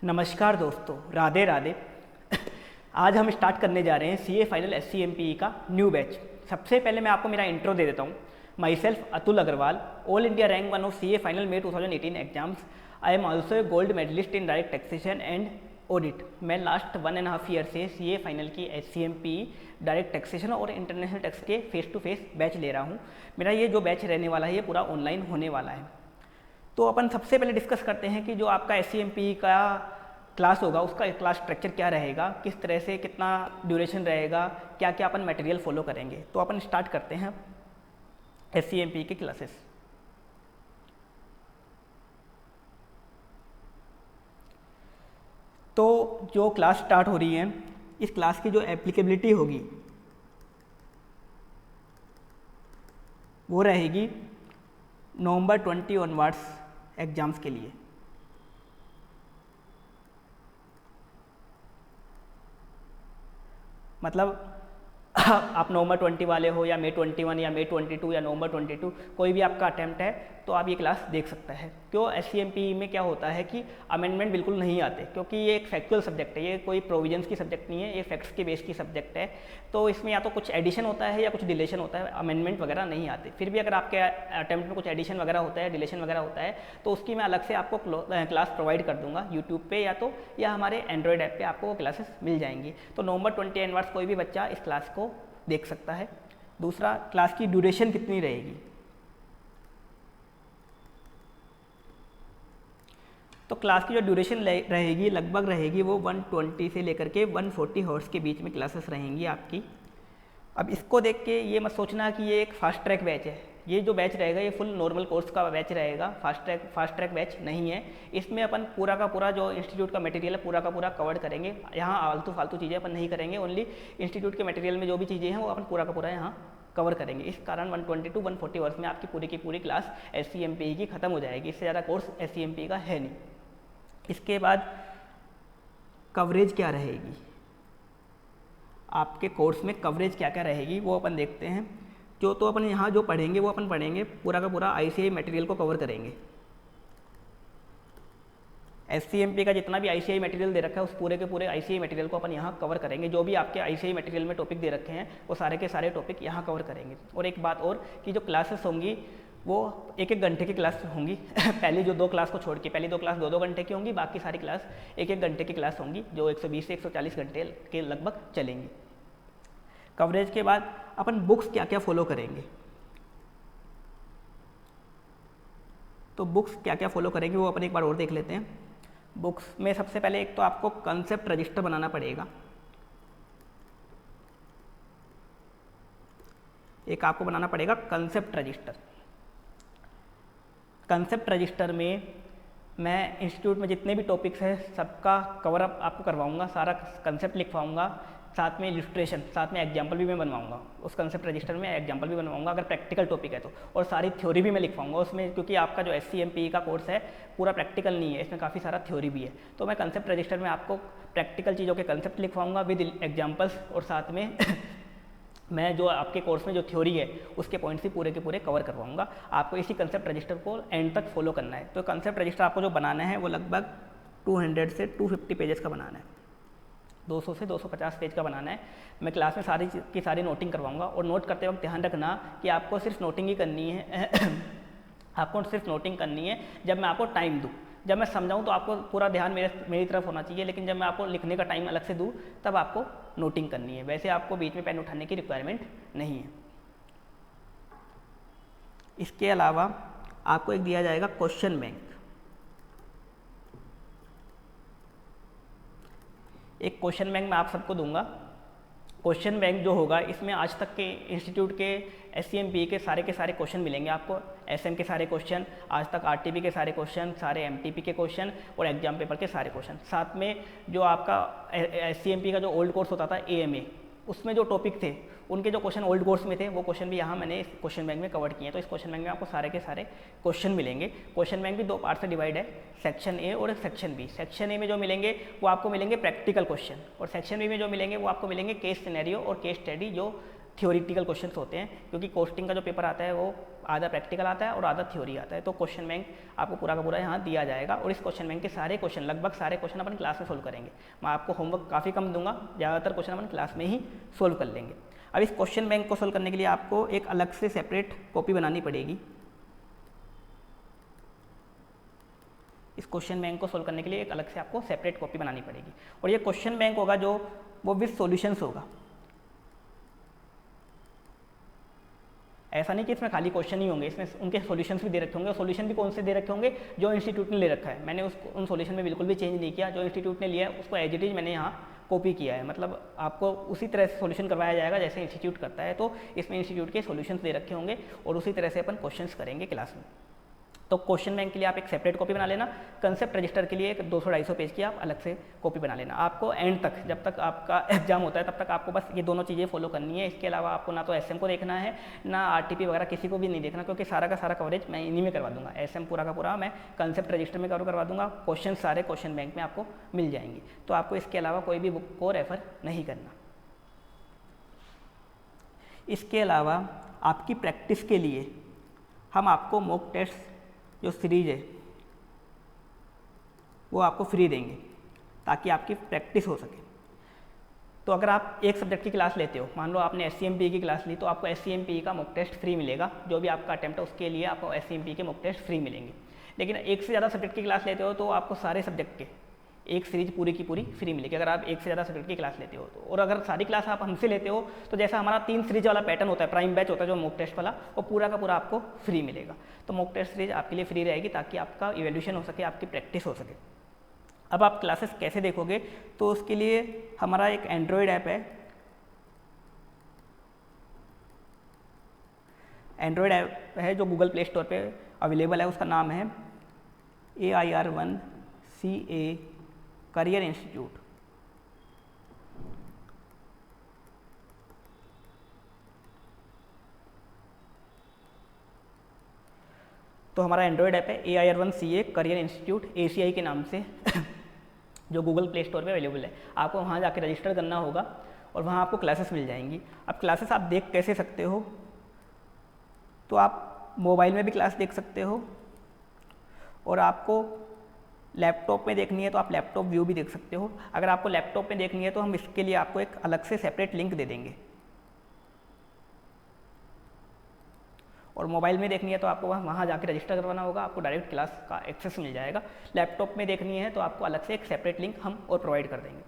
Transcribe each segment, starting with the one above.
नमस्कार दोस्तों, राधे राधे। आज हम स्टार्ट करने जा रहे हैं सीए फाइनल SCMPE का न्यू बैच। सबसे पहले मैं आपको मेरा इंट्रो दे देता हूँ। Myself Atul Agarwal, all India rank 1 of CA final May 2018 exams. I am also a gold medalist in direct taxation and audit. मैं लास्ट 1.5 ईयर से सीए फाइनल की SCMPE डायरेक्ट टैक्सेशन और इंटरनेशनल टैक्स के face to face batch ले रहा हूँ। मेरा ये जो बैच रहने वाला है ये पूरा ऑनलाइन होने वाला है। तो अपन सबसे पहले डिस्कस करते हैं कि जो आपका SCMPE का क्लास होगा उसका क्लास स्ट्रक्चर क्या रहेगा, किस तरह से कितना ड्यूरेशन रहेगा, क्या क्या अपन मटेरियल फॉलो करेंगे। तो अपन स्टार्ट करते हैं SCMPE की क्लासेस। तो जो क्लास स्टार्ट हो रही है, इस क्लास की जो एप्लीकेबिलिटी होगी वो रहेगी नवंबर 20 ऑनवर्ड्स एग्जाम्स के लिए। मतलब आप नवंबर 20 वाले हो या May 21 या May 22 या नवंबर 22, कोई भी आपका अटैम्प्ट है तो आप ये क्लास देख सकते हैं। क्यों SCMPE में क्या होता है कि अमेंडमेंट बिल्कुल नहीं आते, क्योंकि ये एक फैक्चुअल सब्जेक्ट है, ये कोई प्रोविजंस की सब्जेक्ट नहीं है, ये फैक्ट्स के बेस की सब्जेक्ट है। तो इसमें या तो कुछ एडिशन होता है या कुछ डिलेशन होता है, अमेंडमेंट वगैरह नहीं आते। फिर भी अगर आपके अटैम्प्ट में कुछ एडिशन वगैरह होता है, डिलेशन वगैरह होता है, तो उसकी मैं अलग से आपको क्लास प्रोवाइड कर दूंगा यूट्यूब पे या हमारे एंड्रॉयड ऐप पे आपको वो क्लासेस मिल जाएंगी। तो नवंबर 20 एनवर्स कोई भी बच्चा इस क्लास को देख सकता है। दूसरा, क्लास की ड्यूरेशन कितनी रहेगी। तो क्लास की जो ड्यूरेशन रहेगी लगभग रहेगी वो 120 से लेकर के 140 हॉर्स के बीच में क्लासेस रहेंगी आपकी। अब इसको देख के ये मत सोचना कि ये एक फास्ट ट्रैक बैच है। ये जो बैच रहेगा ये फुल नॉर्मल कोर्स का बैच रहेगा, फास्ट ट्रैक बैच नहीं है। इसमें अपन पूरा का पूरा जो इंस्टीट्यूट का मटेरियल है पूरा का पूरा कवर करेंगे। यहाँ आलतू फालतू चीज़ें अपन नहीं करेंगे, ओनली इंस्टीट्यूट के मटेरियल में जो भी चीज़ें हैं वो अपन पूरा का पूरा यहाँ कवर करेंगे। इस कारण 120 to 140 आवर्स में आपकी पूरी की पूरी क्लास SCMPE की खत्म हो जाएगी। इससे ज़्यादा कोर्स SCMPE का है नहीं। इसके बाद कवरेज क्या रहेगी, आपके कोर्स में कवरेज क्या क्या रहेगी वो अपन देखते हैं। तो अपन यहाँ जो पढ़ेंगे वो अपन पढ़ेंगे पूरा का पूरा ICAI मटेरियल को कवर करेंगे। SCMPE का जितना भी ICAI मटेरियल दे रखा है उस पूरे के पूरे ICAI मटेरियल को अपन यहाँ कवर करेंगे। जो भी आपके ICAI मटेरियल में टॉपिक दे रखे हैं वो सारे के सारे टॉपिक यहाँ कवर करेंगे। और एक बात और कि जो क्लासेस होंगी वो 1-1 घंटे की क्लास होंगी। पहली जो 2 क्लास को छोड़ के, पहली 2 क्लास 2-2 घंटे की होंगी, बाकी सारी क्लास 1-1 घंटे की क्लास होंगी जो 120 से 140 घंटे के लगभग चलेंगी। कवरेज के बाद अपन बुक्स क्या क्या फॉलो करेंगे। तो बुक्स क्या क्या फॉलो करेंगे वो अपन एक बार और देख लेते हैं। बुक्स में सबसे पहले एक तो आपको कंसेप्ट रजिस्टर बनाना पड़ेगा। एक आपको बनाना पड़ेगा कंसेप्ट रजिस्टर। कंसेप्ट रजिस्टर में मैं इंस्टीट्यूट में जितने भी टॉपिक्स हैं सबका कवर अप आपको करवाऊंगा, सारा कंसेप्ट लिखवाऊंगा, साथ में इलस्ट्रेशन, साथ में एग्जाम्पल भी मैं बनवाऊंगा। उस कंसेप्ट रजिस्टर में एग्जाम्पल भी बनवाऊंगा अगर प्रैक्टिकल टॉपिक है तो, और सारी थ्योरी भी मैं लिखवाऊंगा उसमें, क्योंकि आपका जो SCMPE का कोर्स है पूरा प्रैक्टिकल नहीं है, इसमें काफ़ी सारा थ्योरी भी है। तो मैं कंसेप्ट रजिस्टर में आपको प्रैक्टिकल चीज़ों के कंसेप्ट लिखवाऊंगा विद एग्जाम्पल्स, और साथ में मैं जो आपके कोर्स में जो थ्योरी है उसके पॉइंट्स ही पूरे के पूरे कवर करवाऊंगा। आपको इसी कंसेप्ट रजिस्टर को एंड तक फॉलो करना है। तो कंसेप्ट रजिस्टर आपको जो बनाना है वो लगभग 200 से 250 पेजेस का बनाना है, 200 से 250 पेज का बनाना है। मैं क्लास में सारी की सारी नोटिंग करवाऊंगा, और नोट करते वक्त ध्यान रखना कि आपको सिर्फ नोटिंग ही करनी है। आपको सिर्फ नोटिंग करनी है जब मैं आपको टाइम दूँ। जब मैं समझाऊँ तो आपको पूरा ध्यान मेरी तरफ होना चाहिए, लेकिन जब मैं आपको लिखने का टाइम अलग से दूँ तब आपको नोटिंग करनी है। वैसे आपको बीच में पेन उठाने की रिक्वायरमेंट नहीं है। इसके अलावा आपको एक दिया जाएगा क्वेश्चन बैंक। एक क्वेश्चन बैंक मैं आप सबको दूंगा। क्वेश्चन बैंक जो होगा इसमें आज तक के इंस्टीट्यूट के SCMPE के सारे क्वेश्चन मिलेंगे आपको। SM के सारे क्वेश्चन, आज तक RTP के सारे क्वेश्चन, सारे MTP के क्वेश्चन और एग्जाम पेपर के सारे क्वेश्चन। साथ में जो आपका SCMPE का जो ओल्ड कोर्स होता था AMA, उसमें जो टॉपिक थे उनके जो क्वेश्चन ओल्ड कोर्स में थे वो क्वेश्चन भी यहाँ मैंने इस क्वेश्चन बैंक में कवर किए हैं। तो इस क्वेश्चन बैंक में आपको सारे के सारे क्वेश्चन मिलेंगे। क्वेश्चन बैंक भी 2 पार्ट से डिवाइड है, सेक्शन A और सेक्शन B। सेक्शन A में जो मिलेंगे वो आपको मिलेंगे प्रैक्टिकल क्वेश्चन, और सेक्शन B में जो मिलेंगे वो आपको मिलेंगे केस सिनेरियो और केस स्टडी जो थियोरिटिकल क्वेश्चंस होते हैं, क्योंकि कोस्टिंग का जो पेपर आता है वो आधा प्रैक्टिकल आता है और आधा थ्योरी आता है। तो क्वेश्चन बैंक आपको पूरा का पूरा यहाँ दिया जाएगा और इस क्वेश्चन बैंक के सारे क्वेश्चन, लगभग सारे क्वेश्चन अपन क्लास में सोल्व करेंगे। मैं आपको होमवर्क काफ़ी कम दूंगा, ज़्यादातर क्वेश्चन अपन क्लास में ही सोल्व कर लेंगे। अब इस क्वेश्चन बैंक को सोल्व करने के लिए आपको एक अलग से सेपरेट कॉपी बनानी पड़ेगी। इस क्वेश्चन बैंक को सोल्व करने के लिए एक अलग से आपको सेपरेट कॉपी बनानी पड़ेगी और ये क्वेश्चन बैंक होगा जो वो विद सॉल्यूशंस होगा। ऐसा नहीं कि इसमें खाली क्वेश्चन ही होंगे, इसमें उनके सॉल्यूशंस भी दे रखे होंगे और सॉल्यूशन भी कौन से दे रखे होंगे, जो इंस्टीट्यूट ने ले रखा है। मैंने उन सॉल्यूशन में बिल्कुल भी चेंज नहीं किया, जो इंस्टीट्यूट ने लिया है उसको एज इट इज मैंने यहाँ कॉपी किया है। मतलब आपको उसी तरह से सॉल्यूशन करवाया जाएगा जैसे इंस्टीट्यूट करता है। तो इसमें इंस्टीट्यूट के सॉल्यूशंस दे रखे होंगे और उसी तरह से अपन क्वेश्चंस करेंगे क्लास में। तो क्वेश्चन बैंक के लिए आप एक सेपरेट कॉपी बना लेना, कंसेप्ट रजिस्टर के लिए एक 200-250 पेज की आप अलग से कॉपी बना लेना। आपको एंड तक, जब तक आपका एग्जाम होता है तब तक आपको बस ये दोनों चीज़ें फॉलो करनी है। इसके अलावा आपको ना तो एसएम को देखना है, ना आरटीपी वगैरह किसी को भी नहीं देखना, क्योंकि सारा का सारा कवरेज मैं इन्हीं में करवा दूंगा। एसएम पूरा का पूरा मैं कंसेप्ट रजिस्टर में करवा दूंगा, क्वेश्चन सारे क्वेश्चन बैंक में आपको मिल जाएंगे। तो आपको इसके अलावा कोई भी बुक को रेफर नहीं करना। इसके अलावा आपकी प्रैक्टिस के लिए हम आपको मॉक टेस्ट जो सीरीज है वो आपको फ्री देंगे ताकि आपकी प्रैक्टिस हो सके। तो अगर आप एक सब्जेक्ट की क्लास लेते हो, मान लो आपने SCMP की क्लास ली, तो आपको SCMP का मॉक टेस्ट फ्री मिलेगा। जो भी आपका अटेम्प्ट है उसके लिए आपको SCMP के मॉक टेस्ट फ्री मिलेंगे। लेकिन एक से ज़्यादा सब्जेक्ट की क्लास लेते हो तो आपको सारे सब्जेक्ट के एक सीरीज पूरी की पूरी फ्री मिलेगी, अगर आप एक से ज़्यादा सब्जेक्ट की क्लास लेते हो तो। और अगर सारी क्लास आप हमसे लेते हो तो जैसा हमारा 3 सीरीज वाला पैटर्न होता है, प्राइम बैच होता है जो मॉक टेस्ट वाला, वो पूरा का पूरा आपको फ्री मिलेगा। तो मॉक टेस्ट सीरीज आपके लिए फ्री रहेगी ताकि आपका इवैल्यूएशन हो सके, आपकी प्रैक्टिस हो सके। अब आप क्लासेस कैसे देखोगे, तो उसके लिए हमारा एक एंड्रॉयड ऐप है। एंड्रॉयड ऐप है जो गूगल प्ले स्टोर पे अवेलेबल है, उसका नाम है AIR1CA करियर इंस्टीट्यूट। तो हमारा एंड्रॉयड ऐप है AIR1CA करियर इंस्टीट्यूट, ACI के नाम से जो गूगल प्ले स्टोर पे अवेलेबल है। आपको वहाँ जाके रजिस्टर करना होगा और वहाँ आपको क्लासेस मिल जाएंगी। अब क्लासेस आप देख कैसे सकते हो, तो आप मोबाइल में भी क्लास देख सकते हो और आपको लैपटॉप में देखनी है तो आप लैपटॉप व्यू भी देख सकते हो। अगर आपको लैपटॉप में देखनी है तो हम इसके लिए आपको एक अलग से सेपरेट लिंक दे देंगे, और मोबाइल में देखनी है तो आपको वहाँ जाके रजिस्टर करवाना होगा, आपको डायरेक्ट क्लास का एक्सेस मिल जाएगा। लैपटॉप में देखनी है तो आपको अलग से एक सेपरेट लिंक हम और प्रोवाइड कर देंगे।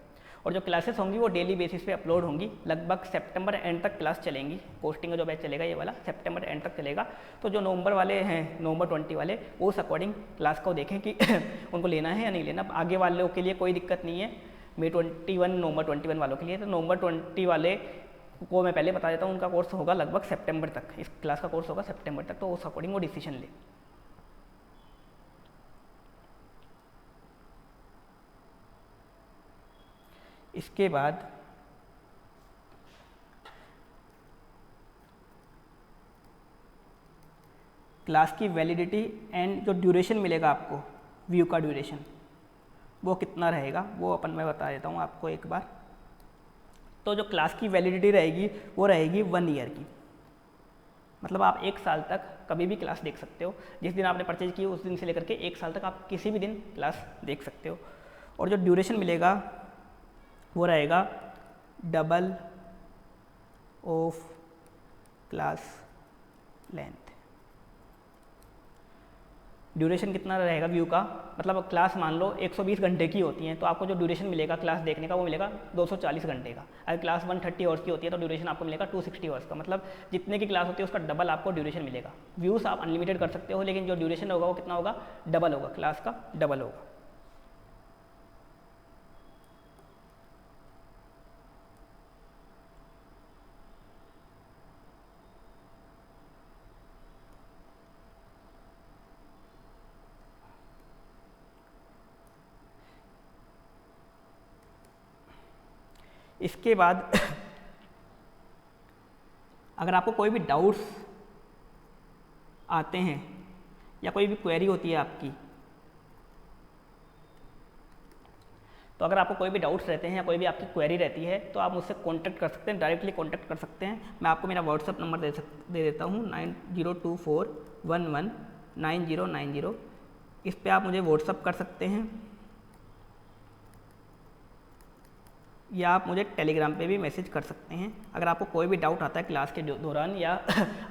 और जो क्लासेस होंगी वो डेली बेसिस पे अपलोड होंगी, लगभग सितंबर एंड तक क्लास चलेंगी। पोस्टिंग का जो बैच चलेगा ये वाला सितंबर एंड तक चलेगा। तो जो नवंबर वाले हैं, नवंबर 20 वाले, वो उस अकॉर्डिंग क्लास को देखें कि उनको लेना है या नहीं लेना। आगे वालों के लिए कोई दिक्कत नहीं है, मई 21 नवंबर 21 वालों के लिए। तो नवंबर 20 वाले को मैं पहले बता देता हूँ, उनका कोर्स होगा लगभग सितंबर तक, इस क्लास का कोर्स होगा सितंबर तक, तो उस अकॉर्डिंग वो डिसीजन ले। इसके बाद क्लास की वैलिडिटी एंड जो ड्यूरेशन मिलेगा आपको, व्यू का ड्यूरेशन वो कितना रहेगा वो अपन मैं बता देता हूँ आपको एक बार। तो जो क्लास की वैलिडिटी रहेगी वो रहेगी 1 ईयर की, मतलब आप 1 साल तक कभी भी क्लास देख सकते हो। जिस दिन आपने परचेज की उस दिन से लेकर के 1 साल तक आप किसी भी दिन क्लास देख सकते हो। और जो ड्यूरेशन मिलेगा वो रहेगा double of class length. Duration कितना रहेगा व्यू का, मतलब क्लास मान लो 120 घंटे की होती है तो आपको जो ड्यूरेशन मिलेगा क्लास देखने का वो मिलेगा 240 घंटे का। अगर क्लास 130 आवर्स की होती है तो ड्यूरेशन आपको मिलेगा 260 आवर्स का, मतलब जितने की क्लास होती है उसका डबल आपको ड्यूरेशन मिलेगा। व्यूज़ आप अनलिमिटेड कर सकते हो, लेकिन जो ड्यूरेशन होगा वो कितना होगा, डबल होगा, क्लास का डबल होगा। इसके बाद अगर आपको कोई भी डाउट्स आते हैं या कोई भी क्वेरी होती है आपकी, तो अगर आपको कोई भी डाउट्स रहते हैं या कोई भी आपकी क्वेरी रहती है तो आप मुझसे कॉन्टैक्ट कर सकते हैं, डायरेक्टली कॉन्टैक्ट कर सकते हैं। मैं आपको मेरा व्हाट्सअप नंबर दे देता हूँ 9024119090। इस पर आप मुझे व्हाट्सअप कर सकते हैं या आप मुझे टेलीग्राम पे भी मैसेज कर सकते हैं। अगर आपको कोई भी डाउट आता है क्लास के दौरान या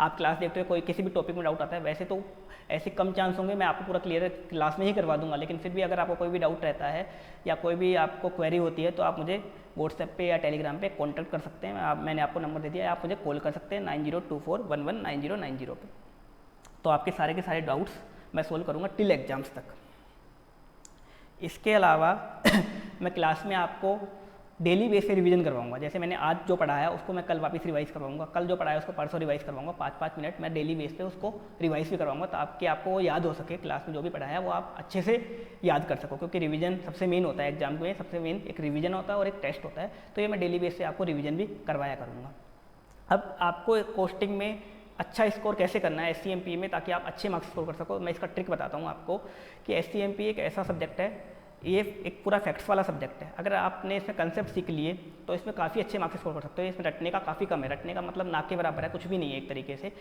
आप क्लास देखते हुए कोई किसी भी टॉपिक में डाउट आता है, वैसे तो ऐसे कम चांस होंगे मैं आपको पूरा क्लियर क्लास में ही करवा दूंगा, लेकिन फिर भी अगर आपको कोई भी डाउट रहता है या कोई भी आपको क्वेरी होती है तो आप मुझे व्हाट्सएप पे या टेलीग्राम पे कॉन्टैक्ट कर सकते हैं। मैंने आपको नंबर दे दिया है, आप मुझे कॉल कर सकते हैं 9024119090 पे। तो आपके सारे के सारे डाउट्स मैं सोल्व करूँगा टिल एग्जाम्स तक। इसके अलावा मैं क्लास में आपको डेली बेस पे रिवीजन करवाऊंगा। जैसे मैंने आज जो पढ़ाया उसको मैं कल वापस रिवाइज करवाऊंगा, कल जो पढ़ाया उसको परसों रिवाइज करवाऊंगा। 5-5 मिनट मैं डेली बेस पे उसको रिवाइज भी करवाऊंगा ताकि आपको वो याद हो सके, क्लास में जो भी पढ़ाया वो आप अच्छे से याद कर सको, क्योंकि रिवीजन सबसे मेन होता है एग्जाम में। सबसे मेन एक रिवीजन होता है और एक टेस्ट होता है, तो ये मैं डेली बेस पे आपको रिवीजन भी करवाया करूँगा। अब आपको कोस्टिंग में अच्छा स्कोर कैसे करना है SCMP में ताकि आप अच्छे मार्क्स स्कोर कर सको, मैं इसका ट्रिक बताता हूँ आपको कि SCMP एक ऐसा सब्जेक्ट है, ये एक पूरा फैक्ट्स वाला सब्जेक्ट है। अगर आपने इसमें कंसेप्ट सीख लिए तो इसमें काफ़ी अच्छे मार्क्स स्कोर कर सकते हो। इसमें रटने का काफ़ी कम है, रटने का मतलब ना के बराबर है, कुछ भी नहीं है एक तरीके से।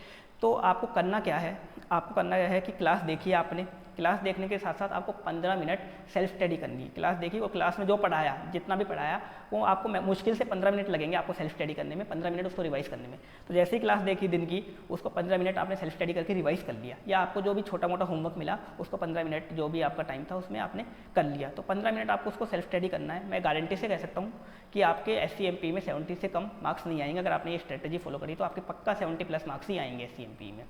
तो आपको करना क्या है, आपको करना यह है कि क्लास देखिए आपने, क्लास देखने के साथ साथ आपको 15 मिनट सेल्फ स्टडी करनी है। क्लास देखिए और क्लास में जो पढ़ाया, जितना भी पढ़ाया वो आपको मुश्किल से 15 मिनट लगेंगे आपको सेल्फ स्टडी करने में, 15 मिनट उसको रिवाइज करने में। तो जैसे ही क्लास देखी दिन की, उसको 15 मिनट आपने सेल्फ स्टडी करके रिवाइज कर लिया, या आपको जो भी छोटा मोटा होमवर्क मिला उसको 15 मिनट जो भी आपका टाइम था उसमें आपने कर लिया। तो 15 मिनट आपको उसको सेल्फ स्टडी करना है। मैं गारंटी से कह सकता हूँ कि आपके SCMP में 70 से कम मार्क्स नहीं आएंगे। अगर आपने ये स्ट्रेटेजी फॉलो करी तो आपके पक्का 70+ मार्क्स ही आएंगे SCMP में।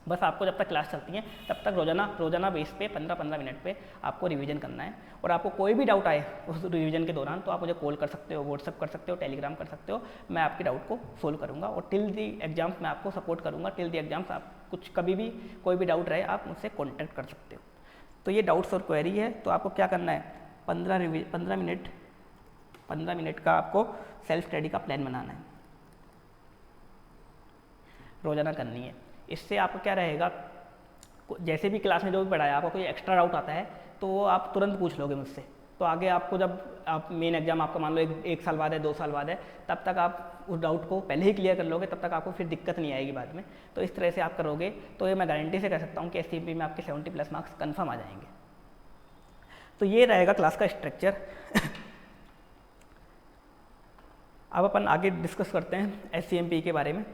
बस आपको जब तक क्लास चलती है तब तक रोजाना बेस पे 15-15 मिनट पे आपको रिवीजन करना है। और आपको कोई भी डाउट आए उस रिवीजन के दौरान तो आप मुझे कॉल कर सकते हो, व्हाट्सअप कर सकते हो, टेलीग्राम कर सकते हो, मैं आपके डाउट को सोल्व करूँगा। और टिल दी एग्जाम्स मैं आपको सपोर्ट करूँगा। टिल दी एग्जाम्स आप कुछ कभी भी कोई भी डाउट रहे आप मुझसे कॉन्टैक्ट कर सकते हो। तो ये डाउट्स और क्वेरी है। तो आपको क्या करना है, 15 मिनट का आपको सेल्फ स्टडी का प्लान बनाना है, रोजाना करनी है। इससे आपको क्या रहेगा, जैसे भी क्लास में जो भी पढ़ाया आपको कोई एक्स्ट्रा डाउट आता है तो वो आप तुरंत पूछ लोगे मुझसे। तो आगे आपको जब आप मेन एग्जाम आपका मान लो एक साल बाद है, 2 साल बाद है, तब तक आप उस डाउट को पहले ही क्लियर कर लोगे, तब तक आपको फिर दिक्कत नहीं आएगी बाद में। तो इस तरह से आप करोगे तो ये मैं गारंटी से कह सकता हूँ कि SCMP में आपके 70+ मार्क्स कन्फर्म आ जाएंगे। तो ये रहेगा क्लास का स्ट्रक्चर। अब अपन आगे डिस्कस करते हैं SCMP के बारे में।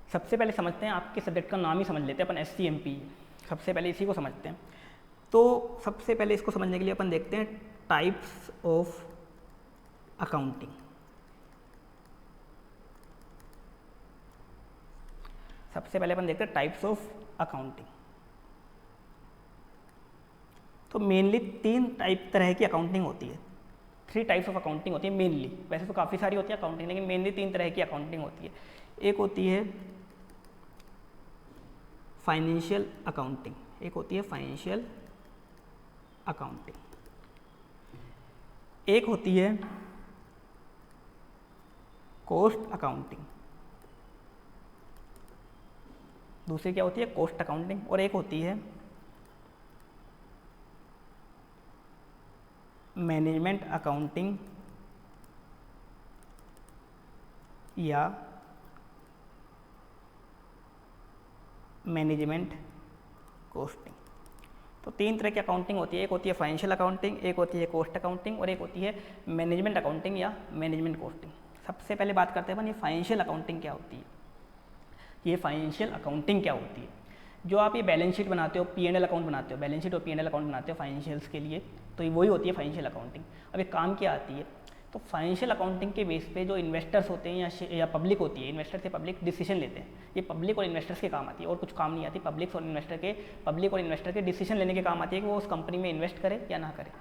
सबसे पहले समझते हैं, आपके सब्जेक्ट का नाम ही समझ लेते हैं अपन SCMP, सबसे पहले इसी को समझते हैं। तो सबसे पहले इसको समझने के लिए अपन देखते हैं टाइप्स ऑफ अकाउंटिंग। सबसे पहले अपन देखते हैं टाइप्स ऑफ अकाउंटिंग। तो मेनली 3 तरह की अकाउंटिंग होती है, 3 टाइप्स ऑफ अकाउंटिंग होती है मेनली। वैसे तो काफ़ी सारी होती है अकाउंटिंग, लेकिन मेनली 3 तरह की अकाउंटिंग होती है। एक होती है फाइनेंशियल अकाउंटिंग, एक होती है फाइनेंशियल अकाउंटिंग, एक होती है कॉस्ट अकाउंटिंग, दूसरी क्या होती है कॉस्ट अकाउंटिंग, और एक होती है मैनेजमेंट अकाउंटिंग या मैनेजमेंट कॉस्टिंग। तो 3 तरह की अकाउंटिंग होती है, एक होती है फाइनेंशियल अकाउंटिंग, एक होती है कॉस्ट अकाउंटिंग और एक होती है मैनेजमेंट अकाउंटिंग या मैनेजमेंट कॉस्टिंग। सबसे पहले बात करते हैं अपन ये फाइनेंशियल अकाउंटिंग क्या होती है। ये फाइनेंशियल अकाउंटिंग क्या होती है, जो आप ये बैलेंस शीट बनाते हो, P&L अकाउंट बनाते हो, बैलेंस शीट और P&L अकाउंट बनाते हो फाइनेंशियल्स के लिए, तो ये वही होती है फाइनेंशियल अकाउंटिंग। अब ये काम क्या आती है, तो फाइनेंशियल अकाउंटिंग के बेस पे जो इन्वेस्टर्स होते हैं या पब्लिक होती है, इन्वेस्टर से पब्लिक डिसीजन लेते हैं, ये पब्लिक और इन्वेस्टर्स के काम आती है और कुछ काम नहीं आती। पब्लिक और इन्वेस्टर के डिसीजन लेने के काम आती है कि वो उस कंपनी में इन्वेस्ट करे या ना करे।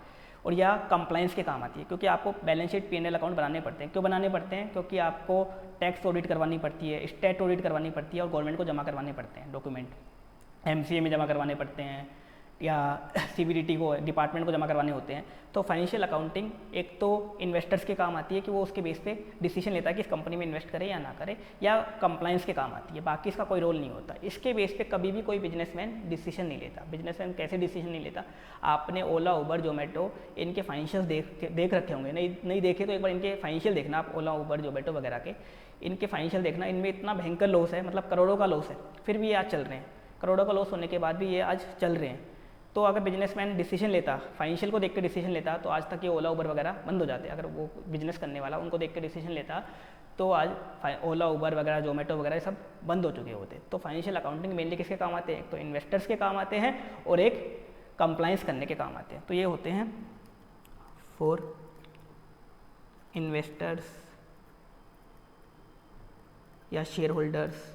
और या कंप्लाइंस के काम आती है, क्योंकि आपको बैलेंस शीट P&L अकाउंट बनाने पड़ते हैं। क्यों बनाने पड़ते हैं? क्योंकि आपको टैक्स ऑडिट करवानी पड़ती है, स्टेट ऑडिट करवानी पड़ती है और गवर्नमेंट को जमा करवाने पड़ते हैं डॉक्यूमेंट, MCA में जमा करवाने पड़ते हैं या CBDT को डिपार्टमेंट को जमा करवाने होते हैं। तो फाइनेंशियल अकाउंटिंग एक तो इन्वेस्टर्स के काम आती है कि वो उसके बेस पे डिसीजन लेता है कि इस कंपनी में इन्वेस्ट करे या ना करे, या कंप्लायंस के काम आती है, बाकी इसका कोई रोल नहीं होता। इसके बेस पे कभी भी कोई बिजनेसमैन डिसीजन नहीं लेता। बिजनेसमैन कैसे डिसीजन नहीं लेता? आपने ओला, उबर, जोमेटो इनके फाइनेंशियल देख रखे होंगे, नहीं देखे तो एक बार इनके फाइनेंशियल देखना आप, ओला, उबर, जोमेटो वगैरह के इनके फाइनेंशियल देखना। इनमें इतना भयंकर लॉस है, मतलब करोड़ों का लॉस है, फिर भी ये आज चल रहे हैं। करोड़ों का लॉस होने के बाद भी ये आज चल रहे हैं। तो अगर बिजनेसमैन डिसीजन लेता, फाइनेंशियल को देख के डिसीजन लेता, तो आज तक ये ओला, उबर वगैरह बंद हो जाते। अगर वो बिजनेस करने वाला उनको देख के डिसीजन लेता तो आज ओला, उबर वगैरह, जोमेटो वगैरह सब बंद हो चुके होते। तो फाइनेंशियल अकाउंटिंग मेनली किसके काम आते हैं? एक तो इन्वेस्टर्स के काम आते हैं और एक कंप्लायंस करने के काम आते हैं। तो ये होते हैं फॉर इन्वेस्टर्स या शेयर होल्डर्स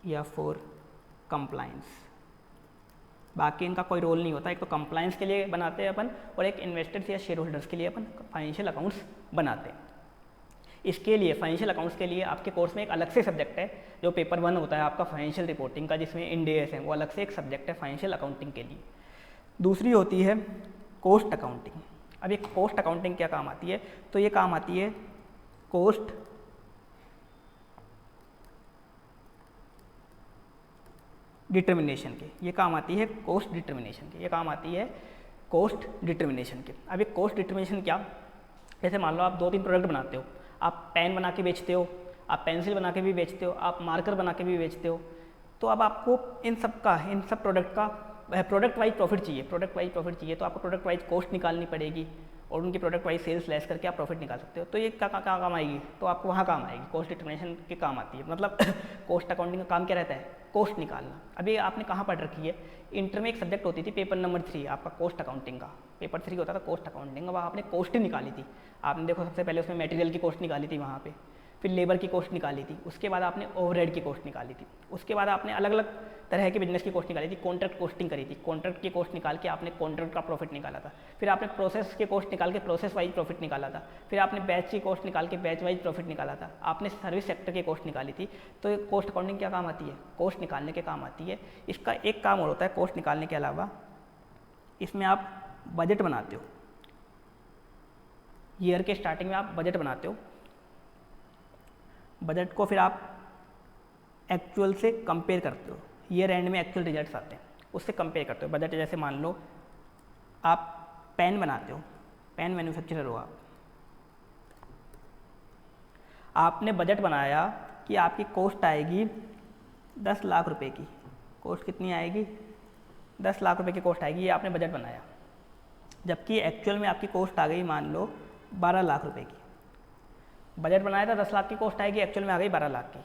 या फॉर कंप्लायंस। बाकी इनका कोई रोल नहीं होता। एक तो कंप्लायंस के लिए बनाते हैं अपन और एक इन्वेस्टर्स या शेयर होल्डर्स के लिए अपन फाइनेंशियल अकाउंट्स बनाते हैं। इसके लिए फाइनेंशियल अकाउंट्स के लिए आपके कोर्स में एक अलग से सब्जेक्ट है जो पेपर 1 होता है आपका फाइनेंशियल रिपोर्टिंग का, जिसमें इंड AS है, वो अलग से एक सब्जेक्ट है फाइनेंशियल अकाउंटिंग के लिए। दूसरी होती है कॉस्ट अकाउंटिंग। अब ये कॉस्ट अकाउंटिंग क्या काम आती है? तो ये काम आती है कॉस्ट डिटर्मिनेशन के। ये काम आती है कॉस्ट डिटर्मिनेशन के। ये काम आती है कॉस्ट डिटर्मिनेशन के। अब ये कॉस्ट डिटर्मिनेशन क्या? जैसे मान लो आप 2-3 प्रोडक्ट बनाते हो, आप पेन बना के बेचते हो, आप पेंसिल बना के भी बेचते हो, आप मार्कर बना के भी बेचते हो। तो अब आपको इन सब प्रोडक्ट का प्रोडक्ट वाइज प्रॉफिट चाहिए। तो आपको प्रोडक्ट वाइज कॉस्ट निकालनी पड़ेगी और उनकी प्रोडक्ट वाइज सेल्स लेस करके आप प्रॉफिट निकाल सकते हो। तो ये क्या काम आएगी? तो आपको वहाँ काम आएगी, कॉस्ट डिटर्मिनेशन के काम आती है। मतलब कॉस्ट अकाउंटिंग का काम क्या रहता है? कॉस्ट निकालना। अभी आपने कहाँ पढ़ रखी है? इंटर में एक सब्जेक्ट होती थी पेपर नंबर 3 आपका कॉस्ट अकाउंटिंग का, पेपर 3 होता था कॉस्ट अकाउंटिंग। अब आपने कॉस्ट ही निकाली थी। आपने देखो सबसे पहले उसमें मटेरियल की कॉस्ट निकाली थी वहाँ पे, फिर लेबर की कॉस्ट निकाली थी, उसके बाद आपने ओवरहेड की कॉस्ट निकाली थी, उसके बाद आपने अलग अलग तरह के बिजनेस की कॉस्ट निकाली थी, कॉन्ट्रैक्ट कॉस्टिंग करी थी, कॉन्ट्रैक्ट की कॉस्ट निकाल के आपने कॉन्ट्रैक्ट का प्रॉफिट निकाला था, फिर आपने प्रोसेस की कॉस्ट निकाल के प्रोसेस वाइज प्रॉफिट निकाला था, फिर आपने बैच की कॉस्ट निकाल के बैच वाइज प्रॉफिट निकाला था, आपने सर्विस सेक्टर की कॉस्ट निकाली थी। तो ये कॉस्ट अकाउंटिंग क्या काम आती है? कॉस्ट निकालने के काम आती है। इसका एक काम और होता है कॉस्ट निकालने के अलावा, इसमें आप बजट बनाते हो। ईयर के स्टार्टिंग में आप बजट बनाते हो, बजट को फिर आप एक्चुअल से कंपेयर करते हो। ईयर एंड में एक्चुअल रिजल्ट्स आते हैं, उससे कंपेयर करते हो बजट। जैसे मान लो आप पेन बनाते हो, पेन मैन्युफैक्चरर हो आप, आपने बजट बनाया कि आपकी कॉस्ट आएगी 10 लाख रुपए की। कॉस्ट कितनी आएगी? 10 लाख रुपए की कॉस्ट आएगी, ये आपने बजट बनाया। जबकि एक्चुअल में आपकी कॉस्ट आ गई मान लो 12 लाख रुपए की। बजट बनाया था 10 लाख की कॉस्ट आएगी, एक्चुअल में आ गई 12 लाख की।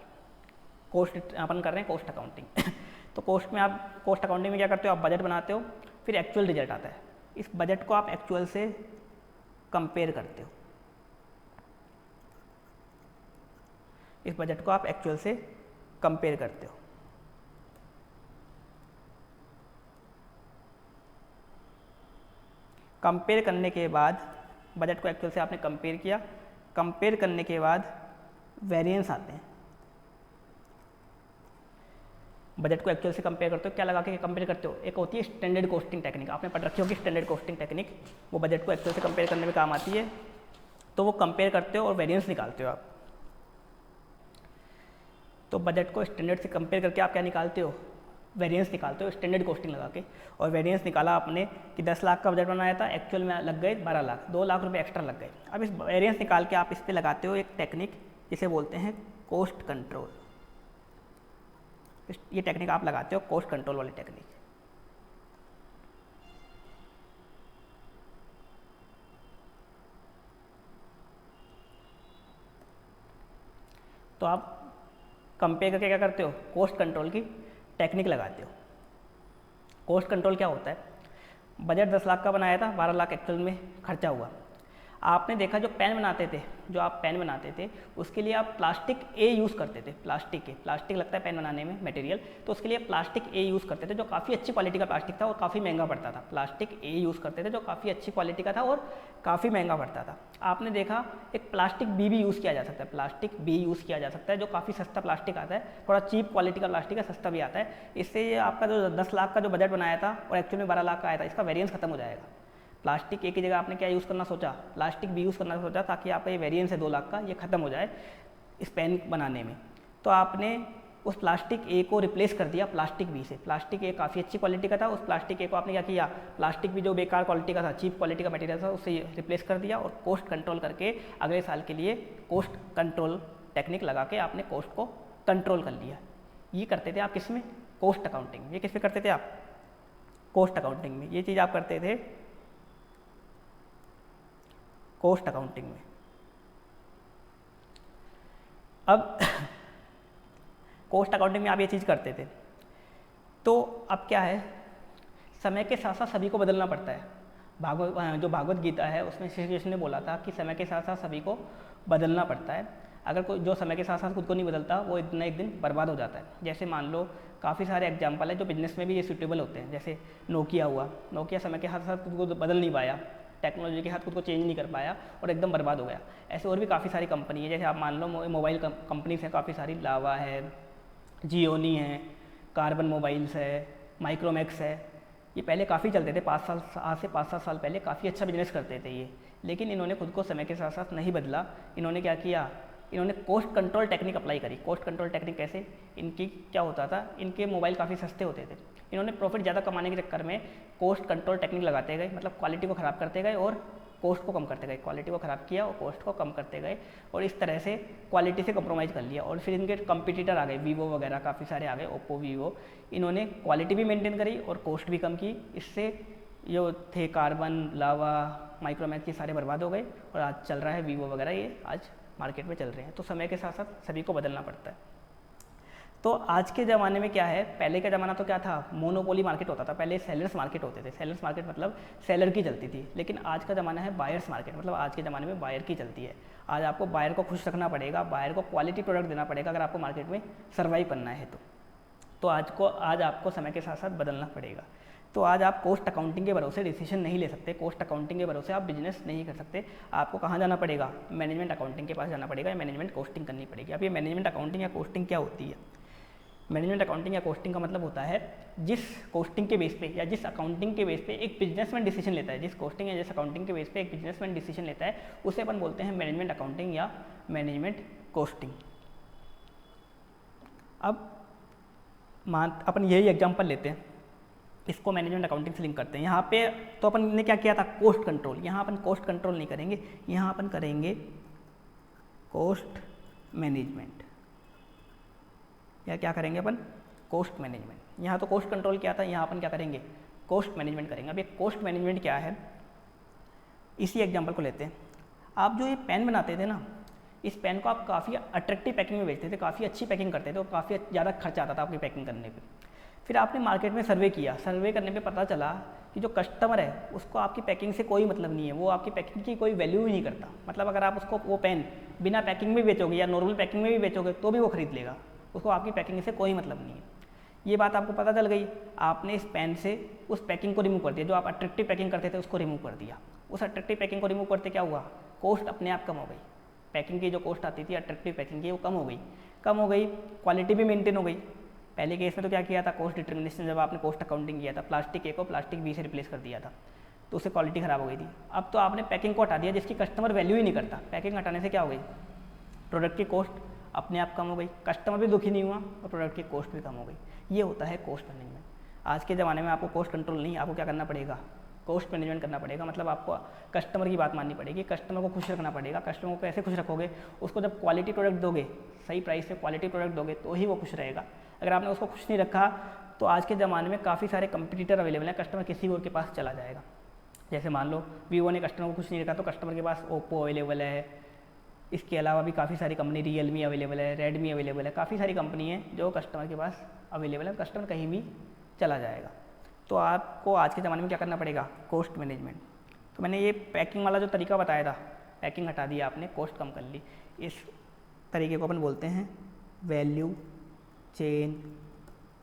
कॉस्ट अपन कर रहे हैं कॉस्ट अकाउंटिंग। तो कॉस्ट में आप कॉस्ट अकाउंटिंग में क्या करते हो? आप बजट बनाते हो, फिर एक्चुअल रिजल्ट आता है। इस बजट को आप एक्चुअल से कंपेयर करते हो, इस बजट को आप एक्चुअल से कंपेयर करते हो। कंपेयर करने के बाद बजट को एक्चुअल से आपने कंपेयर किया, कंपेयर करने के बाद वेरिएंस आते हैं। बजट को एक्चुअल से कंपेयर करते हो, क्या लगा के कंपेयर करते हो? एक होती है स्टैंडर्ड कॉस्टिंग टेक्निक, आपने पढ़ रखी होगी स्टैंडर्ड कॉस्टिंग टेक्निक, वो बजट को एक्चुअल से कंपेयर करने में काम आती है। तो वो कंपेयर करते हो और वेरिएंस निकालते हो आप। तो बजट को स्टैंडर्ड से कंपेयर करके आप क्या निकालते हो? वेरिएंस निकालते हो स्टैंडर्ड कॉस्टिंग लगा के। और वेरिएंस निकाला आपने कि 10 लाख का बजट बनाया था, एक्चुअल में लग गए 12 लाख, 2 लाख रुपए एक्स्ट्रा लग गए। अब इस वेरिएंस निकाल के आप इस पर लगाते हो एक टेक्निक जिसे बोलते हैं कॉस्ट कंट्रोल। ये टेक्निक आप लगाते हो, कॉस्ट कंट्रोल वाली टेक्निक। तो आप कंपेयर करके क्या करते हो? कॉस्ट कंट्रोल की टेक्निक लगाते हो। कॉस्ट कंट्रोल क्या होता है? बजट 10 लाख का बनाया था, 12 लाख एक्चुअल में खर्चा हुआ। आपने देखा जो पेन बनाते थे, जो आप पेन बनाते थे उसके लिए आप प्लास्टिक ए यूज़ करते थे, प्लास्टिक लगता है पेन बनाने में मटेरियल, तो उसके लिए प्लास्टिक ए यूज़ करते थे जो काफ़ी अच्छी क्वालिटी का प्लास्टिक था और काफ़ी महंगा पड़ता था। प्लास्टिक ए यूज़ करते थे जो काफ़ी अच्छी क्वालिटी का था और काफ़ी महंगा पड़ता था। आपने देखा एक प्लास्टिक बी भी यूज़ किया जा सकता है, प्लास्टिक बी यूज़ किया जा सकता है जो काफ़ी सस्ता प्लास्टिक आता है, थोड़ा चीप क्वालिटी का प्लास्टिक है, सस्ता भी आता है। इससे ये आपका जो 10 लाख का जो बजट बनाया था और एक्चुअली में 12 लाख का आया था, इसका वेरिएंस खत्म हो जाएगा। प्लास्टिक ए की जगह आपने क्या यूज़ करना सोचा, प्लास्टिक बी यूज़ करना सोचा, ताकि आपका ये वेरिएंस है 2 लाख का, ये खत्म हो जाए इस पेन बनाने में। तो आपने उस प्लास्टिक ए को रिप्लेस कर दिया प्लास्टिक बी से। प्लास्टिक ए काफ़ी अच्छी क्वालिटी का था, उस प्लास्टिक ए को आपने क्या किया, प्लास्टिक बी जो बेकार क्वालिटी का था, चीप क्वालिटी का मटेरियल था, उससे रिप्लेस कर दिया और कॉस्ट कंट्रोल करके अगले साल के लिए कॉस्ट कंट्रोल टेक्निक लगा के आपने कॉस्ट को कंट्रोल कर लिया। ये करते थे आप किस में, कॉस्ट अकाउंटिंग। ये किस में करते थे आप, कॉस्ट अकाउंटिंग में। ये चीज़ आप करते थे कॉस्ट अकाउंटिंग में। अब कॉस्ट अकाउंटिंग में आप ये चीज़ करते थे, तो अब क्या है, समय के साथ साथ सभी को बदलना पड़ता है। जो भागवत गीता है उसमें श्री कृष्ण ने बोला था कि समय के साथ साथ सभी को बदलना पड़ता है। अगर कोई जो समय के साथ साथ खुद को नहीं बदलता वो एक न एक दिन बर्बाद हो जाता है। जैसे मान लो काफ़ी सारे एग्जाम्पल है जो बिजनेस में भी ये सूटेबल होते हैं। जैसे नोकिया हुआ, नोकिया समय के साथ साथ खुद को बदल नहीं पाया, टेक्नोलॉजी के साथ खुद को चेंज नहीं कर पाया और एकदम बर्बाद हो गया। ऐसे और भी काफ़ी सारी कंपनी है, जैसे आप मान लो मोबाइल कंपनीज हैं काफ़ी सारी, लावा है, जियोनी है, कार्बन मोबाइल्स है, माइक्रोमैक्स है। ये पहले काफ़ी चलते थे, 5 साल, आज से 5-7 साल पहले काफ़ी अच्छा बिजनेस करते थे ये, लेकिन इन्होंने खुद को समय के साथ साथ नहीं बदला। इन्होंने क्या किया, इन्होंने कॉस्ट कंट्रोल टेक्निक अप्लाई करी। कॉस्ट कंट्रोल टेक्निक कैसे, इनकी क्या होता था, इनके मोबाइल काफ़ी सस्ते होते थे, इन्होंने प्रॉफिट ज़्यादा कमाने के चक्कर में कॉस्ट कंट्रोल टेक्निक लगाते गए, मतलब क्वालिटी को ख़राब करते गए और कॉस्ट को कम करते गए। क्वालिटी को ख़राब किया और कॉस्ट को कम करते गए और इस तरह से क्वालिटी से कंप्रोमाइज़ कर लिया। और फिर इनके कंपटीटर आ गए, वीवो वगैरह काफ़ी सारे आ गए, ओप्पो, वीवो, इन्होंने क्वालिटी भी मेंटेन करी और कॉस्ट भी कम की। इससे जो थे कार्बन, लावा, माइक्रोमैक्स, ये सारे बर्बाद हो गए और आज चल रहा है वीवो वगैरह, ये आज मार्केट में चल रहे हैं। तो समय के साथ साथ सभी को बदलना पड़ता है। तो आज के ज़माने में क्या है, पहले का ज़माना तो क्या था, मोनोपोली मार्केट होता था, पहले सेलर्स मार्केट होते थे। सेलर्स मार्केट मतलब सेलर की चलती थी, लेकिन आज का ज़माना है बायर्स मार्केट, मतलब आज के ज़माने में बायर की चलती है। आज आपको बायर को खुश रखना पड़ेगा, बायर को क्वालिटी प्रोडक्ट देना पड़ेगा अगर आपको मार्केट में सर्वाइव करना है तो आज आपको समय के साथ साथ बदलना पड़ेगा। तो आज आप कॉस्ट अकाउंटिंग के भरोसे डिसीजन नहीं ले सकते, कॉस्ट अकाउंटिंग के भरोसे आप बिजनेस नहीं कर सकते। आपको कहाँ जाना पड़ेगा, मैनेजमेंट अकाउंटिंग के पास जाना पड़ेगा या मैनेजमेंट कॉस्टिंग करनी पड़ेगी। अब ये मैनेजमेंट अकाउंटिंग या कॉस्टिंग क्या होती है, मैनेजमेंट अकाउंटिंग या कॉस्टिंग का मतलब होता है जिस कॉस्टिंग के बेस पे या जिस अकाउंटिंग के बेस पे एक बिजनेसमैन डिसीजन लेता है, जिस कॉस्टिंग या जिस अकाउंटिंग के बेस पे एक बिजनेसमैन डिसीजन लेता है, उसे अपन बोलते हैं मैनेजमेंट अकाउंटिंग या मैनेजमेंट कॉस्टिंग। अब अपन यही एग्जांपल लेते हैं, इसको मैनेजमेंट अकाउंटिंग से लिंक करते हैं। यहाँ पे तो अपन ने क्या किया था, कॉस्ट कंट्रोल। यहाँ अपन कॉस्ट कंट्रोल नहीं करेंगे, यहाँ अपन करेंगे कॉस्ट मैनेजमेंट। या क्या करेंगे अपन, कॉस्ट मैनेजमेंट। यहाँ तो कॉस्ट कंट्रोल किया था, यहाँ अपन क्या करेंगे, कॉस्ट मैनेजमेंट करेंगे। अब ये कॉस्ट मैनेजमेंट क्या है, इसी एग्जांपल को लेते हैं। आप जो ये पेन बनाते थे ना, इस पेन को आप काफ़ी अट्रैक्टिव पैकिंग में बेचते थे, काफ़ी अच्छी पैकिंग करते थे और काफ़ी ज़्यादा खर्चा आता था आपकी पैकिंग करने पे। फिर आपने मार्केट में सर्वे किया, सर्वे करने पे पता चला कि जो कस्टमर है उसको आपकी पैकिंग से कोई मतलब नहीं है, वो आपकी पैकिंग की कोई वैल्यू ही नहीं करता। मतलब अगर आप उसको वो पेन बिना पैकिंग में बेचोगे या नॉर्मल पैकिंग में भी बेचोगे तो भी वो खरीद लेगा, उसको आपकी पैकिंग से कोई मतलब नहीं है। ये बात आपको पता चल गई, आपने इस पेन से उस पैकिंग को रिमूव कर दिया, जो आप अट्रैक्टिव पैकिंग करते थे उसको रिमूव कर दिया। उस अट्रैक्टिव पैकिंग को रिमूव करते क्या हुआ, कॉस्ट अपने आप कम हो गई। पैकिंग की जो कॉस्ट आती थी अट्रैक्टिव पैकिंग की, वो कम हो गई, क्वालिटी भी मेंटेन हो गई। पहले केस में तो क्या किया था, कॉस्ट डिटर्मिनेशन, जब आपने कॉस्ट अकाउंटिंग किया था, प्लास्टिक ए को प्लास्टिक बी से रिप्लेस कर दिया था तो उससे क्वालिटी ख़राब हो गई थी। अब तो आपने पैकिंग को हटा दिया जिसकी कस्टमर वैल्यू ही नहीं करता। पैकिंग हटाने से क्या हो गई, प्रोडक्ट की कॉस्ट अपने आप कम हो गई, कस्टमर भी दुखी नहीं हुआ और प्रोडक्ट की कॉस्ट भी कम हो गई। ये होता है कॉस्ट मैनेजमेंट। आज के ज़माने में आपको कॉस्ट कंट्रोल नहीं, आपको क्या करना पड़ेगा, कॉस्ट मैनेजमेंट करना पड़ेगा। मतलब आपको कस्टमर की बात माननी पड़ेगी, कस्टमर को खुश रखना पड़ेगा। कस्टमर को कैसे खुश रखोगे, उसको जब क्वालिटी प्रोडक्ट दोगे, सही प्राइस पे क्वालिटी प्रोडक्ट दोगे तो ही वो खुश रहेगा। अगर आपने उसको खुश नहीं रखा तो आज के ज़माने में काफ़ी सारे कंपटीटर अवेलेबल हैं, कस्टमर किसी और के पास चला जाएगा। जैसे मान लो वीवो ने कस्टमर को खुश नहीं रखा तो कस्टमर के पास ओप्पो अवेलेबल है, इसके अलावा भी काफ़ी सारी कंपनी, रियलमी अवेलेबल है, रेडमी अवेलेबल है, काफ़ी सारी कंपनी है जो कस्टमर के पास अवेलेबल है, कस्टमर कहीं भी चला जाएगा। तो आपको आज के ज़माने में क्या करना पड़ेगा, कॉस्ट मैनेजमेंट। तो मैंने ये पैकिंग वाला जो तरीका बताया था, पैकिंग हटा दिया आपने, कॉस्ट कम कर ली, इस तरीके को अपन बोलते हैं वैल्यू चेन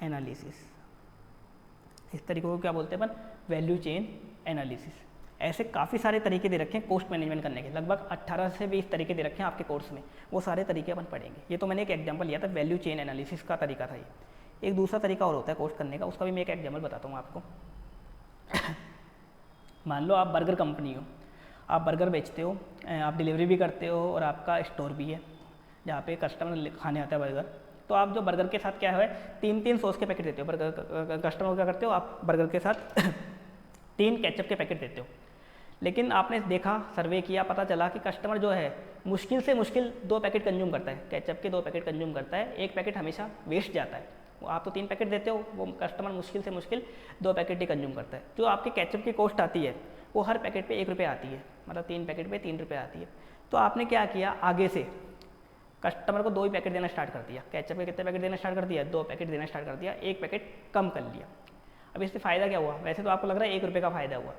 एनालिसिस। इस तरीके को क्या बोलते हैं अपन? Value chain analysis. ऐसे काफ़ी सारे तरीके दे रखे हैं कॉस्ट मैनेजमेंट करने के, लगभग 18 से 20 तरीके दे रखे हैं आपके कोर्स में, वो सारे तरीके अपन पढ़ेंगे। ये तो मैंने एक एग्जांपल लिया था, वैल्यू चेन एनालिसिस का तरीका था ये। एक दूसरा तरीका और होता है कॉस्ट करने का, उसका भी मैं एक एग्जांपल बताता हूँ आपको। मान लो आप बर्गर कंपनी हो, आप बर्गर बेचते हो, आप डिलीवरी भी करते हो और आपका स्टोर भी है जहाँ पे कस्टमर खाने आता है बर्गर। तो आप जो बर्गर के साथ क्या है 3-3 सॉस के पैकेट देते हो, बर्गर कस्टमर को क्या करते हो आप, बर्गर के साथ 3 केचप के पैकेट देते हो। लेकिन आपने देखा, सर्वे किया, पता चला कि कस्टमर जो है मुश्किल से मुश्किल 2 पैकेट कंज्यूम करता है, केचप के 2 पैकेट कंज्यूम करता है, 1 पैकेट हमेशा वेस्ट जाता है। आप तो 3 पैकेट देते हो, वो कस्टमर मुश्किल से मुश्किल 2 पैकेट ही कंज्यूम करता है। जो आपकी केचप की कॉस्ट आती है वो हर पैकेट पे 1 रुपये आती है, मतलब 3 पैकेट पे 3 रुपये आती है। तो आपने क्या किया, आगे से कस्टमर को 2 ही पैकेट देना स्टार्ट कर दिया, केचप के कितने पैकेट देना स्टार्ट कर दिया, 2 पैकेट देना स्टार्ट कर दिया, 1 पैकेट कम कर लिया। अब इससे फ़ायदा क्या हुआ? वैसे तो आपको लग रहा है 1 रुपये का फ़ायदा हुआ।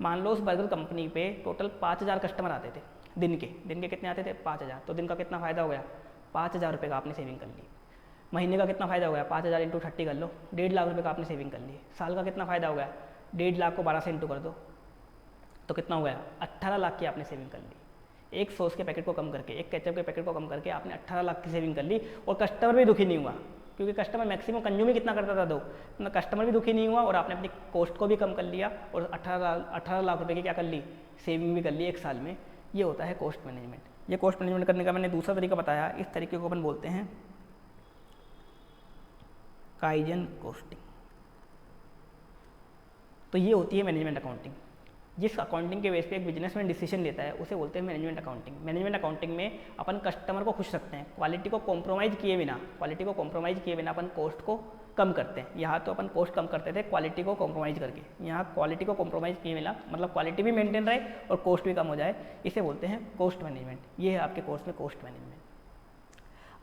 मान लो उस बर्गर कंपनी पे टोटल 5000 कस्टमर आते थे दिन के कितने आते थे? 5000। तो दिन का कितना फ़ायदा हो गया? 5000 रुपये का आपने सेविंग कर ली। महीने का कितना फ़ायदा हो गया? 5000 × 30 कर लो, 1.5 लाख रुपये का आपने सेविंग कर ली। साल का कितना फ़ायदा हो गया? 1.5 लाख को 12 से इंटू कर दो तो कितना हो गया? 18 लाख की आपने सेविंग कर ली। एक सॉस के पैकेट को कम करके, एक केचप के पैकेट को कम करके आपने 18 लाख की सेविंग कर ली, और कस्टमर भी दुखी नहीं हुआ, क्योंकि कस्टमर मैक्सिमम कंज्यूम ही कितना करता था? 2। तो कस्टमर भी दुखी नहीं हुआ और आपने अपनी कॉस्ट को भी कम कर लिया और 18 लाख रुपए की क्या कर ली? सेविंग भी कर ली 1 साल में। ये होता है कॉस्ट मैनेजमेंट। ये कॉस्ट मैनेजमेंट करने का मैंने दूसरा तरीका बताया, इस तरीके को अपन बोलते हैं काइजन कॉस्टिंग। तो ये होती है मैनेजमेंट अकाउंटिंग। जिस अकाउंटिंग के बेस पे एक बिजनेसमैन डिसीजन लेता है उसे बोलते हैं मैनेजमेंट अकाउंटिंग। मैनेजमेंट अकाउंटिंग में अपन कस्टमर को खुश रखते हैं, क्वालिटी को कॉम्प्रोमाइज़ किए बिना अपन कॉस्ट को कम करते हैं। यहाँ तो अपन कॉस्ट कम करते थे क्वालिटी को कॉम्प्रोमाइज़ करके, यहाँ क्वालिटी को कॉम्प्रोमाइज़ किए बिना, मतलब क्वालिटी भी मेंटेन रहे और कॉस्ट भी कम हो जाए, इसे बोलते हैं कॉस्ट मैनेजमेंट। ये है आपके कोर्स में कॉस्ट मैनेजमेंट।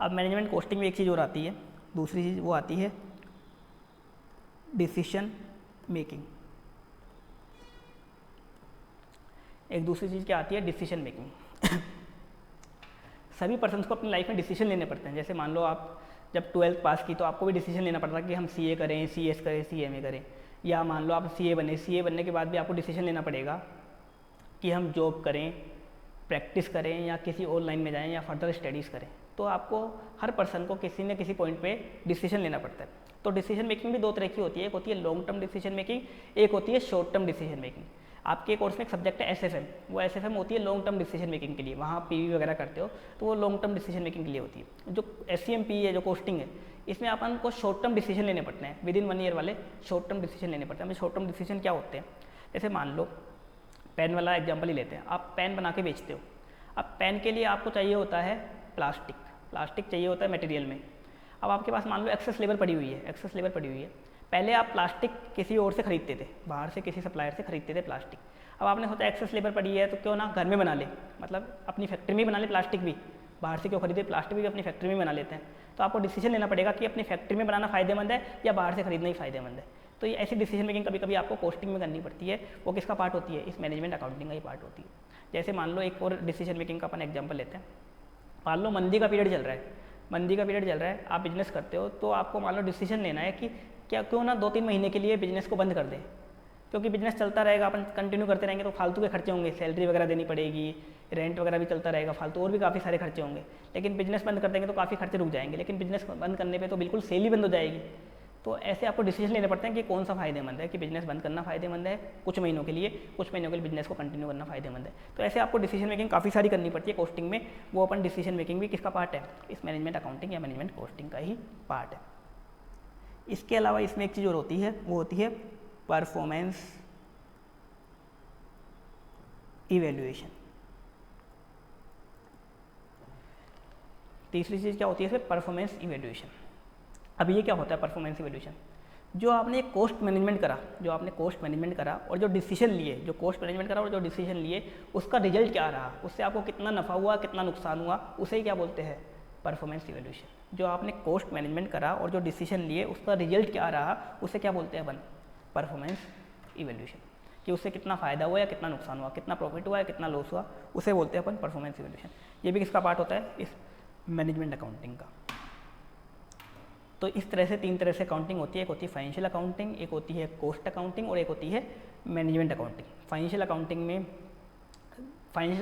अब मैनेजमेंट कॉस्टिंग में एक चीज़ और आती है, दूसरी चीज़ वो आती है डिसीशन मेकिंग। एक दूसरी चीज़ क्या आती है? Decision making. सभी पर्सन्स को अपनी लाइफ में डिसीजन लेने पड़ते हैं। जैसे मान लो आप जब 12th पास की तो आपको भी डिसीजन लेना पड़ता है कि हम CA करें, CS करें, CMA करें, या मान लो आप CA बनने के बाद भी आपको डिसीजन लेना पड़ेगा कि हम जॉब करें, प्रैक्टिस करें, या किसी और लाइन में जाएँ, या फर्दर स्टडीज़ करें। तो आपको हर पर्सन को किसी न किसी पॉइंट पे डिसीजन लेना पड़ता है। तो डिसीजन मेकिंग भी 2 तरह की होती है, एक होती है लॉन्ग टर्म डिसीजन मेकिंग, एक होती है शॉर्ट टर्म डिसीजन मेकिंग। आपके कोर्स में एक सब्जेक्ट है SFM, वो SFM होती है लॉन्ग टर्म डिसीजन मेकिंग के लिए, वहाँ PV वगैरह करते हो तो वो लॉन्ग टर्म डिसीजन मेकिंग के लिए होती है। जो SCMP है, जो कॉस्टिंग है, इसमें अपन को शॉर्ट टर्म डिसीजन लेने पड़ते हैं, विदिन 1 ईयर वाले शॉर्ट टर्म डिसीजन लेने पड़ते हैं। हमें शॉर्ट टर्म डिसीजन क्या होते हैं? जैसे मान लो पेन वाला एग्जाम्पल ही लेते हैं, आप पेन बना के बेचते हो। अब पेन के लिए आपको चाहिए होता है प्लास्टिक चाहिए होता है मटेरियल में। अब आपके पास मान लो एक्सेस लेबर पड़ी हुई है, पहले आप प्लास्टिक किसी और से खरीदते थे, बाहर से किसी सप्लायर से खरीदते थे प्लास्टिक। अब आपने सोचा एक्सेस लेबर पड़ी है तो क्यों ना घर में बना ले, मतलब अपनी फैक्ट्री में बना ले प्लास्टिक भी, बाहर से क्यों खरीदे, प्लास्टिक भी अपनी फैक्ट्री में बना लेते हैं। तो आपको डिसीजन लेना पड़ेगा कि अपनी फैक्ट्री में बनाना फ़ायदेमंद है या बाहर से खरीदना ही फ़ायदेमंद है। तो ये ऐसी डिसीजन मेकिंग कभी कभी आपको कॉस्टिंग में करनी पड़ती है। वो किसका पार्ट होती है? इस मैनेजमेंट अकाउंटिंग का ही पार्ट होती है। जैसे मान लो एक और डिसीजन मेकिंग का अपन एग्जाम्पल लेते हैं। मान लो मंदी का पीरियड चल रहा है, आप बिजनेस करते हो, तो आपको मान लो डिसीजन लेना है कि क्या क्यों ना 2-3 महीने के लिए बिजनेस को बंद कर दें, क्योंकि बिजनेस चलता रहेगा, अपन कंटिन्यू करते रहेंगे तो फालतू के खर्चे होंगे, सैलरी वगैरह देनी पड़ेगी, रेंट वगैरह भी चलता रहेगा, फालतू और भी काफ़ी सारे खर्चे होंगे। लेकिन बिजनेस बंद कर देंगे तो काफ़ी खर्चे रुक जाएंगे, लेकिन बिजनेस बंद करने पे तो बिल्कुल सेल ही बंद हो जाएगी। तो ऐसे आपको डिसीजन लेने पड़ते हैं कि कौन सा फ़ायदेमंद है, कि बिजनेस बंद करना फ़ायदेमंद है कुछ महीनों के लिए बिजनेस को कंटिन्यू करना फ़ायदेमंद है। तो ऐसे आपको डिसीजन मेकिंग काफ़ी सारी करनी पड़ती है कॉस्टिंग में। वो अपन डिसीजन मेकिंग भी किसका पार्ट है? इस मैनेजमेंट अकाउंटिंग या मैनेजमेंट कॉस्टिंग का ही पार्ट है। इसके अलावा इसमें एक चीज़ और होती है, वो होती है परफॉर्मेंस इवैल्यूएशन। तीसरी चीज़ क्या होती है इसमें? Performance evaluation. अब ये क्या होता है परफॉर्मेंस इवैल्यूएशन? जो आपने कॉस्ट मैनेजमेंट करा और जो डिसीजन लिए, उसका रिजल्ट क्या रहा, उससे आपको कितना नफ़ा हुआ, कितना नुकसान हुआ, उसे ही क्या बोलते हैं? Performance evaluation. जो आपने कॉस्ट मैनेजमेंट करा और जो डिसीजन लिए, उसका रिजल्ट क्या रहा, उसे क्या बोलते हैं अपन? Performance evaluation. कि उससे कितना फ़ायदा हुआ या कितना नुकसान हुआ, कितना प्रॉफिट हुआ या कितना लॉस हुआ, उसे बोलते हैं अपन परफॉर्मेंस इवैल्यूएशन। ये भी किसका पार्ट होता है, इस मैनेजमेंट अकाउंटिंग का। तो इस तरह से 3 तरह से अकाउंटिंग होती है, एक होती है फाइनेंशियल अकाउंटिंग, एक होती है कॉस्ट अकाउंटिंग और एक होती है मैनेजमेंट अकाउंटिंग। फाइनेंशियल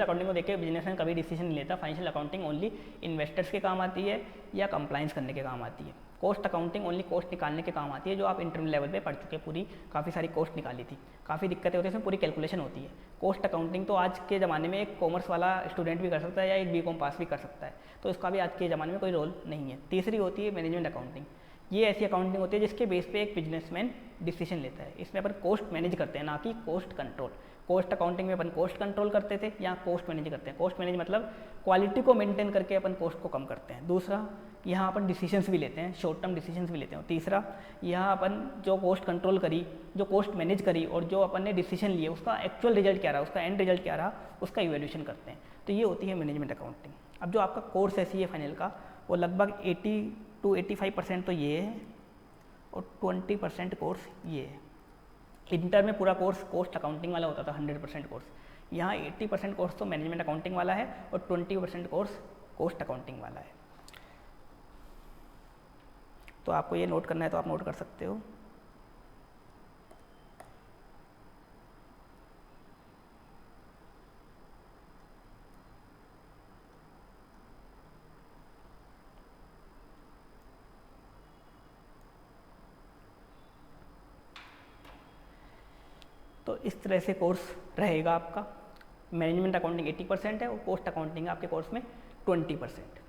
अकाउंटिंग को देखिए बिजनेसमैन कभी डिसीजन नहीं लेता, फाइनेंशियल अकाउंटिंग ओनली इन्वेस्टर्स के काम आती है या कंप्लाइंस करने के काम आती है। कॉस्ट अकाउंटिंग ओनली कॉस्ट निकालने के काम आती है, जो आप इंटरनल लेवल पे पढ़ चुके, पूरी काफ़ी सारी कॉस्ट निकाली थी, काफ़ी दिक्कतें होती है इसमें, पूरी कैलकुलेशन होती है। कॉस्ट अकाउंटिंग तो आज के ज़माने में एक कॉमर्स वाला स्टूडेंट भी कर सकता है या एक बीकॉम पास भी कर सकता है, तो इसका भी आज के ज़माने में कोई रोल नहीं है। तीसरी होती है मैनेजमेंट अकाउंटिंग। ये ऐसी अकाउंटिंग होती है जिसके बेस पे एक बिजनेसमैन डिसीजन लेता है। इसमें अपन कॉस्ट मैनेज करते हैं, ना कि कॉस्ट कंट्रोल। कॉस्ट अकाउंटिंग में अपन कॉस्ट कंट्रोल करते थे, यहाँ कॉस्ट मैनेज करते हैं। कॉस्ट मैनेज मतलब क्वालिटी को मेंटेन करके अपन कॉस्ट को कम करते हैं। दूसरा, यहाँ अपन डिसीजंस भी लेते हैं, शॉर्ट टर्म डिसीजंस भी लेते हैं। तीसरा, यहाँ अपन जो कॉस्ट कंट्रोल करी, जो कॉस्ट मैनेज करी और जो अपन ने डिसीजन लिए, उसका एक्चुअल रिजल्ट क्या रहा, उसका एंड रिजल्ट क्या रहा, उसका इवैल्यूएशन करते हैं। तो ये होती है मैनेजमेंट अकाउंटिंग। अब जो आपका कोर्स है CA फाइनल का, वो लगभग 80 to 85% तो ये है और 20% कोर्स ये है। इंटर में पूरा कोर्स कॉस्ट अकाउंटिंग वाला होता था, 100% कोर्स। यहाँ 80% कोर्स तो मैनेजमेंट अकाउंटिंग वाला है और 20% कोर्स कॉस्ट अकाउंटिंग वाला है। तो आपको ये नोट करना है तो आप नोट कर सकते हो। तो इस तरह से कोर्स रहेगा आपका। मैनेजमेंट अकाउंटिंग 80% है और कॉस्ट अकाउंटिंग आपके कोर्स में 20%।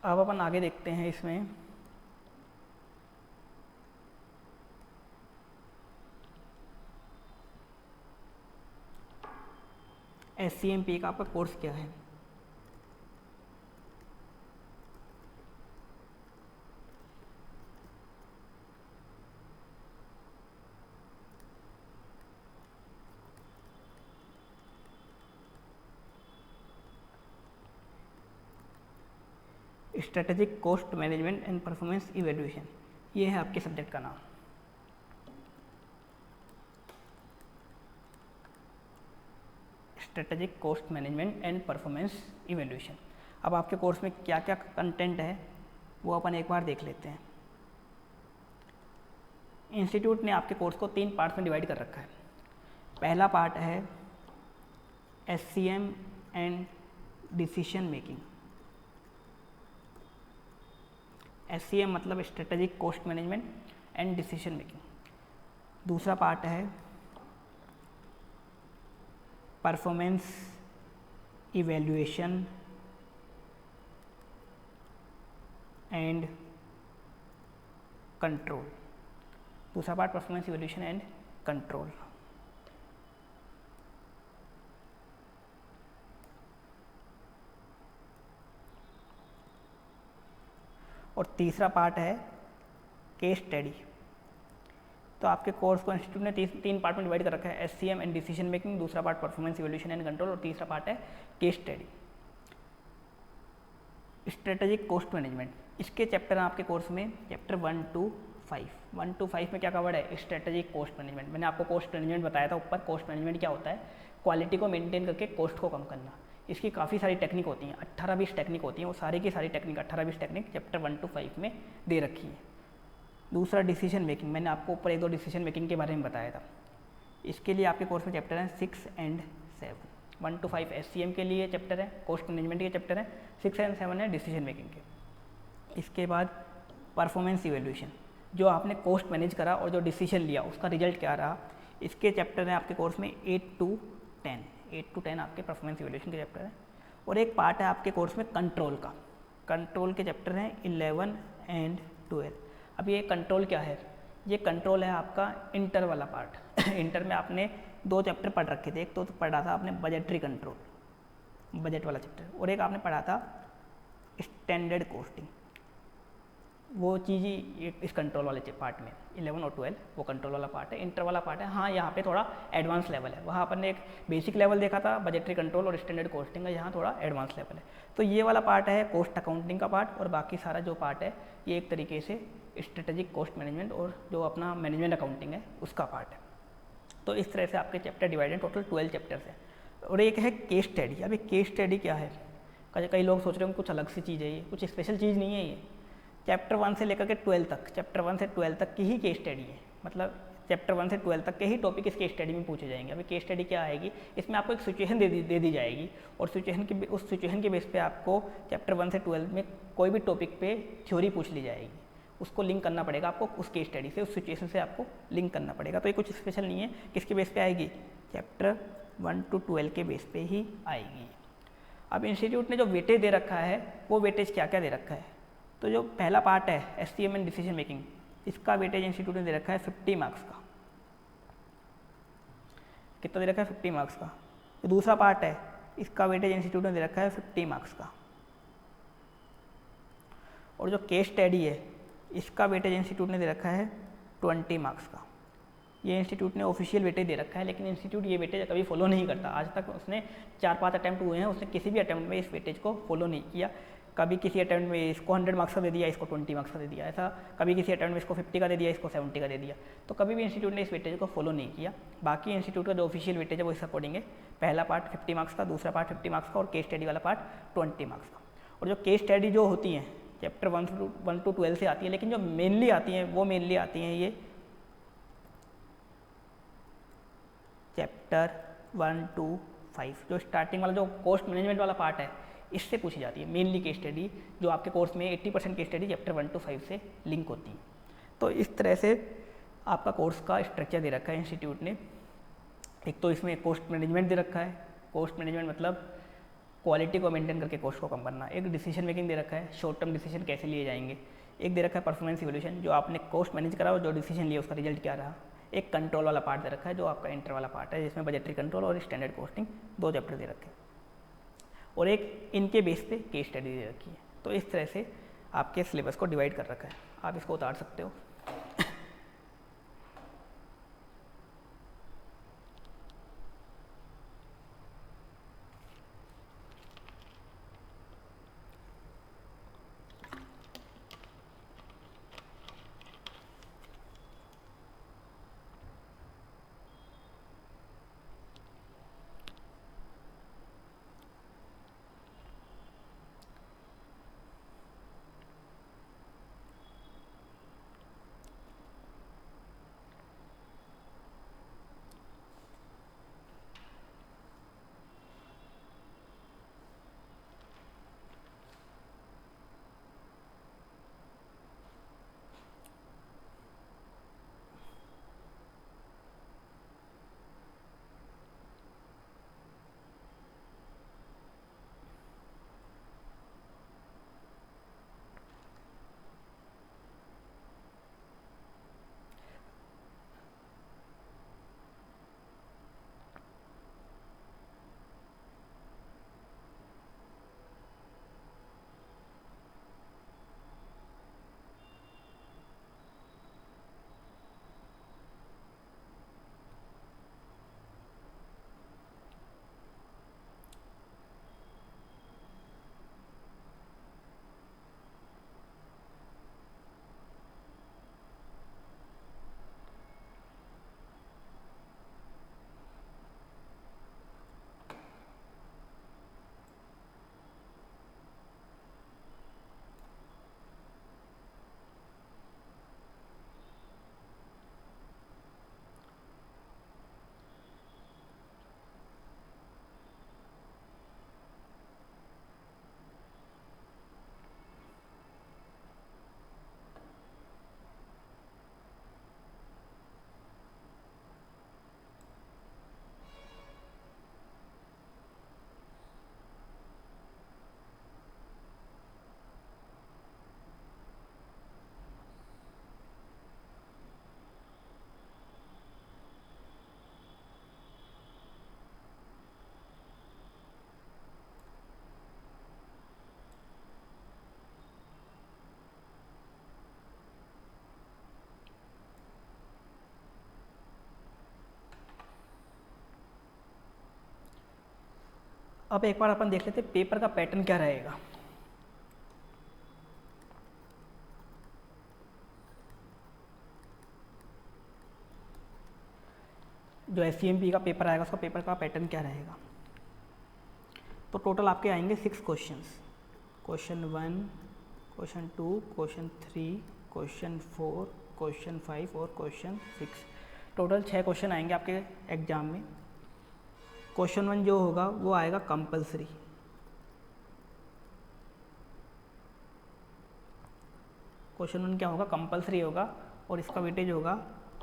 अब अपन आगे देखते हैं इसमें। SCMP का आपका कोर्स क्या है। Strategic cost management and performance evaluation, ये है आपके सब्जेक्ट का नाम। Strategic cost management and performance evaluation. अब आपके कोर्स में क्या क्या कंटेंट है वो अपन एक बार देख लेते हैं। इंस्टीट्यूट ने आपके कोर्स को 3 पार्ट्स में डिवाइड कर रखा है। पहला पार्ट है SCM and decision making. SCM मतलब strategic cost management and decision making. दूसरा पार्ट है परफॉर्मेंस इवैल्यूएशन एंड कंट्रोल। दूसरा part performance evaluation and control. और तीसरा पार्ट है केस स्टडी। तो आपके कोर्स को इंस्टीट्यूट ने 3 पार्ट में डिवाइड कर रखा है, SCM एंड डिसीजन मेकिंग, दूसरा part performance evaluation and control और तीसरा पार्ट है case study. Strategic cost management, इसके चैप्टर हैं आपके कोर्स में चैप्टर 1 to 5। 1 to 5 में क्या कवर्ड है? Strategic cost management. मैंने आपको कॉस्ट मैनेजमेंट बताया था ऊपर। कॉस्ट मैनेजमेंट क्या होता है? क्वालिटी को मेंटेन करके कॉस्ट को कम करना। इसकी काफ़ी सारी टेक्निक होती हैं, 18-20 टेक्निक होती हैं, वो सारी की सारी टेक्निक 18-20 टेक्निक चैप्टर 1 to 5 में दे रखी है। दूसरा डिसीजन मेकिंग, मैंने आपको ऊपर 1-2 डिसीजन मेकिंग के बारे में बताया था। इसके लिए आपके कोर्स में चैप्टर हैं 6 and 7। 1 to 5 SCM के लिए चैप्टर है, कॉस्ट मैनेजमेंट के चैप्टर हैं, 6 and 7 है डिसीजन मेकिंग के। इसके बाद परफॉर्मेंस इवेल्यूशन, जो आपने कॉस्ट मैनेज करा और जो डिसीजन लिया उसका रिजल्ट क्या रहा, इसके चैप्टर हैं आपके कोर्स में 8 to 10। 8 to 10 आपके परफॉर्मेंस इवेल्यूशन के चैप्टर हैं। और एक पार्ट है आपके कोर्स में कंट्रोल का। कंट्रोल के चैप्टर हैं 11 and 12। अब ये कंट्रोल क्या है? ये कंट्रोल है आपका इंटर वाला पार्ट। इंटर में आपने 2 चैप्टर पढ़ रखे थे। एक तो पढ़ा था आपने बजटरी कंट्रोल, बजट वाला चैप्टर, और एक आपने पढ़ा था स्टैंडर्ड कॉस्टिंग। वो चीज़ ही इस कंट्रोल वाले पार्ट में 11 और 12 वो कंट्रोल वाला पार्ट है। इंटर वाला पार्ट है, हाँ यहाँ पे थोड़ा एडवांस लेवल है। वहाँ अपन ने एक बेसिक लेवल देखा था बजटरी कंट्रोल और स्टैंडर्ड कॉस्टिंग का, यहाँ थोड़ा एडवांस लेवल है। तो ये वाला पार्ट है कॉस्ट अकाउंटिंग का पार्ट, और बाकी सारा जो पार्ट है ये एक तरीके से स्ट्रेटेजिक कॉस्ट मैनेजमेंट और जो अपना मैनेजमेंट अकाउंटिंग है उसका पार्ट है। तो इस तरह से आपके चैप्टर डिवाइडेड, टोटल 12 चैप्टर्स हैं। और एक है केस स्टडी। अब ये केस स्टडी क्या है? कई लोग सोच रहे हैं कुछ अलग सी चीज़ है, ये कुछ स्पेशल चीज़ नहीं है। ये चैप्टर 1 से लेकर के 12 तक, चैप्टर 1 से 12 तक की ही केस स्टडी है। मतलब चैप्टर 1 से 12 तक के ही टॉपिक इस केस स्टडी में पूछे जाएंगे। अभी केस स्टडी क्या आएगी? इसमें आपको एक सिचुएशन दे दी जाएगी, और उस सिचुएशन के बेस पे आपको चैप्टर 1 से 12 में कोई भी टॉपिक पे थ्योरी पूछ ली जाएगी। उसको लिंक करना पड़ेगा आपको उस केस स्टडी से, उस सिचुएशन से आपको लिंक करना पड़ेगा। तो ये कुछ स्पेशल नहीं है। किसके बेस पे आएगी? चैप्टर 1 to 12 के बेस पे ही आएगी। अब इंस्टीट्यूट ने जो वेटेज दे रखा है वो वेटेज क्या क्या दे रखा है? तो जो पहला पार्ट है SCM एंड डिसीजन मेकिंग, इसका वेटेज इंस्टीट्यूट ने दे रखा है 50 मार्क्स का। कितना दे रखा है? 50 मार्क्स का। जो दूसरा पार्ट है इसका वेटेज इंस्टीट्यूट ने दे रखा है 50 मार्क्स का। और जो केस स्टडी है इसका वेटेज इंस्टीट्यूट ने दे रखा है 20 मार्क्स का। ये इंस्टीट्यूट ने ऑफिशियल वेटेज दे रखा है, लेकिन इंस्टीट्यूट ये वेटेज कभी फॉलो नहीं करता। आज तक उसने 4-5 अटैम्प्ट हुए हैं, उसने किसी भी अटैम्प्ट में इस वेटेज को फॉलो नहीं किया। कभी किसी अटैम्प्ट में इसको 100 मार्क्स का दे दिया, इसको 20 मार्क्स का दे दिया, ऐसा कभी किसी अटैम्प्ट में इसको 50 का दे दिया, इसको 70 का दे दिया। तो कभी भी इंस्टीट्यूट ने इस वेटेज को फॉलो नहीं किया। बाकी इंस्टीट्यूट का जो ऑफिशियल वेटेज है वो इस अकॉर्डिंग है। पहला पार्ट 50 मार्क्स का, दूसरा पार्ट 50 मार्क्स का, और केस स्टडी वाला पार्ट 20 मार्क्स का। और जो केस स्टडी जो होती हैं चैप्टर 1 to 12 से आती है, लेकिन जो मेनली आती हैं वो मेनली आती हैं ये चैप्टर 1 to 5। जो स्टार्टिंग वाला जो कॉस्ट मैनेजमेंट वाला पार्ट है इससे पूछी जाती है मेनली केस स्टडी, जो आपके कोर्स में 80% केस स्टडी चैप्टर 1 to 5 से लिंक होती है। तो इस तरह से आपका कोर्स का स्ट्रक्चर दे रखा है इंस्टीट्यूट ने। एक तो इसमें कॉस्ट मैनेजमेंट दे रखा है। कॉस्ट मैनेजमेंट मतलब क्वालिटी को मेंटेन करके कॉस्ट को कम करना। एक डिसीजन मेकिंग दे रखा है, शॉर्ट टर्म डिसीजन कैसे लिए जाएंगे। एक दे रखा है परफॉर्मेंस इवोल्यूशन, जो आपने कॉस्ट मैनेज करा और जो डिसीजन लिया उसका रिजल्ट क्या रहा। एक कंट्रोल वाला पार्ट दे रखा है जो आपका इंटर वाला पार्ट है, जिसमें बजटरी कंट्रोल और स्टैंडर्ड कॉस्टिंग 2 चैप्टर दे रखे हैं। और एक इनके बेस पे केस स्टडी दे रखी है। तो इस तरह से आपके सिलेबस को डिवाइड कर रखा है। आप इसको उतार सकते हो। अब एक बार अपन देख लेते हैं पेपर का पैटर्न क्या रहेगा। जो SCMP का पेपर आएगा उसका पेपर का पैटर्न क्या रहेगा। तो टोटल आपके आएंगे 6 questions, question 1, question 2, question 3, question 4, question 5 और क्वेश्चन 6। टोटल 6 क्वेश्चन आएंगे आपके एग्जाम में। क्वेश्चन 1 जो होगा वो आएगा कंपलसरी। क्वेश्चन 1 क्या होगा, कंपलसरी होगा और इसका वेटेज होगा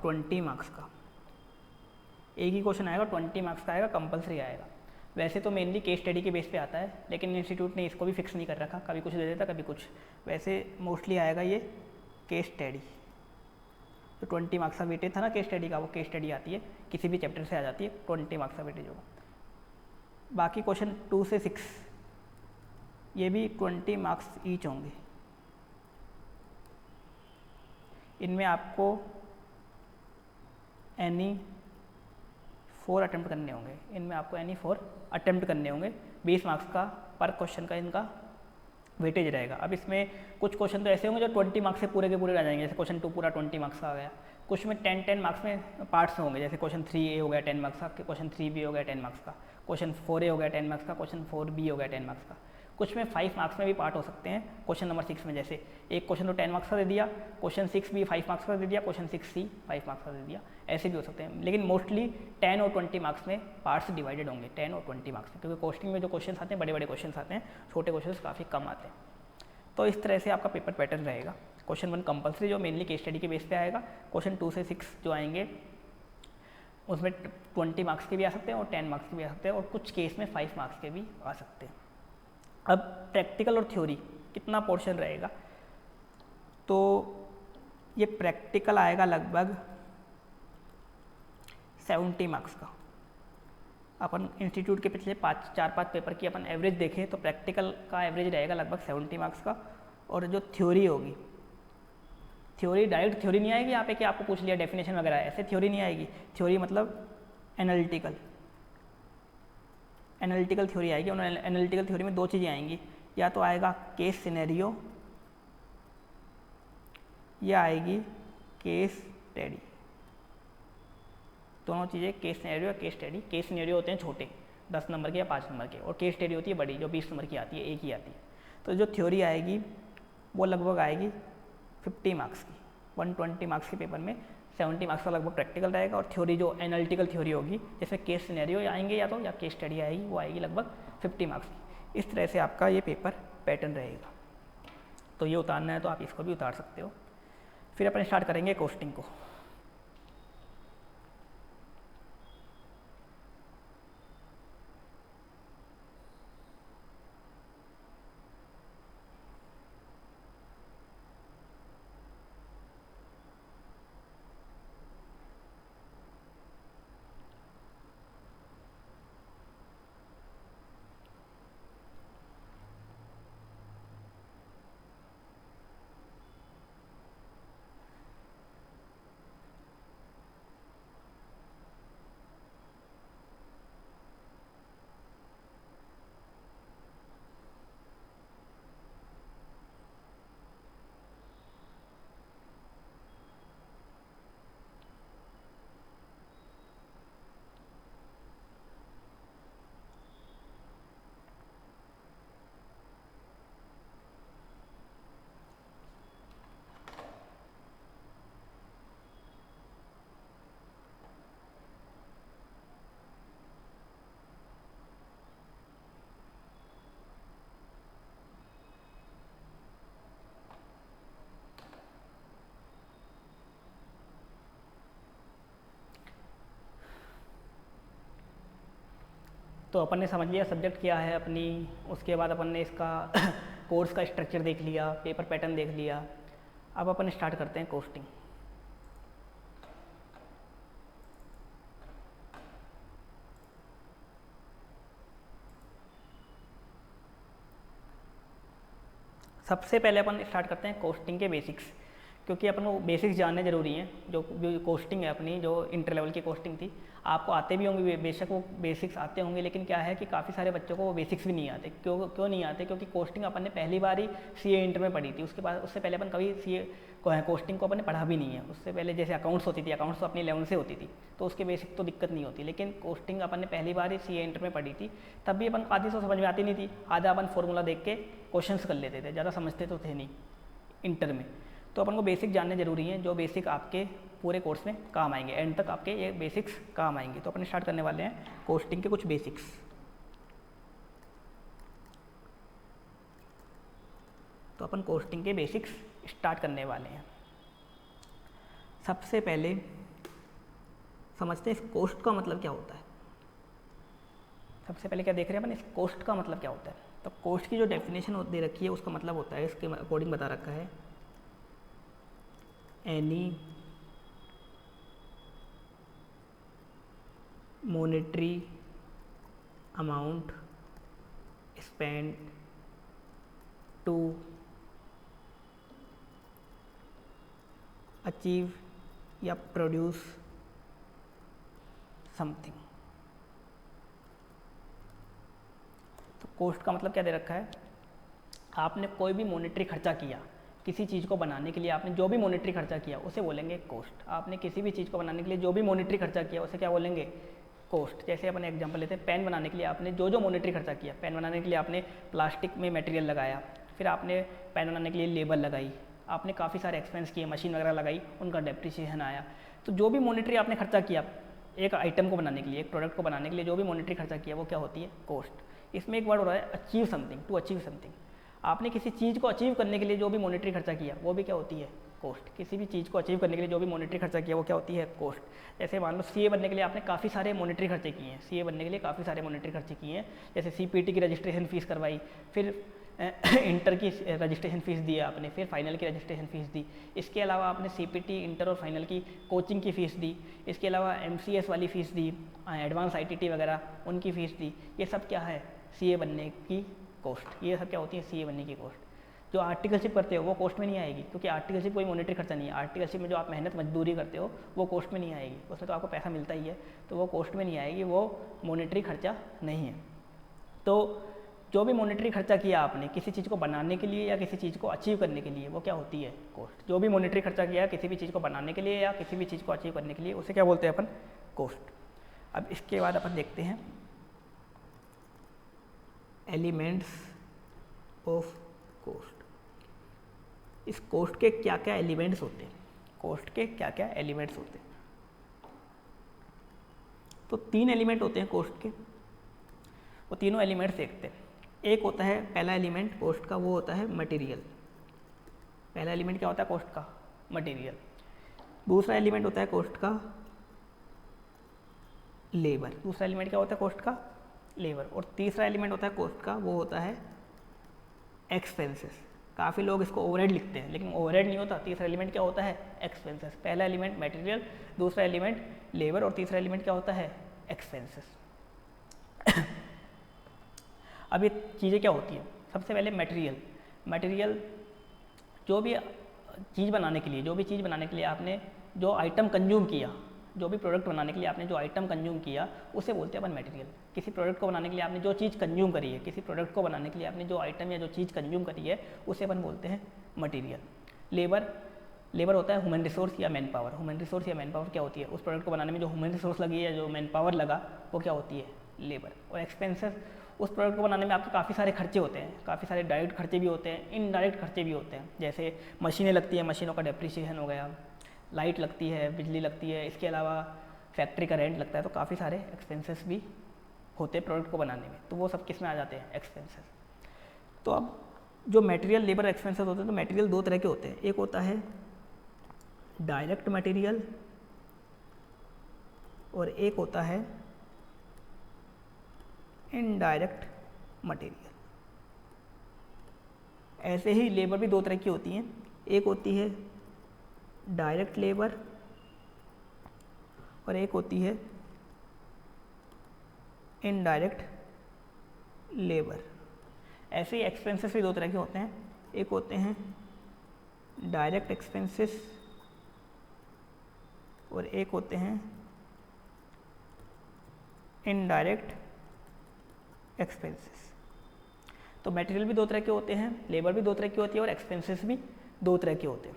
20 मार्क्स का। एक ही क्वेश्चन आएगा, 20 मार्क्स का आएगा, कंपलसरी आएगा। वैसे तो मेनली केस स्टडी के बेस पे आता है, लेकिन इंस्टीट्यूट ने इसको भी फिक्स नहीं कर रखा, कभी कुछ दे देता कभी कुछ। वैसे मोस्टली आएगा ये केस स्टडी। तो 20 मार्क्स का वेटेज था ना केस स्टडी का, वो केस स्टडी आती है, किसी भी चैप्टर से आ जाती है, 20 मार्क्स का वेटेज होगा। बाकी क्वेश्चन 2 से 6 ये भी 20 मार्क्स ईच होंगे। इनमें आपको एनी 4 अटेम्प्ट करने होंगे, इनमें आपको एनी 4 अटेम्प्ट करने होंगे। 20 मार्क्स का पर क्वेश्चन का इनका वेटेज रहेगा। अब इसमें कुछ क्वेश्चन तो ऐसे होंगे जो 20 मार्क्स से पूरे के पूरे रह जाएंगे, जैसे क्वेश्चन 2 पूरा 20 मार्क्स का आ गया। कुछ में 10 मार्क्स में पार्ट्स होंगे, जैसे क्वेश्चन 3A हो गया 10 मार्क्स का, क्वेश्चन 3B हो गया 10 मार्क्स का, क्वेश्चन 4A हो गया 10 मार्क्स का, क्वेश्चन 4B हो गया 10 मार्क्स का। कुछ में 5 मार्क्स में भी पार्ट हो सकते हैं। क्वेश्चन नंबर 6 में जैसे एक क्वेश्चन तो 10 मार्क्स का दे दिया, क्वेश्चन 6 भी 5 मार्क्स का दे दिया, क्वेश्चन 6C 5 मार्क्स का दे दिया, ऐसे भी हो सकते हैं। लेकिन मोस्टली 10 और 20 मार्क्स में पार्ट्स डिवाइडेड होंगे, 10 और 20 मार्क्स में, क्योंकि कोस्टिंग में जो क्वेश्चन आते हैं बड़े बड़े क्वेश्चन आते हैं, छोटे क्वेश्चन काफ़ी कम आते हैं। तो इस तरह से आपका पेपर पैटर्न रहेगा। क्वेश्चन 1 कंपलसरी जो मेनली केस स्टडी के बेस पे आएगा। क्वेश्चन 2 से 6 जो आएंगे उसमें 20 मार्क्स के भी आ सकते हैं और 10 मार्क्स के भी आ सकते हैं, और कुछ केस में 5 मार्क्स के भी आ सकते हैं। अब प्रैक्टिकल और थ्योरी कितना पोर्शन रहेगा, तो ये प्रैक्टिकल आएगा लगभग 70 मार्क्स का। अपन इंस्टीट्यूट के पिछले 4-5 पेपर की अपन एवरेज देखें तो प्रैक्टिकल का एवरेज रहेगा लगभग 70 मार्क्स का। और जो थ्योरी होगी, थ्योरी डायरेक्ट थ्योरी नहीं आएगी यहाँ पे कि आपको पूछ लिया डेफिनेशन वगैरह, ऐसे थ्योरी नहीं आएगी। थ्योरी मतलब एनालिटिकल थ्योरी आएगी। और एनालिटिकल थ्योरी में 2 चीज़ें आएंगी, या तो आएगा केस सिनेरियो या आएगी केस स्टडी। दोनों चीज़ें, केस सिनेरियो या केस स्टडी। केस सिनेरियो होते हैं छोटे 10 नंबर के या 5 नंबर के, और केस स्टडी होती है बड़ी जो 20 नंबर की आती है, एक ही आती है। तो जो थ्योरी आएगी वो लगभग आएगी 50 मार्क्स की। 120 मार्क्स के पेपर में 70 मार्क्स का लगभग प्रैक्टिकल रहेगा, और थ्योरी जो एनालिटिकल थ्योरी होगी जिसमें केस सिनेरियो आएंगे या तो, या केस स्टडी आएगी, वो आएगी लगभग 50 मार्क्स की। इस तरह से आपका ये पेपर पैटर्न रहेगा। तो ये उतारना है तो आप इसको भी उतार सकते हो। फिर अपन स्टार्ट करेंगे कोस्टिंग को। तो अपन ने समझ लिया सब्जेक्ट क्या है अपनी, उसके बाद अपन ने इसका कोर्स का स्ट्रक्चर देख लिया, पेपर पैटर्न देख लिया। अब अपन स्टार्ट करते हैं कोस्टिंग। सबसे पहले अपन स्टार्ट करते हैं कोस्टिंग के बेसिक्स क्योंकि अपन को बेसिक्स जानने ज़रूरी हैं। जो कोस्टिंग है अपनी, जो इंटर लेवल की कोस्टिंग थी, आपको आते भी होंगे, बेशक वो बेसिक्स आते होंगे, लेकिन क्या है कि काफ़ी सारे बच्चों को वो बेसिक्स भी नहीं आते। क्यों नहीं आते? क्योंकि कोस्टिंग अपन ने पहली बार ही सीए इंटर में पढ़ी थी। उसके बाद उससे पहले अपन कभी सीए कोस्टिंग को अपन ने पढ़ा भी नहीं है। उससे पहले जैसे अकाउंट्स होती थी, अकाउंट्स तो अपनी 11 से होती थी, तो उसके बेसिक तो दिक्कत नहीं होती, लेकिन कोस्टिंग अपन ने पहली बार ही सीए इंटर में पढ़ी थी। तब भी अपन आधी तो समझ में आती नहीं थी, आधा अपन फॉर्मूला देख के क्वेश्चंस कर लेते थे, ज़्यादा समझते तो थे नहीं इंटर में। तो अपन को बेसिक जानने ज़रूरी हैं, जो बेसिक आपके पूरे कोर्स में काम आएंगे, एंड तक आपके ये बेसिक्स काम आएंगे। तो अपन स्टार्ट करने वाले हैं कोस्टिंग के कुछ बेसिक्स। तो अपन कोस्टिंग के बेसिक्स स्टार्ट करने वाले हैं। सबसे पहले समझते हैं इस कोस्ट का मतलब क्या होता है। सबसे पहले क्या देख रहे हैं अपन, इस कोस्ट का मतलब क्या होता है। तो कोस्ट की जो डेफिनेशन दे रखी है उसका मतलब होता है, इसके अकॉर्डिंग बता रखा है, any monetary amount spent to achieve या produce something। तो कोस्ट का मतलब क्या दे रखा है, आपने कोई भी मॉनेटरी खर्चा किया किसी चीज़ को बनाने के लिए, आपने जो भी मॉनेटरी खर्चा किया उसे बोलेंगे कोस्ट। आपने किसी भी चीज़ को बनाने के लिए जो भी मॉनेटरी खर्चा किया उसे क्या बोलेंगे, कोस्ट। जैसे अपन एग्जांपल लेते हैं, पेन बनाने के लिए आपने जो जो मॉनेटरी खर्चा किया, पेन बनाने के लिए आपने प्लास्टिक में मटेरियल लगाया, फिर आपने पेन बनाने के लिए लेबर लगाई, आपने काफ़ी सारे एक्सपेंस किए, मशीन वगैरह लगाई, उनका डेप्रिसिएशन आया। तो जो भी मॉनेटरी आपने खर्चा किया एक आइटम को बनाने के लिए, एक प्रोडक्ट को बनाने के लिए जो भी मॉनेटरी खर्चा किया वो क्या होती है, कोस्ट। इसमें एक वर्ड हो रहा है achieve something, to achieve something. आपने किसी चीज़ को अचीव करने के लिए जो भी मॉनेटरी खर्चा किया वो भी क्या होती है, कोस्ट। किसी भी चीज़ को अचीव करने के लिए जो भी मॉनेटरी खर्चा किया वो क्या होती है, कोस्ट। जैसे मान लो सीए बनने के लिए आपने काफ़ी सारे मॉनेटरी खर्चे किए हैं, सीए बनने के लिए काफ़ी सारे मॉनेटरी खर्चे किए हैं। जैसे सीपीटी की रजिस्ट्रेशन फ़ीस करवाई, फिर इंटर की रजिस्ट्रेशन फ़ीस दी आपने, फिर फाइनल की रजिस्ट्रेशन फ़ीस दी। इसके अलावा आपने सीपीटी, इंटर और फाइनल की कोचिंग की फ़ीस दी। इसके अलावा एमसीएस वाली फ़ीस दी, एडवांस आईटीटी वगैरह उनकी फ़ीस दी। ये सब क्या है, सीए बनने की कॉस्ट। ये सब क्या होती है, सीए बनने की कॉस्ट। जो आर्टिकलशिप करते हो वो कॉस्ट में नहीं आएगी, क्योंकि आर्टिकलशिप कोई मॉनेटरी खर्चा नहीं है। आर्टिकलशिप में जो आप मेहनत मजदूरी करते हो वो कॉस्ट में नहीं आएगी, उसमें तो आपको पैसा मिलता ही है, तो वो कॉस्ट में नहीं आएगी, वो मॉनेटरी खर्चा नहीं है। तो जो भी मॉनेटरी खर्चा किया आपने किसी चीज़ को बनाने के लिए या किसी चीज़ को अचीव करने के लिए वो क्या होती है, कॉस्ट। जो भी मॉनेटरी खर्चा किया किसी भी चीज़ को बनाने के लिए या किसी भी चीज़ को अचीव करने के लिए उसे क्या बोलते हैं अपन, कॉस्ट। अब इसके बाद अपन देखते हैं एलिमेंट्स ऑफ कोस्ट। इस कोस्ट के क्या क्या एलिमेंट्स होते हैं, कोस्ट के क्या क्या एलिमेंट्स होते हैं। तो 3 एलिमेंट होते हैं कोस्ट के, वो तीनों एलिमेंट्स देखते हैं। एक होता है, पहला एलिमेंट कोस्ट का वो होता है मटेरियल। पहला एलिमेंट क्या होता है कोस्ट का, मटेरियल। दूसरा एलिमेंट होता है कोस्ट का लेबर। दूसरा एलिमेंट क्या होता है कोस्ट का, लेबर। और तीसरा एलिमेंट होता है कोस्ट का, वो होता है एक्सपेंसेस। काफ़ी लोग इसको ओवरहेड लिखते हैं, लेकिन ओवरहेड नहीं होता। तीसरा एलिमेंट क्या होता है, एक्सपेंसेस। पहला एलिमेंट मटेरियल, दूसरा एलिमेंट लेबर और तीसरा एलिमेंट क्या होता है, एक्सपेंसेस। अब ये चीज़ें क्या होती हैं, सबसे पहले मटेरियल। मटेरियल जो भी चीज़ बनाने के लिए, जो भी चीज़ बनाने के लिए आपने जो आइटम कंज्यूम किया, जो भी प्रोडक्ट बनाने के लिए आपने जो आइटम कंज्यूम किया उसे बोलते हैं अपन मटेरियल। किसी प्रोडक्ट को बनाने के लिए आपने जो चीज़ कंज्यूम करी है, किसी प्रोडक्ट को बनाने के लिए आपने जो आइटम या जो चीज़ कंज्यूम करी है उसे अपन बोलते हैं मटेरियल। लेबर, लेबर होता है ह्यूमन रिसोर्स या मैन पावर। ह्यूमन रिसोर्स या मैन पावर क्या होती है, उस प्रोडक्ट को बनाने में जो ह्यूमन रिसोर्स लगी है, जो मैन पावर लगा, वो क्या होती है, लेबर। और एक्सपेंसेस, उस प्रोडक्ट को बनाने में आपके काफ़ी सारे खर्चे होते हैं, काफ़ी सारे डायरेक्ट खर्चे भी होते हैं, इनडायरेक्ट खर्चे भी होते हैं। जैसे मशीनें लगती हैं, मशीनों का डेप्रिसिएशन हो गया, लाइट लगती है, बिजली लगती है, इसके अलावा फैक्ट्री का रेंट लगता है। तो काफ़ी सारे एक्सपेंसेस भी होते हैं प्रोडक्ट को बनाने में, तो वो सब किस में आ जाते हैं, एक्सपेंसेस। तो अब जो मटेरियल, लेबर, एक्सपेंसेस होते हैं, तो मटेरियल 2 तरह के होते हैं। एक होता है डायरेक्ट मटेरियल और एक होता है इनडायरेक्ट मटेरियल। ऐसे ही लेबर भी 2 तरह की होती हैं। एक होती है डायरेक्ट लेबर और एक होती है इनडायरेक्ट लेबर। ऐसे ही एक्सपेंसेस भी 2 तरह के होते हैं। एक होते हैं डायरेक्ट एक्सपेंसेस और एक होते हैं इनडायरेक्ट एक्सपेंसेस। तो मटेरियल भी दो तरह के होते हैं, लेबर भी दो तरह की होती है और एक्सपेंसेस भी दो तरह के होते हैं।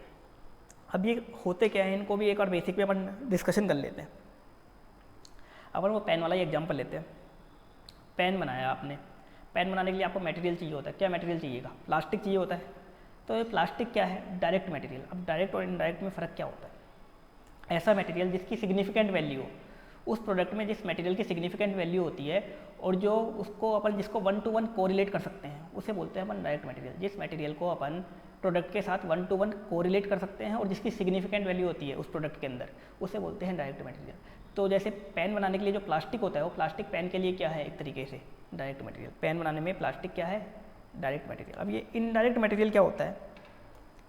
अब ये होते क्या है, इनको भी एक और बेसिक पे अपन डिस्कशन कर लेते हैं। अपन वो पेन वाला ही एग्जांपल लेते हैं। पेन बनाया आपने, पेन बनाने के लिए आपको मटेरियल चाहिए होता है। क्या मटेरियल चाहिएगा? प्लास्टिक चाहिए होता है। तो ये प्लास्टिक क्या है? Direct material. अब डायरेक्ट और इनडायरेक्ट में फ़र्क क्या होता है? ऐसा मटेरियल जिसकी सिग्निफिकेंट वैल्यू हो, उस प्रोडक्ट में जिस मटेरियल की सिग्निफिकेंट वैल्यू होती है और जो उसको अपन जिसको 1 to 1 कोरिलेट कर सकते हैं, उसे बोलते हैं अपन डायरेक्ट मटेरियल। जिस मटेरियल को अपन प्रोडक्ट के साथ 1 to 1 कोरिलेट कर सकते हैं और जिसकी सिग्निफिकेंट वैल्यू होती है उस प्रोडक्ट के अंदर, उसे बोलते हैं डायरेक्ट मटेरियल। तो जैसे पेन बनाने के लिए जो प्लास्टिक होता है, वो प्लास्टिक पेन के लिए क्या है? एक तरीके से डायरेक्ट मटेरियल। पेन बनाने में प्लास्टिक क्या है? Direct material. अब ये इनडायरेक्ट मटेरियल क्या होता है?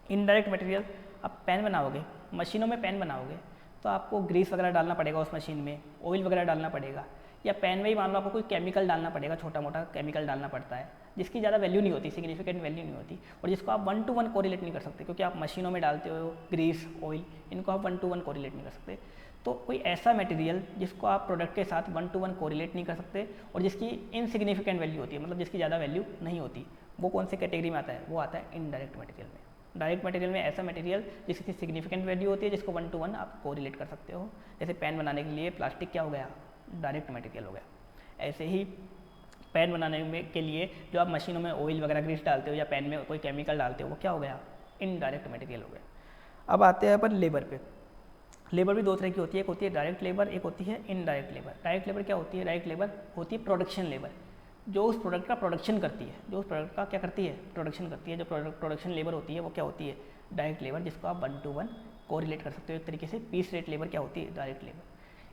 इनडायरेक्ट मटेरियल, आप पेन बनाओगे, मशीनों में पेन बनाओगे तो आपको ग्रीस वगैरह डालना पड़ेगा उस मशीन में, ऑयल वगैरह डालना पड़ेगा, या पेन में ही मान लो आपको कोई केमिकल डालना पड़ेगा, छोटा मोटा केमिकल डालना पड़ता है जिसकी ज़्यादा वैल्यू नहीं होती, सिग्निफिकेंट वैल्यू नहीं होती, और जिसको आप 1 to 1 कोरिलेट नहीं कर सकते, क्योंकि आप मशीनों में डालते हो ग्रीस, ऑयल, इनको आप 1 to 1 कोरिलेट नहीं कर सकते। तो कोई ऐसा मटेरियल जिसको आप प्रोडक्ट के साथ 1 to 1 कोरिलेट नहीं कर सकते और जिसकी इनसिग्निफिकेंट वैल्यू होती है, मतलब जिसकी ज़्यादा वैल्यू नहीं होती, वो कौन से कैटेगरी में आता है? वो आता है इनडायरेक्ट मटेरियल में। डायरेक्ट मटेरियल में ऐसा मटेरियल जिसकी सिग्निफिकेंट वैल्यू होती है, जिसको 1 to 1 आप कोरिलेट कर सकते हो। जैसे पेन बनाने के लिए प्लास्टिक क्या हो गया? डायरेक्ट मटेरियल हो गया। ऐसे ही पेन बनाने में के लिए जो आप मशीनों में ऑयल वगैरह ग्रीस डालते हो या पेन में कोई केमिकल डालते हो, वो क्या हो गया? इनडायरेक्ट मटेरियल हो गया। अब आते हैं अपन लेबर पे। लेबर भी दो तरह की होती है, एक होती है डायरेक्ट लेबर, एक होती है इनडायरेक्ट लेबर। डायरेक्ट लेबर क्या होती है? डायरेक्ट लेबर होती है प्रोडक्शन लेबर, जो उस प्रोडक्ट का प्रोडक्शन करती है, जो उस प्रोडक्ट का क्या करती है? प्रोडक्शन करती है। जो प्रोडक्शन लेबर होती है वो क्या होती है? डायरेक्ट लेबर, जिसको आप 1 to 1 कोरिलेट कर सकते हो। एक तरीके से पीस रेट लेबर क्या होती है? Direct labour.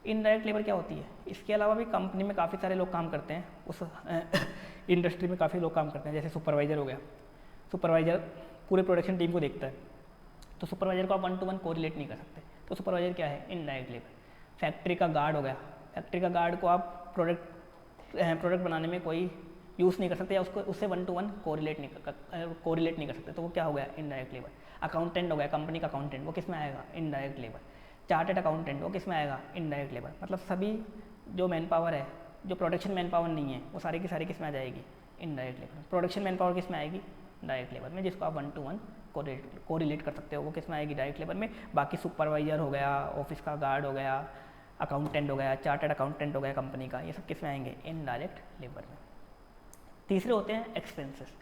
इनडायरेक्ट लेबर क्या होती है? इसके अलावा भी कंपनी में काफ़ी सारे लोग काम करते हैं, उस इंडस्ट्री में काफ़ी लोग काम करते हैं। जैसे सुपरवाइज़र हो गया, सुपरवाइज़र पूरे प्रोडक्शन टीम को देखता है, तो सुपरवाइज़र को आप 1 to 1 कोरिलेट नहीं कर सकते, तो सुपरवाइज़र क्या है? Indirect labour. फैक्ट्री का गार्ड हो गया, फैक्ट्री का गार्ड को आप प्रोडक्ट बनाने में कोई यूज़ नहीं कर सकते या उसको उससे 1 to 1 कोरिलेट नहीं कर सकते, तो वो क्या हो गया? Indirect labour. अकाउंटेंट हो गया, कंपनी का अकाउंटेंट, वो किस में आएगा? Indirect labour. चार्टर्ड अकाउंटेंट, वो किस में आएगा? Indirect labour. मतलब सभी जो मैन पावर है, जो प्रोडक्शन मैन पावर नहीं है, वो सारी की सारी किस में आ जाएगी? Indirect labour. Production man power किस में आएगी? डायरेक्ट लेबर में, जिसको आप 1 to 1 कोरिलेट कर सकते हो, वो किस में आएगी? डायरेक्ट लेबर में। बाकी सुपरवाइजर हो गया, ऑफिस का गार्ड हो गया, अकाउंटेंट हो गया, चार्टर्ड अकाउंटेंट हो गया कंपनी का, ये सब किस में आएंगे? इनडायरेक्ट लेबर में। तीसरे होते हैं एक्सपेंसेस।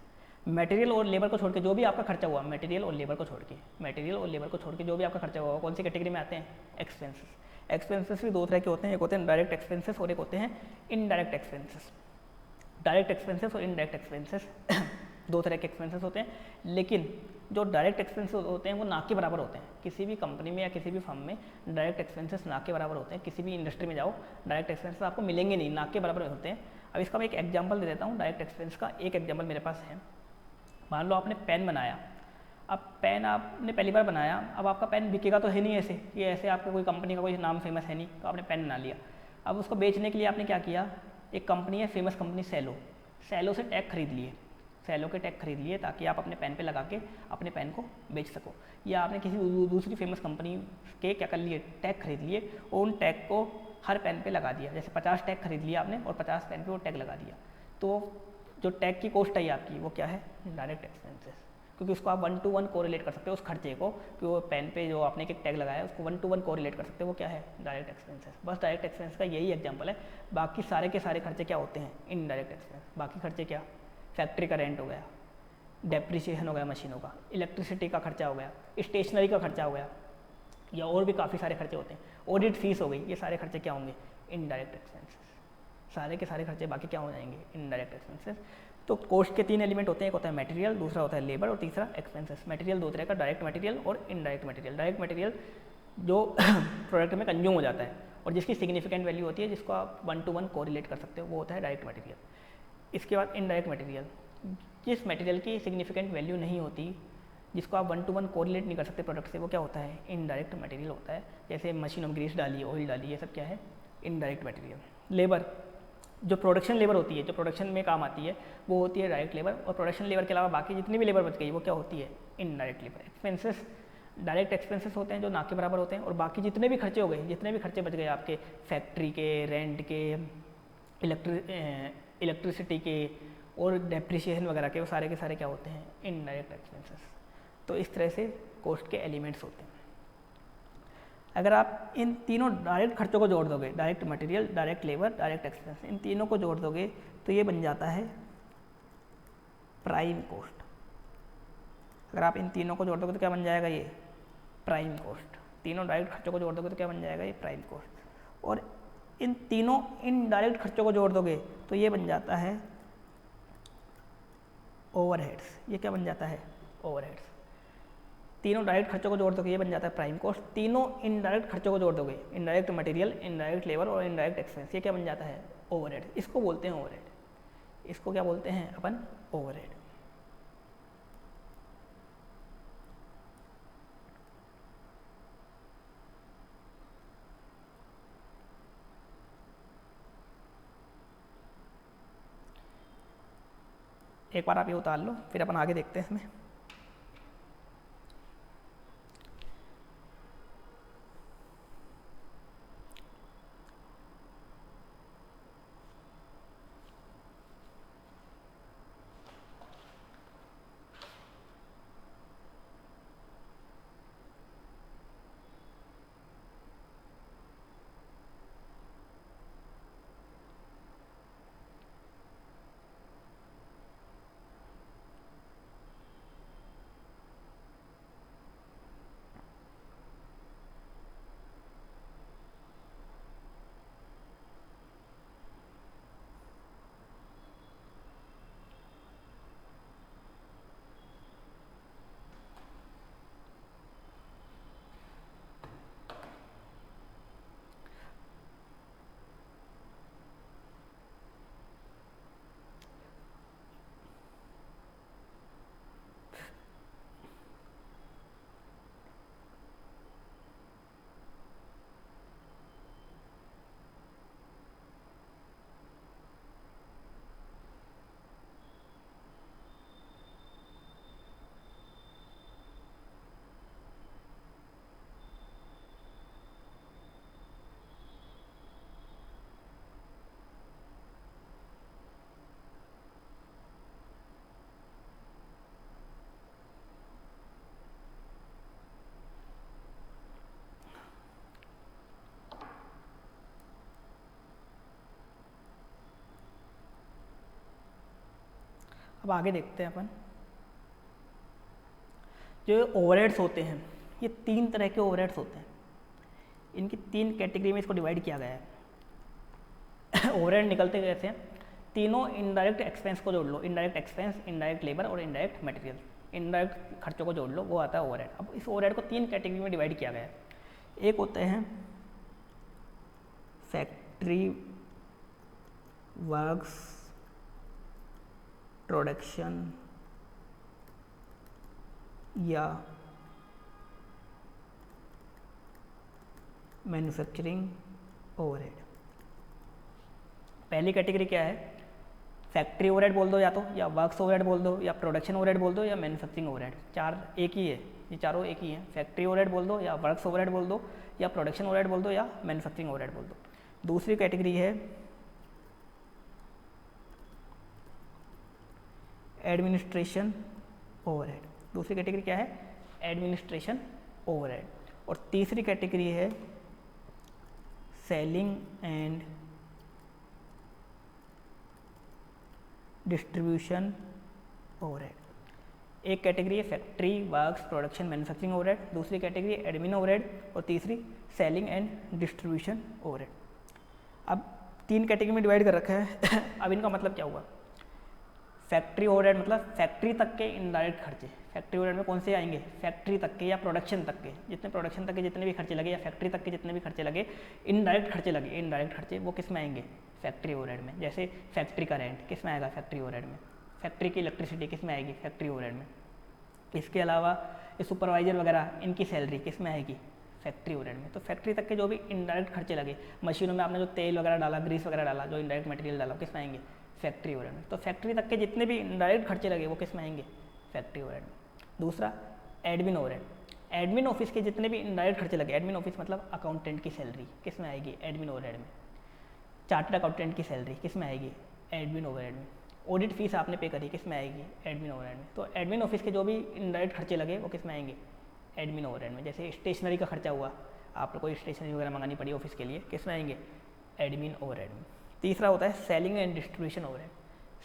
मटेरियल और लेबर को छोड़ के जो भी आपका खर्चा हुआ, मटेरियल और लेबर को छोड़ के जो भी आपका खर्चा हुआ, कौन सी कैटेगरी में आते हैं? एक्सपेंसेस। एक्सपेंसेस भी दो तरह के होते हैं, एक होते हैं डायरेक्ट एक्सपेंसेस और एक होते हैं इनडायरेक्ट एक्सपेंसेस। डायरेक्ट एक्सपेंसेस और इनडायरेक्ट एक्सपेंसेस दो तरह के एक्सपेंसेस होते हैं, लेकिन जो डायरेक्ट एक्सपेंसेस होते हैं वो ना के बराबर होते हैं। किसी भी कंपनी में या किसी भी फर्म में डायरेक्ट एक्सपेंसेस ना के बराबर होते हैं। किसी भी इंडस्ट्री में जाओ, डायरेक्ट एक्सपेंसेस आपको मिलेंगे नहीं, ना के बराबर होते हैं। अब इसका मैं एक एग्जांपल दे देता हूँ डायरेक्ट एक्सपेंस का। एक एग्जांपल मेरे पास है। मान लो आपने पेन बनाया, अब पेन आपने पहली बार बनाया, अब आपका पेन बिकेगा तो है नहीं ऐसे कि ऐसे आपका कोई कंपनी का कोई नाम फेमस है नहीं, तो आपने पेन बना लिया। अब उसको बेचने के लिए आपने क्या किया? एक कंपनी है फेमस कंपनी सेलो से टैग खरीद लिए, सेलो के टैग खरीद लिए ताकि आप अपने पेन पे लगा के अपने पेन को बेच सको। या आपने किसी दूसरी फेमस कंपनी के क्या कर लिए? टैग खरीद लिए और उन टैग को हर पेन पे लगा दिया। जैसे 50 टैग खरीद लिया आपने और 50 पेन पे वो टैग लगा दिया, तो जो टैग की कॉस्ट आई आपकी वो क्या है? डायरेक्ट एक्सपेंसेस, क्योंकि उसको आप 1 to 1 कोरिलेट कर सकते हो उस खर्चे को, कि वो पेन पे जो आपने एक टैग लगाया है उसको 1 to 1 कोरिलेट कर सकते हो, वो क्या है? Direct expenses. बस डायरेक्ट एक्सपेंस का यही एग्जांपल है। बाकी सारे के सारे खर्चे क्या होते हैं? Indirect expense. बाकी खर्चे क्या? फैक्ट्री का रेंट हो गया, डेप्रिसिएशन हो गया मशीनों का, इलेक्ट्रिसिटी का खर्चा हो गया, स्टेशनरी का खर्चा हो गया, या और भी काफ़ी सारे खर्चे होते हैं, ऑडिट फीस हो गई। ये सारे खर्चे क्या होंगे? Indirect expenses. सारे के सारे खर्चे बाकी क्या हो जाएंगे? Indirect expenses. तो कॉस्ट के 3 एलिमेंट होते हैं, एक होता है मटेरियल, दूसरा होता है लेबर और तीसरा एक्सपेंसेस। मटेरियल दो तरह का, डायरेक्ट मटेरियल और इनडायरेक्ट मटेरियल। डायरेक्ट मटेरियल जो प्रोडक्ट में कंज्यूम हो जाता है और जिसकी सिग्निफिकेंट वैल्यू होती है, जिसको आप 1 to 1 कोरिलेट कर सकते हो, वो होता है डायरेक्ट मटेरियल। इसके बाद इनडायरेक्ट मटेरियल, जिस मटेरियल की सिग्निफिकेंट वैल्यू नहीं होती, जिसको आप 1 to 1 कोरिलेट नहीं कर सकते प्रोडक्ट से, वो क्या होता है? इनडायरेक्ट मटेरियल होता है। जैसे मशीनों में ग्रीस डाली, ऑयल डाली, ये सब क्या है? Indirect material. लेबर, जो प्रोडक्शन लेबर होती है, जो प्रोडक्शन में काम आती है, वो होती है डायरेक्ट लेबर। और प्रोडक्शन लेबर के अलावा बाकी जितनी भी लेबर बच गई वो क्या होती है? Indirect labour expenses direct expenses होते हैं जो ना के बराबर होते हैं, और बाकी जितने भी खर्चे हो गए, जितने भी खर्चे बच गए आपके फैक्ट्री के, रेंट के, इलेक्ट्रिसिटी के और डेप्रिसिएशन वगैरह के, वो सारे के सारे क्या होते हैं, इनडायरेक्ट एक्सपेंसेस। तो इस तरह से कॉस्ट के एलिमेंट्स होते हैं। अगर आप इन तीनों डायरेक्ट खर्चों को जोड़ दोगे, direct material, direct labour, direct expense, इन तीनों को जोड़ दोगे तो ये बन जाता है प्राइम कॉस्ट। अगर आप इन तीनों को जोड़ दोगे तो क्या बन जाएगा, ये प्राइम कॉस्ट। तीनों डायरेक्ट खर्चों को जोड़ दोगे तो क्या बन जाएगा, ये प्राइम कॉस्ट। और इन तीनों इनडायरेक्ट खर्चों को जोड़ दोगे तो ये बन जाता है ओवरहेड्स। ये क्या बन जाता है, ओवरहेड्स। तीनों डायरेक्ट खर्चों को जोड़ दोगे ये बन जाता है प्राइम कॉस्ट। तीनों इनडायरेक्ट खर्चों को जोड़ दोगे, इनडायरेक्ट मटेरियल, इनडायरेक्ट लेबर और इनडायरेक्ट एक्सपेंस, ये क्या बन जाता है, ओवरहेड। इसको बोलते हैं ओवरहेड। इसको क्या बोलते हैं अपन, ओवरहेड। एक बार आप ये उतार लो, फिर अपन आगे देखते हैं इसमें। अब आगे देखते हैं अपन। जो ओवरहेड्स होते हैं, ये तीन तरह के ओवरहेड्स होते हैं। इनकी तीन कैटेगरी में इसको डिवाइड किया गया है। ओवरहेड निकलते कैसे हैं, तीनों इनडायरेक्ट एक्सपेंस को जोड़ लो, इनडायरेक्ट एक्सपेंस, इनडायरेक्ट लेबर और इनडायरेक्ट मटेरियल, इनडायरेक्ट खर्चों को जोड़ लो, वो आता है ओवरहेड। अब इस ओवरहेड को तीन कैटेगरी में डिवाइड किया गया है। एक होते हैं फैक्ट्री वर्क्स, प्रोडक्शन या मैन्युफैक्चरिंग ओवरहेड। पहली कैटेगरी क्या है, फैक्ट्री ओवरहेड बोल दो या तो, या वर्क्स ओवरहेड बोल दो, या प्रोडक्शन ओवरहेड बोल दो, या मैन्युफैक्चरिंग ओवरहेड। चार एक ही है, ये चारों एक ही हैं। फैक्ट्री ओवरहेड बोल दो, या वर्क्स ओवरहेड बोल दो, या प्रोडक्शन ओवरहेड बोल दो, या मैन्युफैक्चरिंग ओवरहेड बोल दो। दूसरी कैटेगरी है एडमिनिस्ट्रेशन ओवरहेड। दूसरी कैटेगरी क्या है, एडमिनिस्ट्रेशन ओवरहेड। और तीसरी कैटेगरी है सेलिंग एंड डिस्ट्रीब्यूशन ओवरहेड। एक कैटेगरी है factory works production manufacturing overhead, दूसरी कैटेगरी एडमिन ओवरहेड, और तीसरी सेलिंग एंड डिस्ट्रीब्यूशन ओवरहेड। अब तीन कैटेगरी में डिवाइड कर रखा है। अब इनका मतलब क्या हुआ, फैक्ट्री ओवरहेड मतलब फैक्ट्री तक के इनडायरेक्ट खर्चे। फैक्ट्री ओवरहेड में कौन से आएंगे, फैक्ट्री तक के या प्रोडक्शन तक के, जितने प्रोडक्शन तक के जितने भी खर्चे लगे, या फैक्ट्री तक के जितने भी खर्चे लगे, इनडायरेक्ट खर्चे लगे, इनडायरेक्ट खर्चे वो किस में आएंगे, फैक्ट्री ओवरहेड में। जैसे फैक्ट्री का रेंट किस में आएगा, फैक्ट्री ओवरहेड में। फैक्ट्री की इलेक्ट्रिसिटी किस में आएगी, फैक्ट्री ओवरहेड में। इसके अलावा ये सुपरवाइजर वगैरह इनकी सैलरी किस में आएगी, फैक्ट्री ओवरहेड में। तो फैक्ट्री तक के जो भी इनडायरेक्ट खर्चे लगे, मशीनों में आपने जो तेल वगैरह डाला, ग्रीस वगैरह डाला, जो इनडायरेक्ट मटेरियल डाला, किस में आएंगे, फैक्ट्री ओवरहेड में। तो फैक्ट्री तक के जितने भी इनडायरेक्ट खर्चे लगे वो किस में आएंगे, फैक्ट्री ओवरहेड में। दूसरा एडमिन ओवरहेड, एडमिन ऑफिस के जितने भी इनडायरेक्ट खर्चे लगे, एडमिन ऑफिस मतलब अकाउंटेंट की सैलरी किस में आएगी, एडमिन ओवरहेड में। चार्टर्ड अकाउंटेंट की सैलरी किस में आएगी, एडमिन ओवरहेड में। ऑडिट फीस आपने पे करी किस में आएगी, एडमिन ओवरहेड में। तो एडमिन ऑफिस के जो भी इनडायरेक्ट खर्चे लगे वो किस में आएंगे, एडमिन ओवरहेड में। जैसे स्टेशनरी का खर्चा हुआ, आपको कोई स्टेशनरी वगैरह मंगानी पड़ी ऑफिस के लिए, किस में आएंगे, एडमिन ओवरहेड में। तीसरा होता है selling and distribution overhead,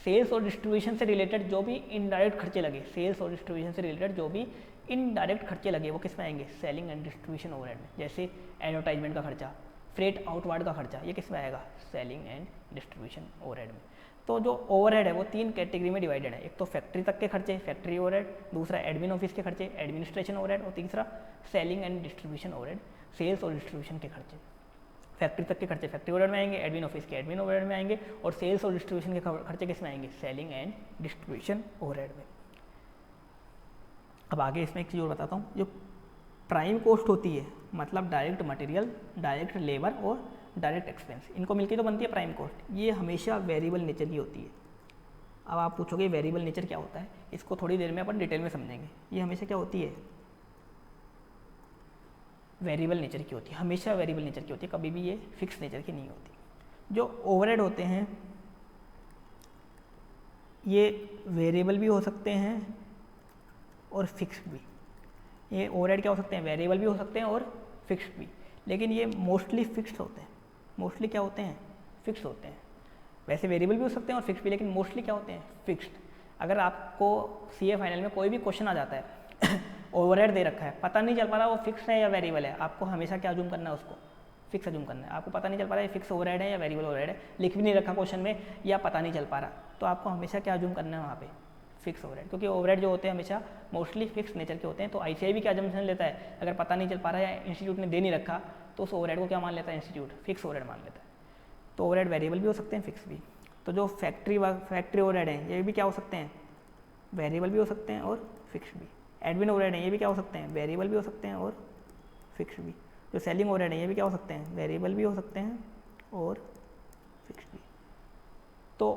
sales और डिस्ट्रीब्यूशन से रिलेटेड जो भी इनडायरेक्ट खर्चे लगे, सेल्स और डिस्ट्रीब्यूशन से रिलेटेड जो भी इनडायरेक्ट खर्चे लगे वो किस में आएंगे, सेलिंग एंड डिस्ट्रीब्यूशन ओवरहेड में। जैसे एडवर्टाइजमेंट का खर्चा, फ्रेट आउटवार्ड का खर्चा, ये किस में आएगा, सेलिंग एंड डिस्ट्रीब्यूशन ओवरहेड में। तो जो ओवरहेड है वो 3 कैटेगरी में डिवाइडेड है, एक तो फैक्ट्री तक के खर्चे, फैक्ट्री ओवरहेड, दूसरा एडमिन ऑफिस के खर्चे, एडमिनिस्ट्रेशन ओवरहेड, और तीसरा selling and distribution overhead, sales और डिस्ट्रीब्यूशन के खर्चे। फैक्ट्री तक के खर्चे फैक्ट्री ओवरहेड में आएंगे, एडमिन ऑफिस के एडमिन ओवरहेड में आएंगे, और सेल्स और डिस्ट्रीब्यूशन के खर्चे किस में आएंगे, सेलिंग एंड डिस्ट्रीब्यूशन ओवरहेड में। अब आगे इसमें एक चीज़ और बताता हूँ, जो प्राइम कॉस्ट होती है मतलब डायरेक्ट मटेरियल, डायरेक्ट लेबर और डायरेक्ट एक्सपेंस, इनको मिलकर तो बनती है प्राइम कॉस्ट, ये हमेशा वेरिएबल नेचर की होती है। अब आप पूछोगे वेरिएबल नेचर क्या होता है, इसको थोड़ी देर में अपन डिटेल में समझेंगे। ये हमेशा क्या होती है, वेरिएबल नेचर की होती है, हमेशा वेरिएबल नेचर की होती है, कभी भी ये फिक्स नेचर की नहीं होती। जो ओवरहेड होते हैं ये वेरिएबल भी हो सकते हैं और फिक्स्ड भी। ये ओवरहेड क्या हो सकते हैं, वेरिएबल भी हो सकते हैं और फिक्स्ड भी, लेकिन ये मोस्टली फिक्स्ड होते हैं। मोस्टली क्या होते हैं, फिक्स्ड होते हैं। वैसे वेरिएबल भी हो सकते हैं और फिक्स्ड भी, लेकिन मोस्टली क्या होते हैं, फिक्स्ड। अगर आपको सीए फाइनल में कोई भी क्वेश्चन आ जाता है ओवरहेड दे रखा है, पता नहीं चल पा रहा वो फिक्स है या वेरिएबल है, आपको हमेशा क्या अज्यूम करना है, उसको फिक्स अज्यूम करना है। आपको पता नहीं चल पा रहा है फिक्स ओवरहेड है या वेरिएबल ओवरहेड है, लिख भी नहीं रखा क्वेश्चन में, या पता नहीं चल पा रहा, तो आपको हमेशा क्या अज्यूम करना है वहाँ पे, फिक्स ओवरहेड। क्योंकि ओवरहेड जो होते हैं हमेशा मोस्टली फिक्स नेचर के होते हैं। तो आईसीआई भी क्या अजम्पशन लेता है, अगर पता नहीं चल पा रहा है या इंस्टीट्यूट ने दे नहीं रखा, तो उस ओवरहेड को क्या मान लेता है इंस्टीट्यूट, फिक्स ओवरहेड मान लेता है। तो ओवरहेड वेरिएबल भी हो सकते हैं, फिक्स भी। तो जो फैक्ट्री ओवरहेड हैं ये भी क्या हो सकते हैं, वेरिएबल भी हो सकते हैं और फिक्स भी। एडमिन ओवरहेड हैं ये भी क्या हो सकते हैं, वेरिएबल भी हो सकते हैं और फिक्स भी। जो सेलिंग ओवरहेड हैं ये भी क्या हो सकते हैं, वेरिएबल भी हो सकते हैं और फिक्स भी। तो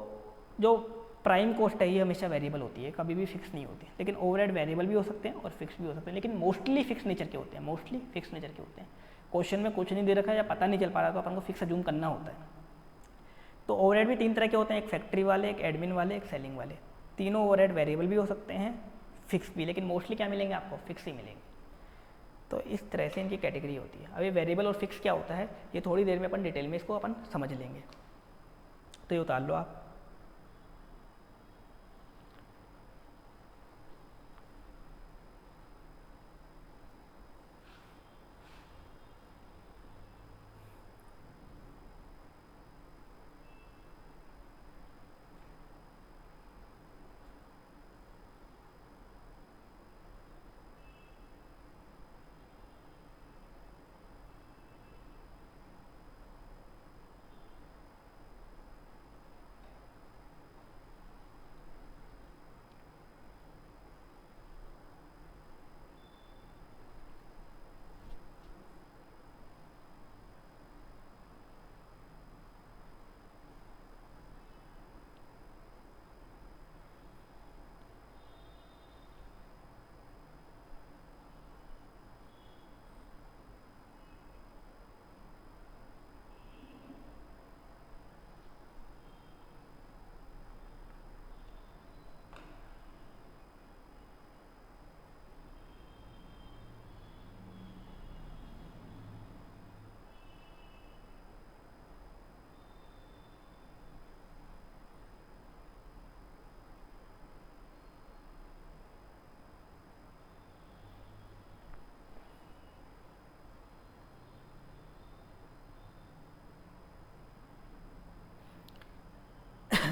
जो प्राइम कॉस्ट है ये हमेशा वेरिएबल होती है, कभी भी फिक्स नहीं होती। लेकिन ओवरहेड वेरिएबल भी हो सकते हैं और फिक्स भी हो सकते हैं, लेकिन मोस्टली फिक्स नेचर के होते हैं, मोस्टली फिक्स नेचर के होते हैं। क्वेश्चन में कुछ नहीं दे रखा है या पता नहीं चल पा रहा तो अपन को फिक्स अज्यूम करना होता है। तो ओवरहेड भी 3 तरह के होते हैं, एक फैक्ट्री वाले, एक एडमिन वाले, एक सेलिंग वाले। तीनों ओवरहेड वेरिएबल भी हो सकते हैं, फिक्स भी, लेकिन मोस्टली क्या मिलेंगे आपको, फिक्स ही मिलेंगे। तो इस तरह से इनकी कैटेगरी होती है। अब ये वेरिएबल और फिक्स क्या होता है ये थोड़ी देर में अपन डिटेल में इसको अपन समझ लेंगे। तो ये उतार लो आप।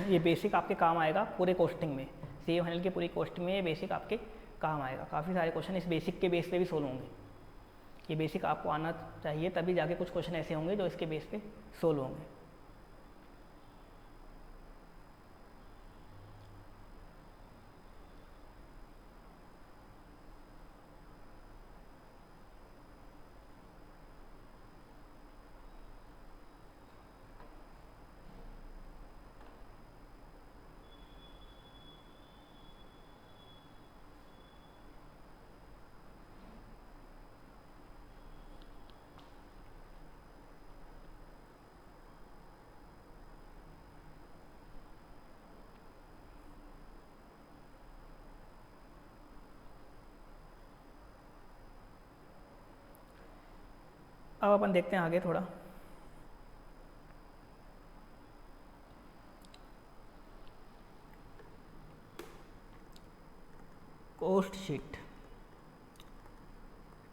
ये बेसिक आपके काम आएगा पूरे कोस्टिंग में, सीए फाइनल के पूरी कोस्टिंग में ये बेसिक आपके काम आएगा। काफ़ी सारे क्वेश्चन इस बेसिक के बेस पे भी सोल्व होंगे। ये बेसिक आपको आना चाहिए, तभी जाके कुछ क्वेश्चन ऐसे होंगे जो इसके बेस पे सोल्व होंगे। अब अपन देखते हैं आगे थोड़ा। कोस्ट शीट,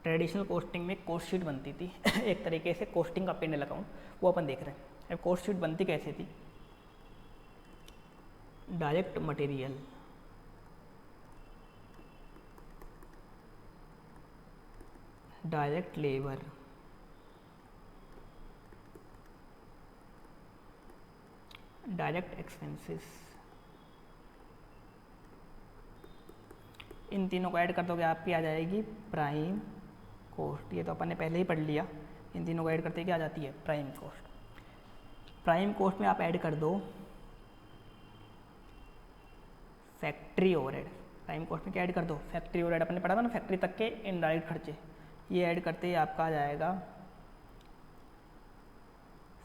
ट्रेडिशनल कोस्टिंग में कोस्ट शीट बनती थी एक तरीके से कोस्टिंग का P&L अकाउंट, वो अपन देख रहे हैं। अब कोस्ट शीट बनती कैसे थी? Direct material, direct labour, direct expenses, इन तीनों को ऐड कर दोगे आपकी आ जाएगी प्राइम कोस्ट। ये तो अपन ने पहले ही पढ़ लिया। इन तीनों को ऐड करते क्या आ जाती है? Prime coast. प्राइम कोस्ट में आप ऐड कर दो फैक्ट्री ओवरहेड। प्राइम कोस्ट में क्या ऐड कर दो? Factory overhead. अपन ने पढ़ा था ना फैक्ट्री तक के इनडायरेक्ट खर्चे, ये ऐड करते ही आपका आ जाएगा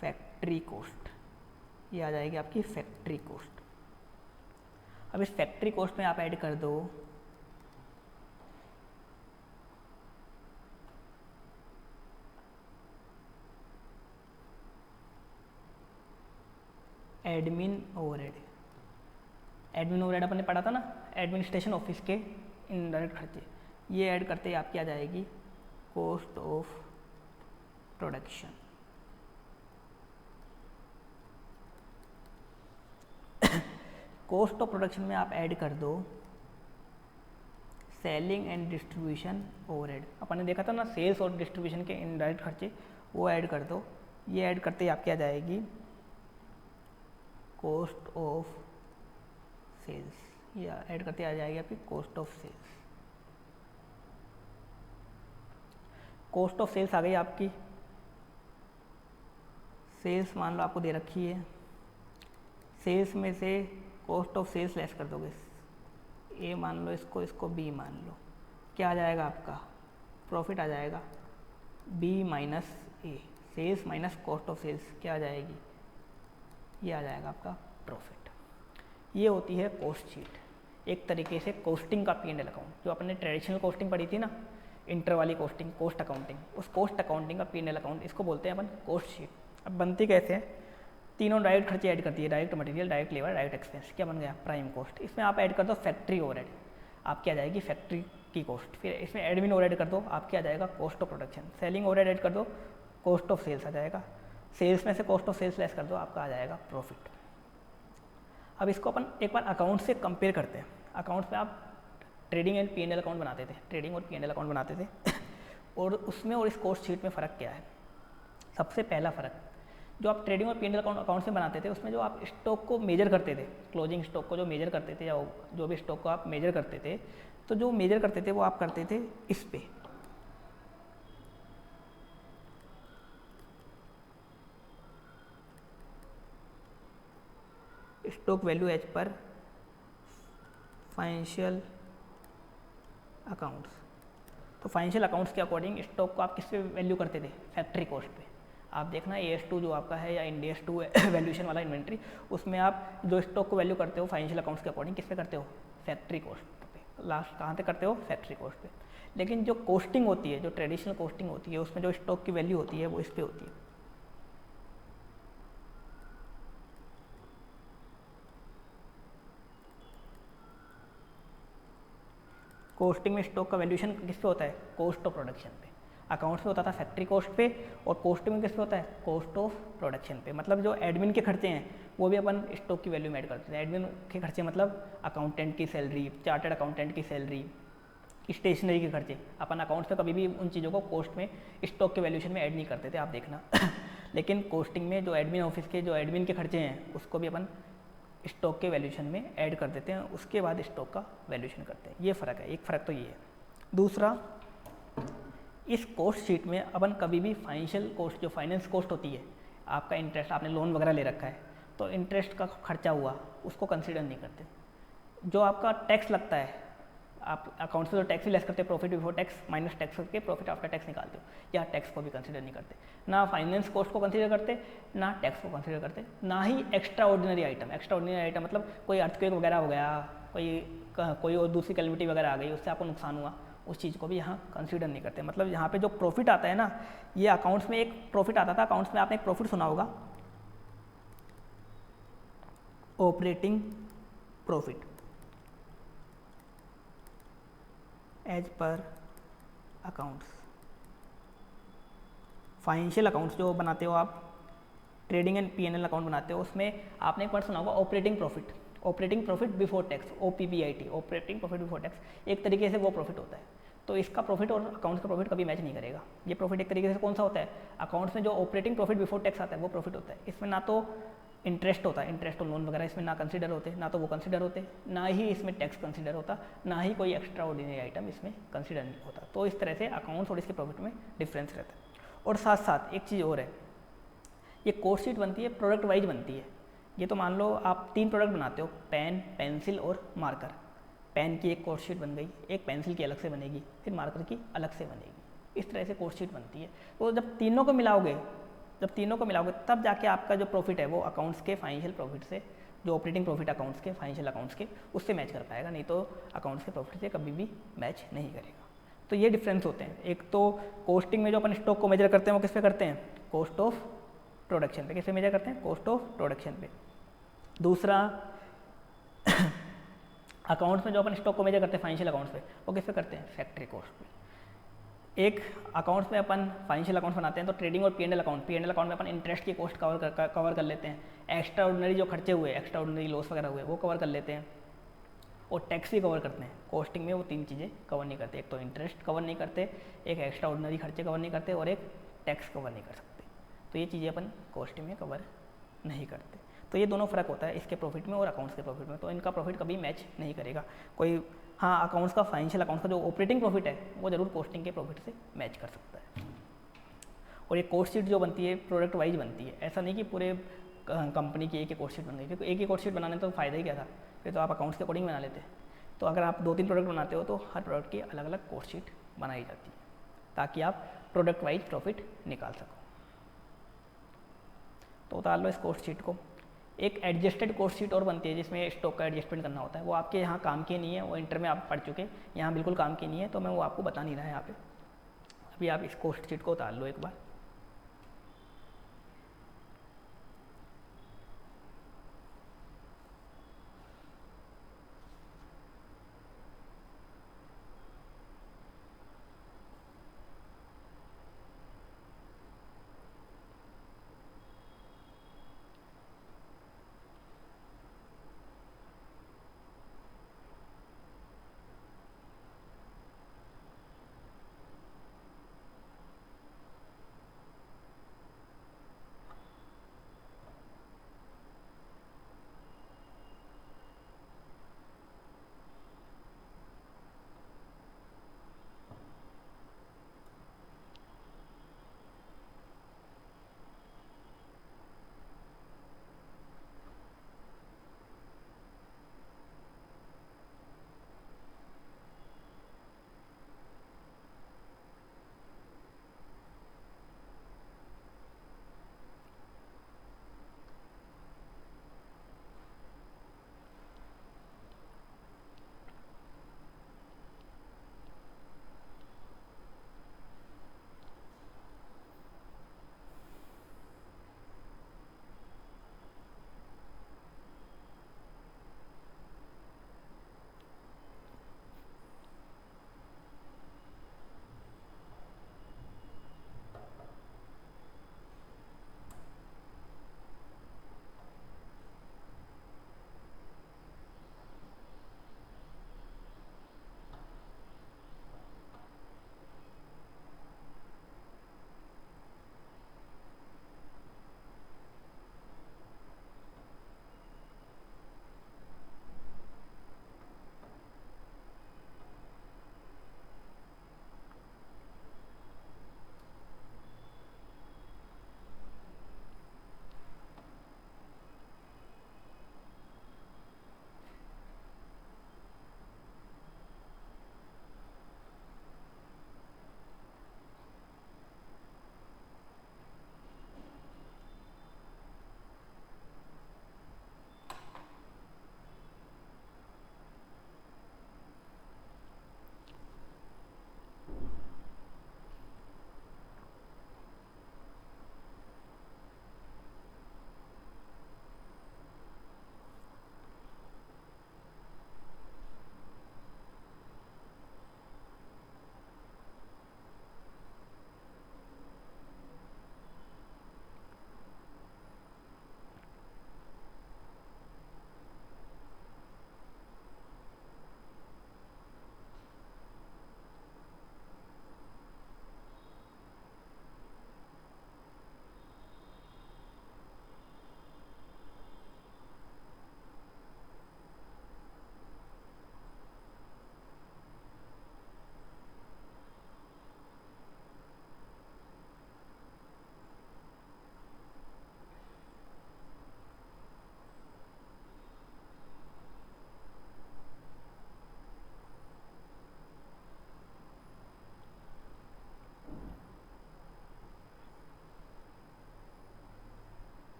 फैक्ट्री कोस्ट। ये आ जाएगी आपकी फैक्ट्री कोस्ट। अब इस फैक्ट्री कोस्ट में आप ऐड कर दो एडमिन ओवरहेड। एडमिन ओवरहेड अपन ने पढ़ा था ना, एडमिनिस्ट्रेशन ऑफिस के इनडायरेक्ट खर्चे, ये ऐड करते ही आपकी आ जाएगी cost of production. Cost of production में आप ऐड कर दो सेलिंग एंड डिस्ट्रीब्यूशन ओवरहेड। अपन ने देखा था ना सेल्स और डिस्ट्रीब्यूशन के इनडायरेक्ट खर्चे, वो ऐड कर दो। ये ऐड करते ही आपकी आ जाएगी कॉस्ट ऑफ सेल्स। या ऐड करते आ जाएगी आपकी cost of sales. Cost of sales आ गई आपकी। सेल्स मान लो आपको दे रखी है, सेल्स में से कॉस्ट ऑफ सेल्स लेस कर दोगे। ए मान लो इसको, इसको बी मान लो, क्या आ जाएगा आपका? प्रॉफिट आ जाएगा B minus A. Sales minus cost of sales क्या आ जाएगी? ये आ जाएगा आपका प्रॉफिट। ये होती है कॉस्ट शीट, एक तरीके से कोस्टिंग का P&L अकाउंट। जो अपने ट्रेडिशनल कोस्टिंग पढ़ी थी ना, इंटर वाली कोस्टिंग, कॉस्ट अकाउंटिंग, उस कॉस्ट अकाउंटिंग का P&L अकाउंट, इसको बोलते हैं अपन कॉस्ट शीट। अब बनती कैसे है? तीनों डायरेक्ट खर्चे ऐड करती है, direct material, direct labour, direct expense. क्या बन गया? Prime cost. इसमें आप ऐड कर दो फैक्ट्री ओवरहेड, आपकी आ जाएगी फैक्ट्री की कॉस्ट। फिर इसमें एडमिन ओवरहेड कर दो, आपकी आ जाएगा cost of production. Selling overhead add कर दो, कॉस्ट ऑफ सेल्स आ जाएगा। सेल्स में से कॉस्ट ऑफ सेल्स लेस कर दो, आपका आ जाएगा प्रॉफिट। अब इसको अपन एक बार अकाउंट से कंपेयर करते हैं। अकाउंट्स में आप ट्रेडिंग एंड P&L अकाउंट बनाते थे, ट्रेडिंग और P&L अकाउंट बनाते थे और उसमें और इस कॉस्ट शीट में फ़र्क क्या है? सबसे पहला फ़र्क, जो आप ट्रेडिंग और P&L अकाउंट से बनाते थे, उसमें जो आप स्टॉक को मेजर करते थे, क्लोजिंग स्टॉक को जो मेजर करते थे, या जो भी स्टॉक को आप मेजर करते थे, तो जो मेजर करते थे वो आप करते थे इस पे, stock value as per financial accounts. तो फाइनेंशियल अकाउंट्स के अकॉर्डिंग स्टॉक को आप किस पे वैल्यू करते थे? फैक्ट्री कॉस्ट पे। आप देखना AS2 जो आपका है या IndAS2 वैल्यूएशन वाला इन्वेंट्री, उसमें आप जो स्टॉक को वैल्यू करते हो फाइनेंशियल अकाउंट्स के अकॉर्डिंग किस पे करते हो? फैक्ट्री कॉस्ट पे। लास्ट कहाँ पे करते हो? फैक्ट्री कॉस्ट पे। लेकिन जो कोस्टिंग होती है, जो ट्रेडिशनल कोस्टिंग होती है, उसमें जो स्टॉक की वैल्यू होती है वो इस पे होती है। कोस्टिंग में स्टॉक का वैल्यूएशन किस पे होता है? कॉस्ट ऑफ प्रोडक्शन पे। अकाउंट्स में होता था फैक्ट्री कॉस्ट पे, और कॉस्टिंग में किस पे होता है? कॉस्ट ऑफ प्रोडक्शन पे। मतलब जो एडमिन के खर्चे हैं वो भी अपन स्टॉक की वैल्यू में ऐड करते हैं। एडमिन के खर्चे मतलब अकाउंटेंट की सैलरी, चार्टर्ड अकाउंटेंट की सैलरी, स्टेशनरी के खर्चे, अपन अकाउंट्स में कभी भी उन चीज़ों को कॉस्ट में, स्टॉक के वैल्यूएशन में ऐड नहीं करते थे, आप देखना लेकिन कोस्टिंग में जो एडमिन ऑफिस के जो एडमिन के खर्चे हैं उसको भी अपन स्टॉक के वैल्यूएशन में ऐड कर देते हैं, उसके बाद स्टॉक का वैल्यूएशन करते हैं। ये फ़र्क है, एक फ़र्क तो ये है। दूसरा, इस कॉस्ट शीट में अपन कभी भी फाइनेंशियल कॉस्ट, जो फाइनेंस कॉस्ट होती है, आपका इंटरेस्ट, आपने लोन वगैरह ले रखा है तो इंटरेस्ट का खर्चा हुआ, उसको कंसीडर नहीं करते। जो आपका टैक्स लगता है, आप अकाउंट से जो टैक्स भी लेस करते हैं, profit before tax minus tax करके प्रॉफिट आफ्टर टैक्स निकालते हो, या टैक्स को भी कंसीडर नहीं करते। ना फाइनेंस कॉस्ट को कंसीडर करते, ना टैक्स को कंसीडर करते, ना ही extraordinary item. Extraordinary item मतलब कोई अर्थक्वेक वगैरह हो गया, कोई और दूसरी कैलेमिटी वगैरह आ गई, उससे आपको नुकसान हुआ, उस चीज़ को भी यहाँ कंसीडर नहीं करते। मतलब यहाँ पे जो प्रॉफिट आता है ना, ये अकाउंट्स में एक प्रॉफिट आता था, अकाउंट्स में आपने एक प्रॉफिट सुना होगा, operating profit as per accounts. Financial accounts जो बनाते हो आप, ट्रेडिंग एंड P&L अकाउंट बनाते हो, उसमें आपने एक बार सुना होगा operating profit, operating profit before tax, OPBIT, operating profit before tax. एक तरीके से वो प्रॉफिट होता है। तो इसका प्रॉफिट और अकाउंट्स का प्रॉफिट कभी मैच नहीं करेगा। ये प्रॉफिट एक तरीके से कौन सा होता है, अकाउंट्स में जो ऑपरेटिंग प्रॉफिट बिफोर टैक्स आता है वो प्रॉफिट होता है। इसमें ना तो इंटरेस्ट होता है, इंटरेस्ट और लोन वगैरह इसमें ना कंसीडर होते, ना तो वो कंसीडर होते, ना ही इसमें टैक्स कंसीडर होता, ना ही कोई एक्स्ट्रा ऑर्डिनरी आइटम इसमें कंसीडर नहीं होता। तो इस तरह से अकाउंट्स और इसके प्रॉफिट में डिफरेंस रहता है। और साथ साथ एक चीज़ और है, ये कोस्ट शीट बनती है प्रोडक्ट वाइज बनती है। ये तो मान लो आप 3 प्रोडक्ट बनाते हो, पेन, पेंसिल और मार्कर। पेन की एक कोस्ट शीट बन गई, एक पेंसिल की अलग से बनेगी, फिर मार्कर की अलग से बनेगी। इस तरह से कोस्ट शीट बनती है। तो जब तीनों को मिलाओगे तब जाके आपका जो प्रॉफिट है वो अकाउंट्स के फाइनेंशियल प्रॉफिट से, जो ऑपरेटिंग प्रॉफिट अकाउंट्स के, फाइनेंशियल अकाउंट्स के, उससे मैच कर पाएगा, नहीं तो अकाउंट्स के प्रॉफिट से कभी भी मैच नहीं करेगा। तो ये डिफरेंस होते हैं। एक तो कोस्टिंग में जो अपन स्टॉक को मेजर करते हैं वो किस पे करते हैं, कॉस्ट ऑफ प्रोडक्शन पे। किस पे मेजर करते हैं, कॉस्ट ऑफ प्रोडक्शन पे। दूसरा अकाउंट्स में जो अपन स्टॉक को मेजर करते हैं फाइनेंशियल अकाउंट्स पे, वो किस पे करते हैं, फैक्ट्री कॉस्ट पे। एक अकाउंट्स में अपन फाइनेंशियल अकाउंट्स बनाते हैं तो ट्रेडिंग और P&L अकाउंट में अपन इंटरेस्ट की कॉस्ट कवर कर लेते हैं, एक्स्ट्रा ऑर्डिनरी जो खर्चे हुए, एक्स्ट्रा ऑर्डिनरी लॉस वगैरह हुए वो कवर कर लेते हैं, और टैक्स भी कवर करते हैं। कॉस्टिंग में वो 3 चीज़ें कवर नहीं करते, एक तो इंटरेस्ट कवर नहीं करते, एक एक्स्ट्रा ऑर्डिनरी खर्चे कवर नहीं करते, और एक टैक्स कवर नहीं कर सकते। तो ये चीज़ें अपन कॉस्टिंग में कवर नहीं करते। तो ये दोनों फ़र्क होता है इसके प्रॉफिट में और अकाउंट्स के प्रॉफिट में। तो इनका प्रॉफिट कभी मैच नहीं करेगा कोई। हाँ, अकाउंट्स का, फाइनेंशियल अकाउंट्स का जो ऑपरेटिंग प्रॉफिट है वो जरूर कॉस्टिंग के प्रॉफिट से मैच कर सकता है। और ये कॉस्ट शीट जो बनती है प्रोडक्ट वाइज बनती है, ऐसा नहीं कि पूरे कंपनी की एक ही कॉस्ट शीट बन गई, क्योंकि एक ही कॉस्ट शीट बनाने तो फ़ायदा ही क्या था, फिर तो आप अकाउंट्स के अकॉर्डिंग बना लेते। तो अगर आप 2-3 प्रोडक्ट बनाते हो तो हर प्रोडक्ट की अलग अलग कॉस्ट शीट बनाई जाती है, ताकि आप प्रोडक्ट वाइज प्रॉफिट निकाल सको। तो उतार लो इस कॉस्ट शीट को। एक एडजस्टेड कॉस्ट शीट और बनती है जिसमें स्टॉक का एडजस्टमेंट करना होता है, वो आपके यहाँ काम की नहीं है, वो इंटर में आप पढ़ चुके, यहाँ बिल्कुल काम की नहीं है, तो मैं वो आपको बता नहीं रहा है यहाँ पे। अभी आप इस कॉस्ट शीट को उतार लो एक बार।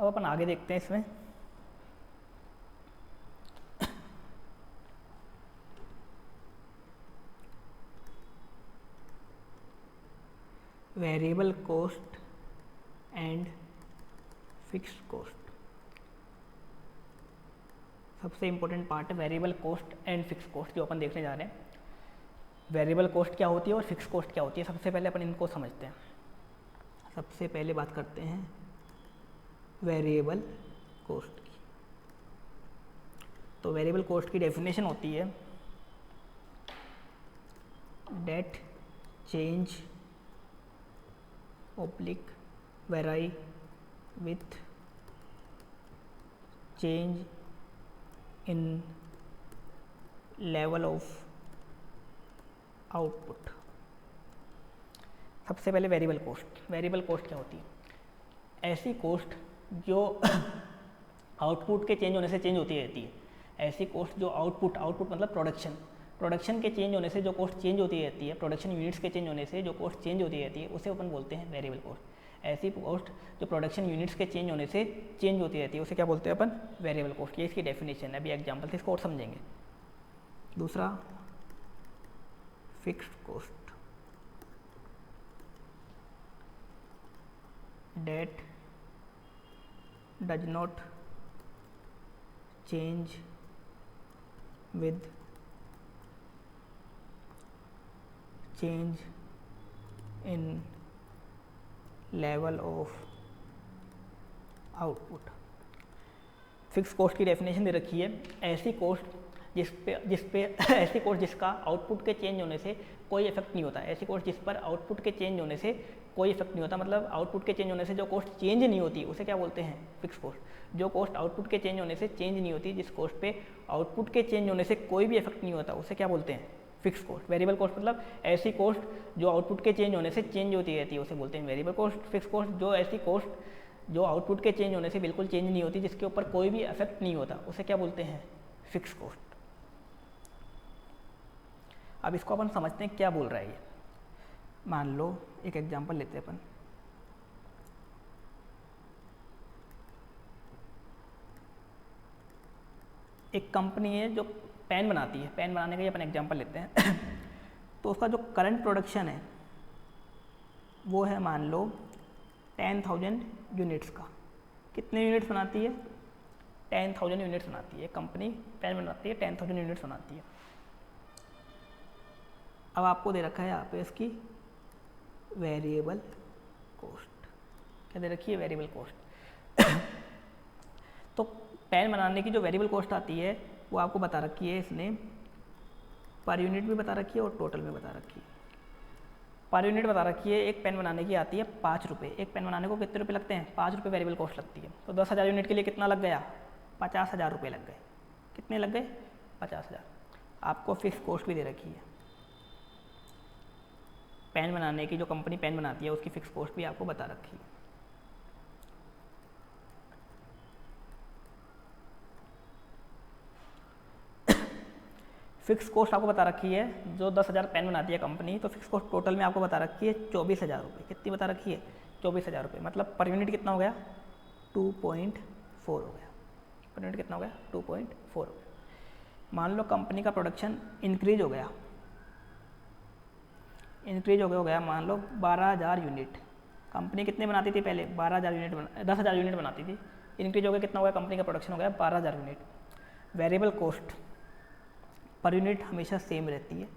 अपन आगे देखते हैं इसमें। Variable cost and fixed cost, सबसे इम्पोर्टेंट पार्ट है variable cost and fixed cost जो अपन देखने जा रहे हैं। वेरिएबल कॉस्ट क्या होती है और फिक्स्ड कॉस्ट क्या होती है, सबसे पहले अपन इनको समझते हैं। सबसे पहले बात करते हैं वेरिएबल कॉस्ट की। तो वेरिएबल कॉस्ट की डेफिनेशन होती है that change oblique vary with change in level of output. सबसे पहले वेरिएबल कॉस्ट। वेरिएबल कॉस्ट क्या होती है? ऐसी कॉस्ट जो आउटपुट के चेंज होने से चेंज होती रहती है। ऐसी कॉस्ट जो आउटपुट मतलब प्रोडक्शन के चेंज होने से जो कॉस्ट चेंज होती रहती है, प्रोडक्शन यूनिट्स के चेंज होने से जो कॉस्ट चेंज होती रहती है, उसे अपन बोलते हैं वेरिएबल कॉस्ट। ऐसी कॉस्ट जो प्रोडक्शन यूनिट्स के चेंज होने से चेंज होती रहती है, उसे क्या बोलते हैं अपन? Variable cost. ये इसकी डेफिनेशन है। अभी एग्जाम्पल से इसको और समझेंगे। दूसरा fixed cost, date does not change with change in level of output. Fix cost की डेफिनेशन दे रखी है, ऐसी कॉस्ट जिस पे ऐसी कॉस्ट जिसका आउटपुट के चेंज होने से कोई इफेक्ट नहीं होता। ऐसी कॉस्ट जिस पर आउटपुट के चेंज होने से कोई इफेक्ट नहीं होता, मतलब आउटपुट के चेंज होने से जो कॉस्ट चेंज नहीं होती, उसे क्या बोलते हैं? Fix cost. जो कॉस्ट आउटपुट के चेंज होने से चेंज नहीं होती, जिस कॉस्ट पे आउटपुट के चेंज होने से कोई भी इफेक्ट नहीं होता, उसे क्या बोलते हैं? Fix cost. वेरिएबल कॉस्ट मतलब ऐसी कॉस्ट जो आउटपुट के चेंज होने से चेंज होती रहती है, उसे बोलते हैं वेरिएबल कॉस्ट। फिक्स कॉस्ट जो ऐसी कॉस्ट जो आउटपुट के चेंज होने से बिल्कुल चेंज नहीं होती, जिसके ऊपर कोई भी इफेक्ट नहीं होता, उसे क्या बोलते हैं? Fix cost. अब इसको अपन समझते हैं क्या बोल रहा है ये। मान लो एक एग्जांपल लेते हैं अपन। एक कंपनी है जो पेन बनाती है, पेन बनाने का ही अपन एग्जांपल लेते हैं। तो उसका जो करंट प्रोडक्शन है वो है मान लो 10,000 यूनिट्स का। कितने यूनिट्स बनाती है? 10,000 यूनिट्स बनाती है। कंपनी पेन बनाती है, 10,000 यूनिट्स बनाती है। अब आपको दे रखा है यहाँ पे इसकी वेरिएबल कॉस्ट। क्या दे रखी है? Variable cost. तो पेन बनाने की जो वेरिएबल कॉस्ट आती है वो आपको बता रखी है इसने, पर यूनिट भी बता रखी है और टोटल भी बता रखी है। पर यूनिट बता रखी है, एक पेन बनाने की आती है 5 रुपये। एक पेन बनाने को कितने रुपये लगते हैं? 5 रुपये वेरिएबल कॉस्ट लगती है। तो 10,000 यूनिट के लिए कितना लग गया? 50,000 रुपये लग गए। कितने लग गए? 50,000। आपको फिक्स कॉस्ट भी दे रखी है। पेन बनाने की जो कंपनी पेन बनाती है उसकी फिक्स कॉस्ट भी आपको बता रखी है। फिक्स कॉस्ट आपको बता रखी है, जो 10,000 पेन बनाती है कंपनी, तो फिक्स कॉस्ट टोटल में आपको बता रखी है 24,000 रुपये। कितनी बता रखी है? 24,000 रुपये। मतलब पर यूनिट कितना हो गया? 2.4 हो गया। पर यूनिट कितना हो गया? 2.4 हो गया। मान लो कंपनी का प्रोडक्शन इंक्रीज हो गया, हो गया मान लो 12,000 यूनिट। कंपनी कितने बनाती थी पहले? 12,000 यूनिट 10,000 यूनिट बनाती थी। इंक्रीज हो गया, कितना हो गया? कंपनी का प्रोडक्शन हो गया 12,000 unit. Variable cost per unit हमेशा सेम रहती है।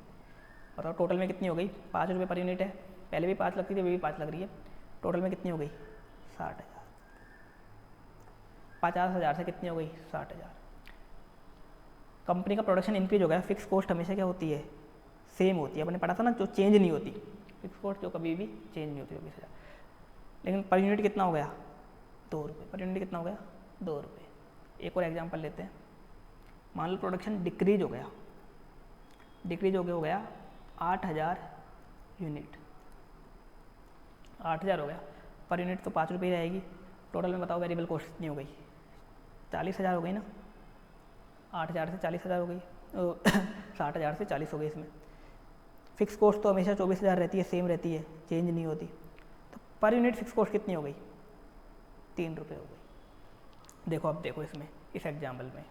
बताओ टोटल में कितनी हो गई? 5 रुपये पर यूनिट है। पहले भी 5 लगती थी, अभी भी 5 लग रही है। टोटल में कितनी हो गई? 60,000। 50,000 से कितनी हो गई? 60,000। कंपनी का प्रोडक्शन इंक्रीज हो गया, फिक्स कॉस्ट हमेशा क्या होती है? सेम होती है। अपने पढ़ा था ना, जो चेंज नहीं होती। फिक्स कॉस्ट जो कभी भी चेंज नहीं होती 24,000। लेकिन पर यूनिट कितना हो गया? 2 रुपये। पर यूनिट कितना हो गया? 2 रुपये। एक और एग्जांपल लेते हैं। मान लो प्रोडक्शन डिक्रीज हो गया, हो गया 8,000 यूनिट। 8,000 हो गया, पर यूनिट तो 5 रुपये ही रहेगी। टोटल में बताओ वेरिएबल कॉस्ट कितनी हो गई? 40,000 हो गई ना। 8,000 से 40,000 हो गई, 60,000 से 40 हो गई। इसमें फिक्स कॉस्ट तो हमेशा 24,000 रहती है, सेम रहती है, चेंज नहीं होती। तो पर यूनिट फिक्स कॉस्ट कितनी हो गई? 3 रुपये हो गई। देखो अब देखो इसमें, इस एग्जाम्पल में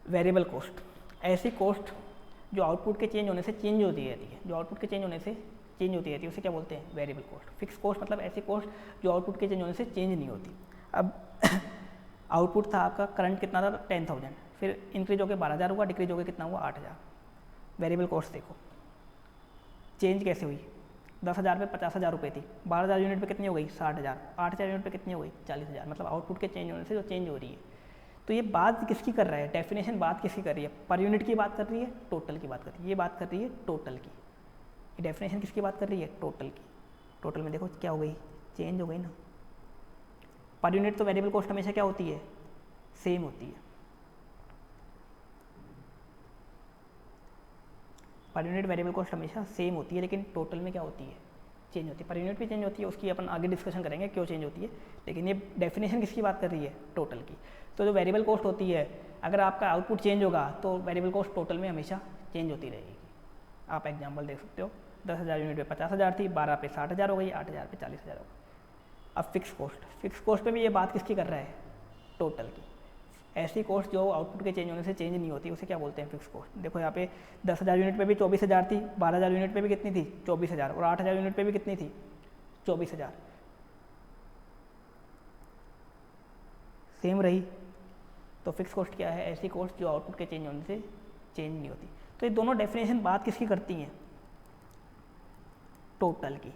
वेरिएबल कॉस्ट, ऐसी कॉस्ट जो आउटपुट के चेंज होने से चेंज होती रहती है, जो आउटपुट के चेंज होने से चेंज होती रहती है, उसे क्या बोलते हैं? Variable cost. फिक्स कॉस्ट मतलब ऐसी कॉस्ट जो आउटपुट के चेंज होने से चेंज नहीं होती। अब आउटपुट था आपका, करंट कितना था? 10,000, फिर इंक्रीज होकर 12,000 हुआ, डिक्रीज होकर कितना हुआ? 8,000। वेरिएबल कॉस्ट देखो चेंज कैसे हुई, 10,000 पे 50,000 रुपये थी, 12,000 यूनिट पे कितनी हो गई? 60,000, 8,000 यूनिट पे कितनी हो गई? 40,000। मतलब आउटपुट के चेंज होने से जो चेंज हो रही है। तो ये बात किसकी कर रहा है? डेफिनेशन बात किसकी कर रही है? पर यूनिट की बात कर रही है, टोटल की बात कर रही है? ये बात कर रही है टोटल की। ये डेफिनेशन किसकी बात कर रही है? टोटल की। टोटल में देखो क्या हो गई? चेंज हो गई ना। पर यूनिट तो वेरिएबल कॉस्ट हमेशा क्या होती है? सेम होती है। पर यूनिट वेरिएबल कॉस्ट हमेशा सेम होती है, लेकिन टोटल में क्या होती है? चेंज होती है। पर यूनिट भी चेंज होती है, उसकी अपन आगे डिस्कशन करेंगे क्यों चेंज होती है, लेकिन ये डेफिनेशन किसकी बात कर रही है? टोटल की। तो जो वेरिएबल कॉस्ट होती है, अगर आपका आउटपुट चेंज होगा तो वेरिएबल कॉस्ट टोटल में हमेशा चेंज होती रहेगी। आप एग्जाम्पल देख सकते हो, 10,000 यूनिट पे 50,000 थी, 12 पे 60,000 हो गई, 8,000 पे 40,000 हो गई। अब फिक्स कॉस्ट, फिक्स कॉस्ट पे भी ये बात किसकी कर रहा है? टोटल की। ऐसी कॉस्ट जो आउटपुट के चेंज होने से चेंज नहीं होती, उसे क्या बोलते हैं? Fix cost. देखो यहाँ पे 10,000 यूनिट पे भी 24,000 थी, 12,000 यूनिट पे भी कितनी थी? 24,000, और 8,000 यूनिट पे भी कितनी थी? 24,000। सेम रही। तो फिक्स कॉस्ट क्या है? ऐसी कॉस्ट जो आउटपुट के चेंज होने से चेंज नहीं होती। तो ये दोनों डेफिनेशन बात किसकी करती हैं? टोटल की।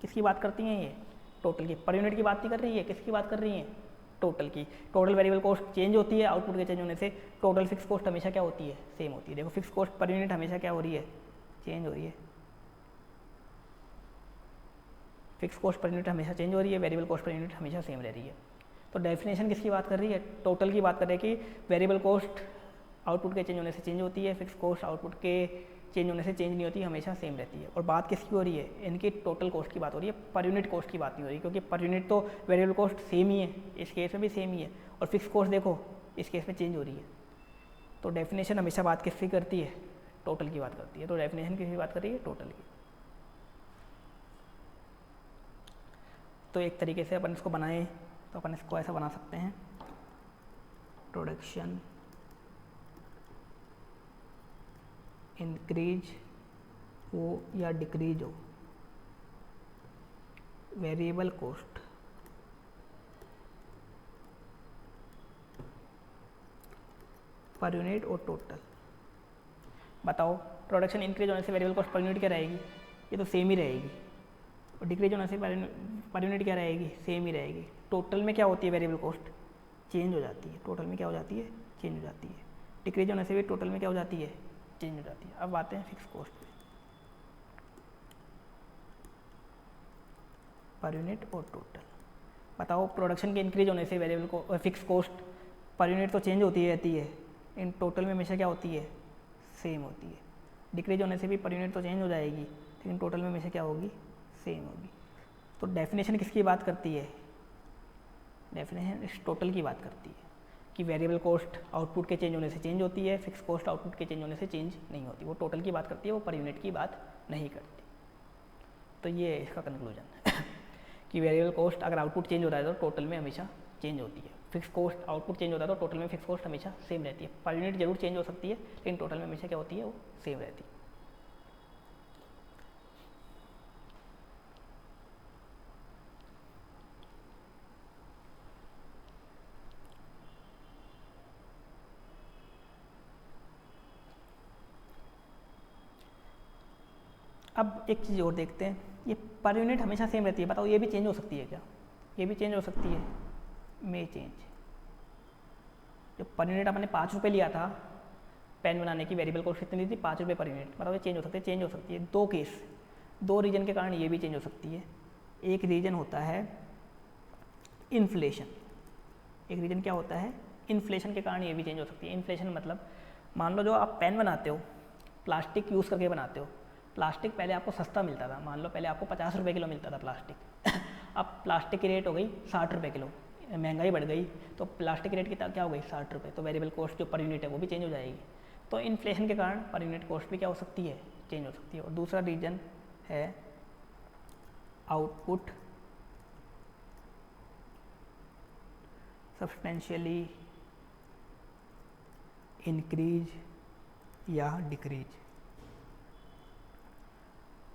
किसकी बात करती हैं ये? टोटल की। पर यूनिट की बात नहीं कर रही है, किसकी बात कर रही हैं? टोटल की। टोटल वेरिएबल कॉस्ट चेंज होती है आउटपुट के चेंज होने से, टोटल फिक्स कॉस्ट हमेशा क्या होती है? सेम होती है। देखो फिक्स कॉस्ट पर यूनिट हमेशा क्या हो रही है? चेंज हो रही है। फिक्स कॉस्ट पर यूनिट हमेशा चेंज हो रही है, वेरिएबल कॉस्ट पर यूनिट हमेशा सेम रह रही है। तो डेफिनेशन किसकी बात कर रही है? टोटल की बात कर रही है कि वेरिएबल कॉस्ट आउटपुट के चेंज होने से चेंज होती है, फिक्स कॉस्ट आउटपुट के चेंज होने से चेंज नहीं होती, हमेशा सेम रहती है। और बात किसकी हो रही है? इनकी टोटल कॉस्ट की बात हो रही है, पर यूनिट कॉस्ट की बात नहीं हो रही, क्योंकि पर यूनिट तो वेरिएबल कॉस्ट सेम ही है, इस केस में भी सेम ही है, और फिक्स कॉस्ट देखो इस केस में चेंज हो रही है। तो डेफिनेशन हमेशा बात किसकी करती है? टोटल की बात करती है। तो डेफिनेशन किसकी बात कर रही है? टोटल की। तो एक तरीके से अपन इसको बनाएं तो अपन इसको ऐसा बना सकते हैं, प्रोडक्शन इंक्रीज हो या डिक्रीज हो, वेरिएबल कॉस्ट पर यूनिट और टोटल। बताओ प्रोडक्शन इंक्रीज होने से वेरिएबल कॉस्ट पर यूनिट क्या रहेगी? ये तो सेम ही रहेगी। और डिक्रीज होने से पर यूनिट क्या रहेगी? सेम ही रहेगी। टोटल में क्या होती है? वेरिएबल कॉस्ट चेंज हो जाती है। टोटल में क्या हो जाती है? चेंज हो जाती है। डिक्रीज होने से भी टोटल में क्या हो जाती है? चेंज हो जाती है। अब आते हैं फिक्स कॉस्ट पे, पर यूनिट और टोटल। बताओ प्रोडक्शन के इंक्रीज होने से वेरिएबल को फिक्स कॉस्ट पर यूनिट तो चेंज होती रहती है, इन टोटल में हमेशा क्या होती है? सेम होती है। डिक्रीज होने से भी पर यूनिट तो चेंज हो जाएगी, लेकिन टोटल में हमेशा क्या होगी? सेम होगी। तो डेफिनेशन किसकी बात करती है? डेफिनेशन इस टोटल की बात करती है कि वेरिएबल कॉस्ट आउटपुट के चेंज होने से चेंज होती है, फिक्स कॉस्ट आउटपुट के चेंज होने से चेंज नहीं होती। वो टोटल की बात करती है, वो पर यूनिट की बात नहीं करती। तो ये है इसका कंक्लूजन कि वेरिएबल कॉस्ट अगर आउटपुट चेंज होता है तो टोटल में हमेशा चेंज होती है, फिक्स कॉस्ट आउटपुट चेंज होता है तो टोटल में फिक्स कॉस्ट हमेशा सेम रहती है। पर यूनिट जरूर चेंज हो सकती है, लेकिन टोटल में हमेशा क्या होती है? वो सेम रहती है। अब एक चीज़ और देखते हैं, ये पर यूनिट हमेशा सेम रहती है, बताओ ये भी चेंज हो सकती है क्या? ये भी चेंज हो सकती है, मे चेंज। जो पर यूनिट अपने 5 रुपये लिया था पेन बनाने की, वेरिएबल कॉस्ट कितनी थी? 5 रुपये पर यूनिट। बताओ ये चेंज हो सकती है? चेंज हो सकती है। दो केस, दो रीजन के कारण ये भी चेंज हो सकती है। एक रीजन होता है इन्फ्लेशन, एक रीजन क्या होता है? इन्फ्लेशन के कारण ये भी चेंज हो सकती है। इन्फ्लेशन मतलब मान लो जो आप पेन बनाते हो, प्लास्टिक यूज़ करके बनाते हो, प्लास्टिक पहले आपको सस्ता मिलता था, मान लो पहले आपको 50 रुपये किलो मिलता था प्लास्टिक अब प्लास्टिक की रेट हो गई 60 रुपये किलो, महंगाई बढ़ गई तो प्लास्टिक की रेट क्या हो गई? 60 रुपये। तो वेरिएबल कॉस्ट जो पर यूनिट है वो भी चेंज हो जाएगी। तो इन्फ्लेशन के कारण पर यूनिट कॉस्ट भी क्या हो सकती है? चेंज हो सकती है। और दूसरा रीजन है आउटपुट सब्सटेंशियली इंक्रीज या डिक्रीज।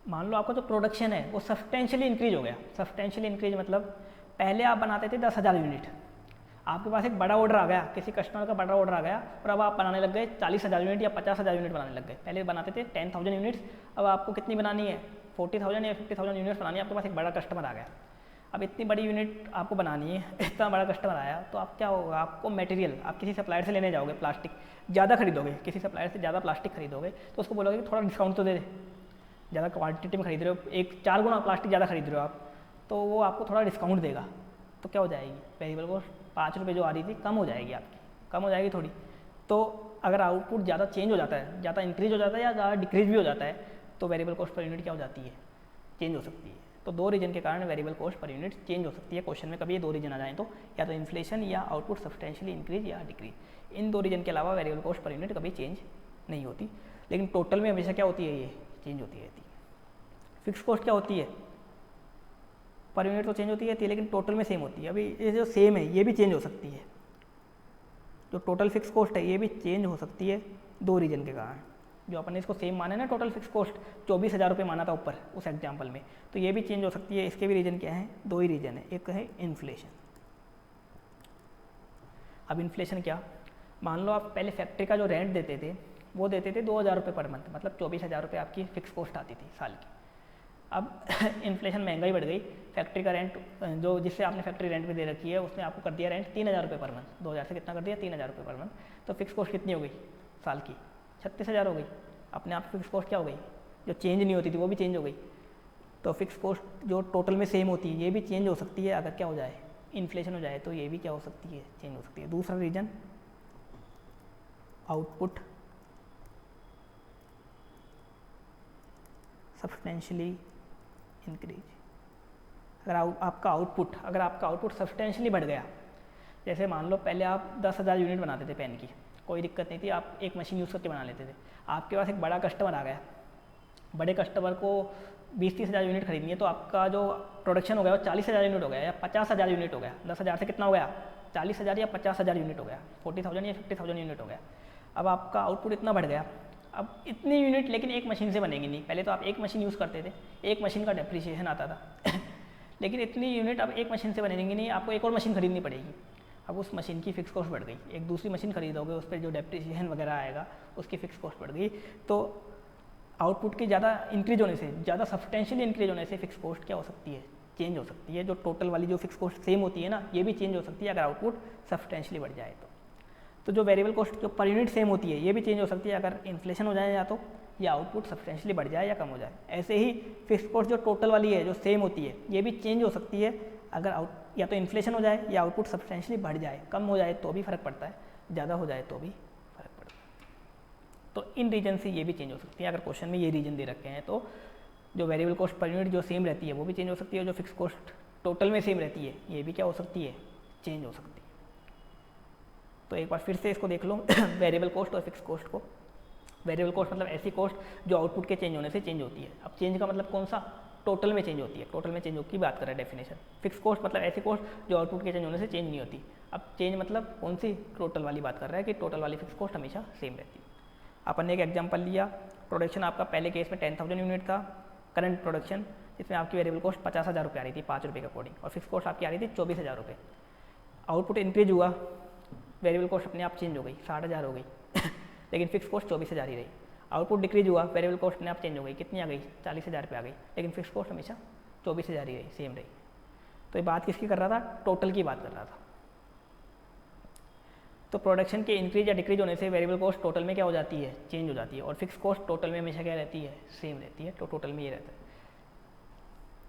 मान लो आपका जो प्रोडक्शन है वो सब्सटेंशियली इंक्रीज हो गया। सब्सटेंशियली इंक्रीज मतलब पहले आप बनाते थे 10,000 यूनिट, आपके पास एक बड़ा ऑर्डर आ गया, किसी कस्टमर का बड़ा ऑर्डर आ गया और अब आप बनाने लग गए 40,000 यूनिट या 50,000 यूनिट बनाने लग गए। पहले बनाते थे 10,000 यूनिट्स, अब आपको कितनी बनानी है 40,000 या 50,000 यूनिट्स बनानी है। आपके पास एक बड़ा कस्टमर आ गया, अब इतनी बड़ी यूनिट आपको बनानी है, इतना बड़ा कस्टमर आया तो आप क्या होगा, आपको मटेरियल आप किसी सप्लायर से लेने जाओगे, प्लास्टिक ज़्यादा खरीदोगे, किसी सप्लायर से ज़्यादा प्लास्टिक खरीदोगे तो उसको बोलोगे कि थोड़ा डिस्काउंट तो दे दे, ज़्यादा क्वांटिटी में खरीद रहे हो, 4 गुना प्लास्टिक ज़्यादा खरीद रहे हो आप, तो वो आपको थोड़ा डिस्काउंट देगा, तो क्या हो जाएगी वेरिएबल कॉस्ट 5 रुपये जो आ रही थी कम हो जाएगी आपकी, कम हो जाएगी थोड़ी। तो अगर आउटपुट ज़्यादा चेंज हो जाता है, ज़्यादा इंक्रीज हो जाता है या ज़्यादा डिक्रीज भी हो जाता है तो वेरिएबल कॉस्ट पर यूनिट क्या हो जाती है, चेंज हो सकती है। तो 2 रीजन के कारण variable cost per unit change हो सकती है। क्वेश्चन में कभी ये 2 रीजन आ जाएँ तो या तो इन्फ्लेशन या आउटपुट सब्सटेंशियली इंक्रीज या डिक्रीज, इन 2 रीजन के अलावा वेरिएबल कॉस्ट पर यूनिट कभी चेंज नहीं होती। लेकिन टोटल में हमेशा क्या होती है, ये चेंज होती रहती है। फिक्स कॉस्ट क्या होती है, पर यूनिट तो चेंज होती रहती है लेकिन टोटल में सेम होती है। अभी ये जो सेम है ये भी चेंज हो सकती है, जो टोटल फिक्स कॉस्ट है ये भी चेंज हो सकती है 2 रीजन के कारण। जो अपन ने इसको सेम माना ना, टोटल फिक्स कॉस्ट 24,000 रुपये माना था ऊपर उस एग्जाम्पल में, तो ये भी चेंज हो सकती है। इसके भी रीजन क्या है, 2 ही रीजन है, एक है इन्फ्लेशन। अब इन्फ्लेशन क्या, मान लो आप पहले फैक्ट्री का जो रेंट देते थे वो देते थे 2,000 रुपये पर मंथ, मतलब 24,000 रुपये आपकी फिक्स कॉस्ट आती थी साल की। अब इन्फ्लेशन महंगाई बढ़ गई, फैक्ट्री का रेंट जो जिससे आपने फैक्ट्री रेंट पे दे रखी है उसने आपको कर दिया रेंट 3,000 रुपये पर मंथ, 2,000 से कितना कर दिया 3,000 रुपये पर मंथ, तो फिक्स कॉस्ट कितनी हो गई साल की 36,000 हो गई। अपने आप फिक्स कॉस्ट क्या हो गई, जो चेंज नहीं होती थी वो भी चेंज हो गई। तो फिक्स कॉस्ट जो टोटल में सेम होती है ये भी चेंज हो सकती है अगर क्या हो जाए, इन्फ्लेशन हो जाए, तो ये भी क्या हो सकती है, चेंज हो सकती है। दूसरा रीजन आउटपुट सब्सटेंशियली इंक्रीज। अगर आपका आउटपुट सब्सटेंशियली बढ़ गया, जैसे मान लो पहले आप 10,000 यूनिट बनाते थे पेन की, कोई दिक्कत नहीं थी, आप एक मशीन यूज़ करके बना लेते थे। आपके पास एक बड़ा कस्टमर आ गया, बड़े कस्टमर को 20-30,000 यूनिट खरीदनी है, तो आपका जो प्रोडक्शन हो गया वो 40,000 यूनिट हो गया या 50,000 यूनिट हो गया। 10,000 से कितना हो गया 40,000 या 50,000 यूनिट हो गया, 40,000 या 50,000 यूनिट हो गया। अब आपका आउटपुट इतना बढ़ गया, अब इतनी यूनिट लेकिन एक मशीन से बनेगी नहीं। पहले तो आप एक मशीन यूज़ करते थे, एक मशीन का डेप्रिसिएशन आता था लेकिन इतनी यूनिट अब एक मशीन से बनेंगी नहीं, आपको एक और मशीन खरीदनी पड़ेगी। अब उस मशीन की फिक्स कॉस्ट बढ़ गई, एक दूसरी मशीन खरीदोगे उस पर जो डेप्रिसिएशन वगैरह आएगा उसकी फिक्स कॉस्ट बढ़ गई। तो आउटपुट की ज़्यादा इंक्रीज होने से, ज़्यादा सब्सटेंशियली इंक्रीज होने से फिक्स कॉस्ट क्या हो सकती है, चेंज हो सकती है। जो टोटल वाली जो फिक्स कॉस्ट सेम होती है ना, ये भी चेंज हो सकती है अगर आउटपुट सब्सटेंशियली बढ़ जाए तो जो वेरिएबल कॉस्ट जो पर यूनिट सेम होती है ये भी चेंज हो सकती है अगर इन्फ्लेशन हो जाए या तो, या आउटपुट सब्सटेंशियली बढ़ जाए या कम हो जाए। ऐसे ही फिक्स कॉस्ट जो टोटल वाली है जो सेम होती है ये भी चेंज हो सकती है अगर या तो इन्फ्लेशन हो जाए या आउटपुट सब्सटेंशियली बढ़ जाए। कम हो जाए तो भी फ़र्क पड़ता है, ज़्यादा हो जाए तो भी फ़र्क पड़ता है। तो इन रीजन से ये भी चेंज हो सकती है। अगर क्वेश्चन में ये रीजन दे रखे हैं तो जो वेरिएबल कॉस्ट पर यूनिट जो सेम रहती है वो भी चेंज हो सकती है, जो फिक्स कॉस्ट टोटल में सेम रहती है ये भी क्या हो सकती है, चेंज हो सकती है। तो एक बार फिर से इसको देख लो वेरिएबल कॉस्ट और फिक्स कॉस्ट को। वेरिएबल कॉस्ट मतलब ऐसी कॉस्ट जो आउटपुट के चेंज होने से चेंज होती है। अब चेंज का मतलब कौन सा, टोटल में चेंज होती है, टोटल में चेंज की बात कर रहे हैं डेफिनेशन। फिक्स कॉस्ट मतलब ऐसी कॉस्ट जो आउटपुट के चेंज होने से चेंज नहीं होती। अब चेंज मतलब कौन सी, टोटल वाली बात कर रहा है कि टोटल वाली फिक्स कॉस्ट हमेशा सेम रहती है। अपन ने एक एग्जाम्पल लिया, प्रोडक्शन आपका पहले केस में 10,000 यूनिट था करंट प्रोडक्शन, जिसमें आपकी वेरिएबल कॉस्ट 50,000 रुपये आ रही थी 5 रुपये के अकॉर्डिंग, और फिक्स कॉस्ट आपकी आ रही थी 24,000 रुपये। आउटपुट इंक्रीज हुआ, वेरिएबल कॉस्ट अपने आप चेंज हो गई, 60,000 हो गई लेकिन फिक्स कॉस्ट 24,000 ही रही। आउटपुट डिक्रीज हुआ, वेरिएबल कॉस्ट अपने आप चेंज हो गई, कितनी आ गई 40,000 पे आ गई, लेकिन फिक्स कॉस्ट हमेशा 24,000 ही रही, सेम रही। तो ये बात किसकी कर रहा था, टोटल की बात कर रहा था। तो प्रोडक्शन के इंक्रीज या डिक्रीज होने से वेरिएबल कॉस्ट टोटल में क्या हो जाती है, चेंज हो जाती है, और फिक्स कॉस्ट टोटल में हमेशा क्या रहती है, सेम रहती है। तो टोटल में ये रहता है।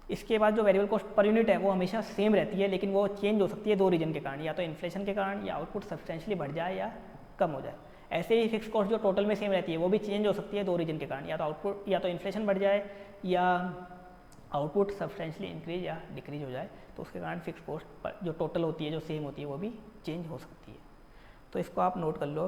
इसके बाद जो वेरिएबल कॉस्ट पर यूनिट है वो हमेशा सेम रहती है, लेकिन वो चेंज हो सकती है 2 रीजन के कारण, या तो इन्फ्लेशन के कारण या आउटपुट सब्सटेंशियली बढ़ जाए या कम हो जाए। ऐसे ही फिक्स कॉस्ट जो टोटल में सेम रहती है वो भी चेंज हो सकती है 2 रीजन के कारण, या तो आउटपुट या तो इन्फ्लेशन बढ़ जाए या आउटपुट सब्सटेंशियली इंक्रीज या डिक्रीज हो जाए। तो उसके कारण फिक्स कॉस्ट जो टोटल होती है जो सेम होती है वो भी चेंज हो सकती है। तो इसको आप नोट कर लो।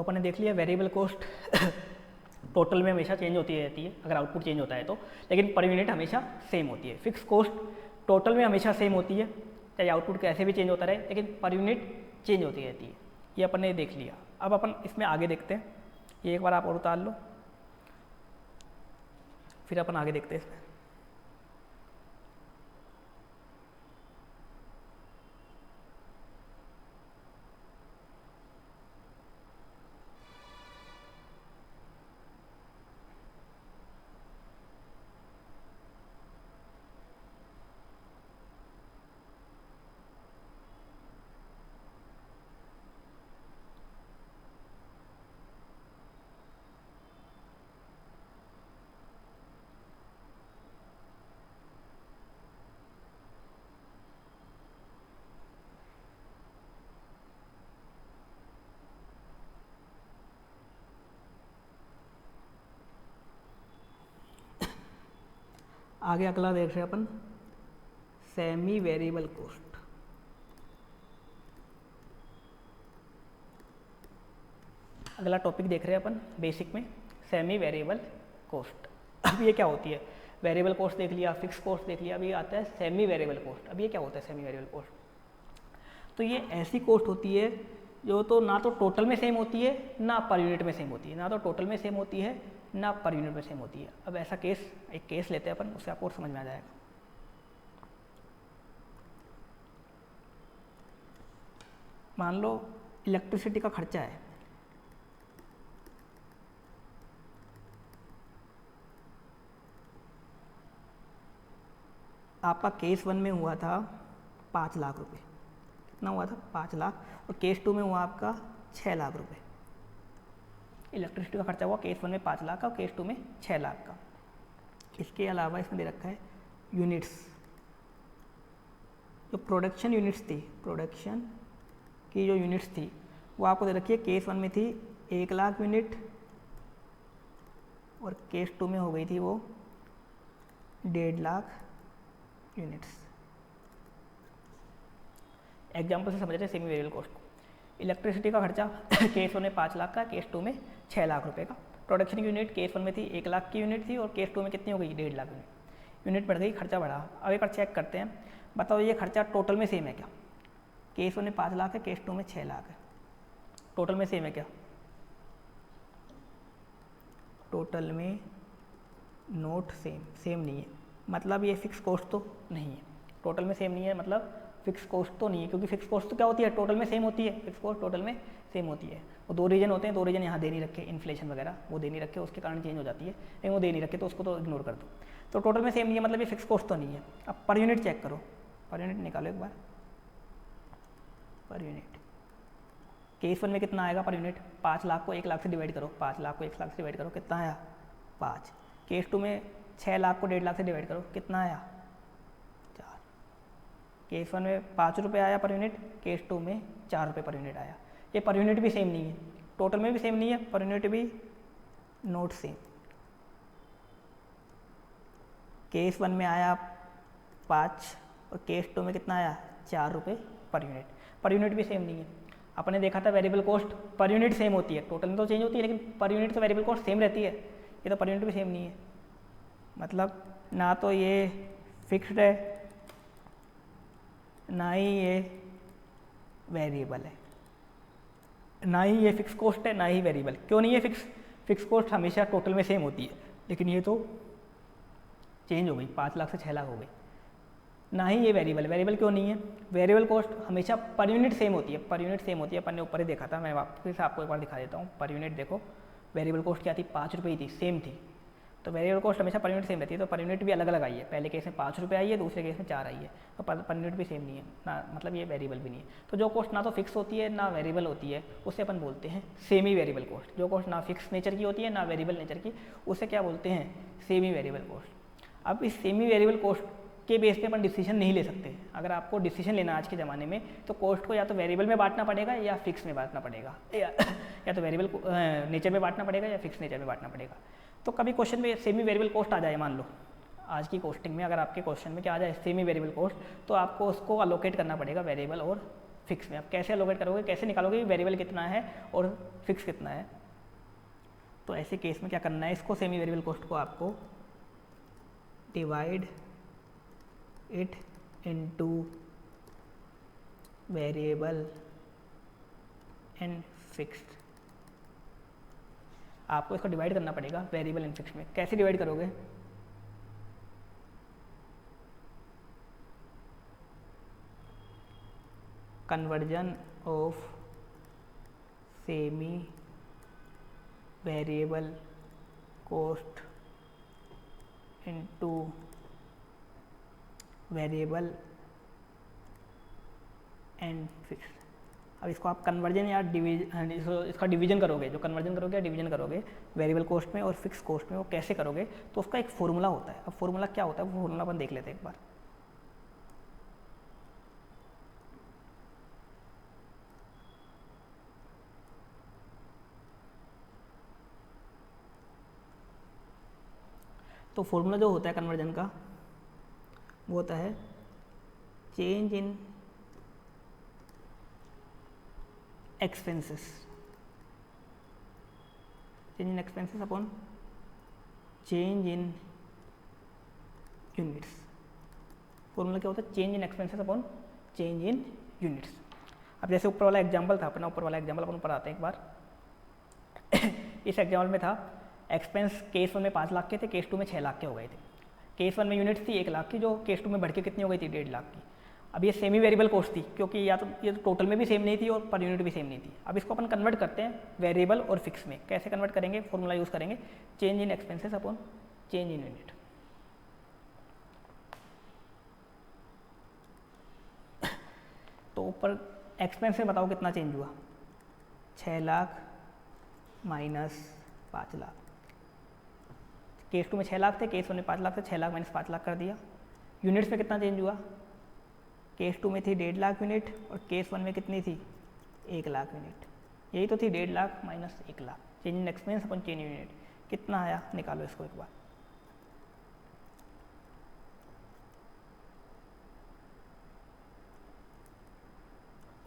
तो अपन ने देख लिया वेरिएबल कॉस्ट टोटल में हमेशा चेंज होती रहती है अगर आउटपुट चेंज होता है तो, लेकिन पर यूनिट हमेशा सेम होती है। फिक्स कॉस्ट टोटल में हमेशा सेम होती है, चाहे आउटपुट कैसे भी चेंज होता रहे, लेकिन पर यूनिट चेंज होती रहती है। ये अपन ने देख लिया। अब अपन इसमें आगे देखते हैं, ये एक बार आप और उतार लो, फिर अपन आगे देखते हैं इसमें। आगे अगला देख रहे हैं अपन सेमी वेरिएबल कॉस्ट। अगला टॉपिक देख रहे हैं अपन बेसिक में सेमी वेरिएबल कॉस्ट। अब ये क्या होती है? वेरिएबल कॉस्ट देख लिया, फिक्स कॉस्ट देख लिया, अब ये आता है सेमी वेरिएबल कॉस्ट। अब ये क्या होता है सेमी वेरिएबल कॉस्ट? तो ये ऐसी कॉस्ट होती है जो तो ना तो टोटल में सेम होती है ना पर यूनिट में सेम होती है, ना तो टोटल में सेम होती है ना पर यूनिट में सेम होती है। अब ऐसा एक केस लेते हैं अपन, उससे आपको और समझ में आ जाएगा। मान लो इलेक्ट्रिसिटी का खर्चा है, आपका केस 1 में हुआ था 5 लाख रुपए। कितना हुआ था? 5 लाख। और केस 2 में हुआ आपका 6 लाख रुपए। इलेक्ट्रिसिटी का खर्चा हुआ केस 1 में 5 लाख का और केस 2 में 6 लाख का। इसके अलावा इसमें दे रखा है यूनिट्स, जो प्रोडक्शन यूनिट्स थी, प्रोडक्शन की जो यूनिट्स थी वो आपको दे रखी है। केस 1 में थी 1 लाख यूनिट और केस 2 में हो गई थी वो 1.5 लाख यूनिट्स। एग्जाम्पल से समझ रहे हैं सेमी वेरिएबल कॉस्ट को। इलेक्ट्रिसिटी का खर्चा केस 1 में 5 लाख का, केस 2 में 6 लाख रुपए का। प्रोडक्शन की यूनिट केस 1 में थी 1 लाख की यूनिट थी और केस 2 में कितनी हो गई? 1.5 लाख यूनिट। यूनिट बढ़ गई, खर्चा बढ़ा। अब एक बार चेक करते हैं, बताओ ये खर्चा टोटल में सेम है क्या? केस 1 में 5 लाख है, केस 2 में 6 लाख है, टोटल में सेम है क्या? टोटल में नोट सेम, सेम नहीं है, मतलब ये फिक्स कॉस्ट तो नहीं है। टोटल में सेम नहीं है मतलब फिक्स कॉस्ट तो नहीं है, क्योंकि फिक्स कॉस्ट तो क्या होती है? टोटल में सेम होती है। फिक्स कॉस्ट टोटल में सेम होती है। वो 2 रीजन होते हैं, 2 रीजन यहाँ दे नहीं रखे, इन्फ्लेशन वगैरह वो दे नहीं रखे, उसके कारण चेंज हो जाती है, लेकिन वो दे नहीं रखे तो उसको तो इग्नोर कर दो। तो टोटल में सेम नहीं है मतलब ये फिक्स कॉस्ट तो नहीं है। अब पर यूनिट चेक करो, पर यूनिट निकालो एक बार। पर यूनिट केस 1 में कितना आएगा पर यूनिट? 5 लाख को 1 लाख से डिवाइड करो, 5 लाख को 1 लाख से डिवाइड करो, कितना आया? 5। केस 2 में 6 लाख को 1.5 लाख से डिवाइड करो, कितना आया? 4। केस 1 में 5 रुपये आया पर यूनिट, केस 2 में 4 रुपये पर यूनिट आया। ये पर यूनिट भी सेम नहीं है, टोटल में भी सेम नहीं है, पर यूनिट भी नोट सेम। केस 1 में आया 5 और केस 2 में कितना आया? 4 रुपये पर यूनिट। पर यूनिट भी सेम नहीं है। अपने देखा था variable cost per unit same होती है, टोटल में तो चेंज होती है लेकिन पर यूनिट तो वेरिएबल कॉस्ट सेम रहती है। ये तो पर यूनिट भी सेम नहीं है, मतलब ना तो ये फिक्स्ड है ना ही ये वेरिएबल है, ना ही ये फिक्स कॉस्ट है ना ही वेरिएबल। क्यों नहीं है फिक्स? फिक्स कॉस्ट हमेशा टोटल में सेम होती है, लेकिन ये तो चेंज हो गई, 5 लाख से 6 लाख हो गई। ना ही ये वेरिएबल, वेरिएबल क्यों नहीं है? वेरिएबल कॉस्ट हमेशा पर यूनिट सेम होती है, पर यूनिट सेम होती है। अपन ने ऊपर ही देखा था, मैं वापस आपको एक बार दिखा देता हूँ। पर यूनिट देखो, वेरिएबल कॉस्ट क्या थी? 5 रुपये थी, सेम थी। तो वेरिएबल कॉस्ट हमेशा पर यूनिट सेम रहती है, तो पर यूनिट भी अलग अलग आई है। पहले केस में 5 रुपये आई है, दूसरे केस में 4 आई है, तो पर यूनिट भी सेम नहीं है ना, मतलब ये वेरिएबल भी नहीं है। तो जो कॉस्ट ना तो फिक्स होती है ना वेरिएबल होती है, उसे अपन बोलते हैं सेमी वेरिएबल कॉस्ट। जो कॉस्ट ना फिक्स नेचर की होती है ना वेरिएबल नेचर की, उसे क्या बोलते हैं? Semi variable cost. अब इस सेमी वेरिएबल कॉस्ट के बेस पे अपन डिसीजन नहीं ले सकते। अगर आपको डिसीजन लेना आज के ज़माने में, तो कॉस्ट को या तो वेरिएबल में बांटना पड़ेगा या फिक्स में बांटना पड़ेगा, या तो वेरिएबल नेचर में बांटना पड़ेगा या फिक्स नेचर में बांटना पड़ेगा। तो कभी क्वेश्चन में सेमी वेरिएबल कॉस्ट आ जाए, मान लो आज की कॉस्टिंग में अगर आपके क्वेश्चन में क्या आ जाए सेमी वेरिएबल कॉस्ट, तो आपको उसको अलोकेट करना पड़ेगा वेरिएबल और फिक्स में। आप कैसे एलोकेट करोगे, कैसे निकालोगे वेरिएबल कितना है और फिक्स कितना है। तो ऐसे केस में क्या करना है, इसको सेमी वेरिएबल कॉस्ट को आपको divide it into variable and fixed. आपको इसको डिवाइड करना पड़ेगा वेरिएबल एंड फिक्स में। कैसे डिवाइड करोगे, conversion of semi variable cost into variable and fix. अब इसको आप कन्वर्जन या डिवीजन, इसका डिवीजन करोगे, जो कन्वर्जन करोगे या डिवीजन करोगे वेरिएबल कॉस्ट में और फिक्स कॉस्ट में, वो कैसे करोगे, तो उसका एक फॉर्मूला होता है। अब फॉर्मूला क्या होता है, वो फॉर्मूला अपन देख लेते हैं एक बार। तो फॉर्मूला जो होता है कन्वर्जन का, वो होता है change in expenses, change in expenses upon change in units. Formula क्या होता है, change in expenses upon change in units. अब जैसे ऊपर वाला एग्जांपल था अपना, ऊपर वाला एग्जांपल अपन ऊपर आते हैं एक बार। इस एग्जांपल में था एक्सपेंस केस 1 में 5 लाख के थे, केस 2 में 6 लाख के हो गए थे। केस 1 में यूनिट्स थी 1 लाख की, जो केस 2 में बढ़ के कितनी हो गई थी, 1.5 लाख की। अब ये सेमी वेरिएबल कॉस्ट थी, क्योंकि या तो ये टोटल में भी सेम नहीं थी और पर यूनिट भी सेम नहीं थी। अब इसको अपन कन्वर्ट करते हैं वेरिएबल और फिक्स में। कैसे कन्वर्ट करेंगे, फॉर्मूला यूज़ करेंगे change in expenses upon change in unit. तो ऊपर एक्सपेंस में बताओ कितना चेंज हुआ, 6 लाख माइनस 5 लाख। केस 2 में 6 लाख थे, केस 1 में 5 लाख थे, 6 लाख माइनस 5 लाख कर दिया। यूनिट्स में कितना चेंज हुआ, केस 2 में थी 1.5 लाख यूनिट और केस 1 में कितनी थी, 1 लाख यूनिट। यही तो थी 1.5 lakh minus 1 lakh. Change in expense upon change in unit कितना आया, निकालो इसको एक बार।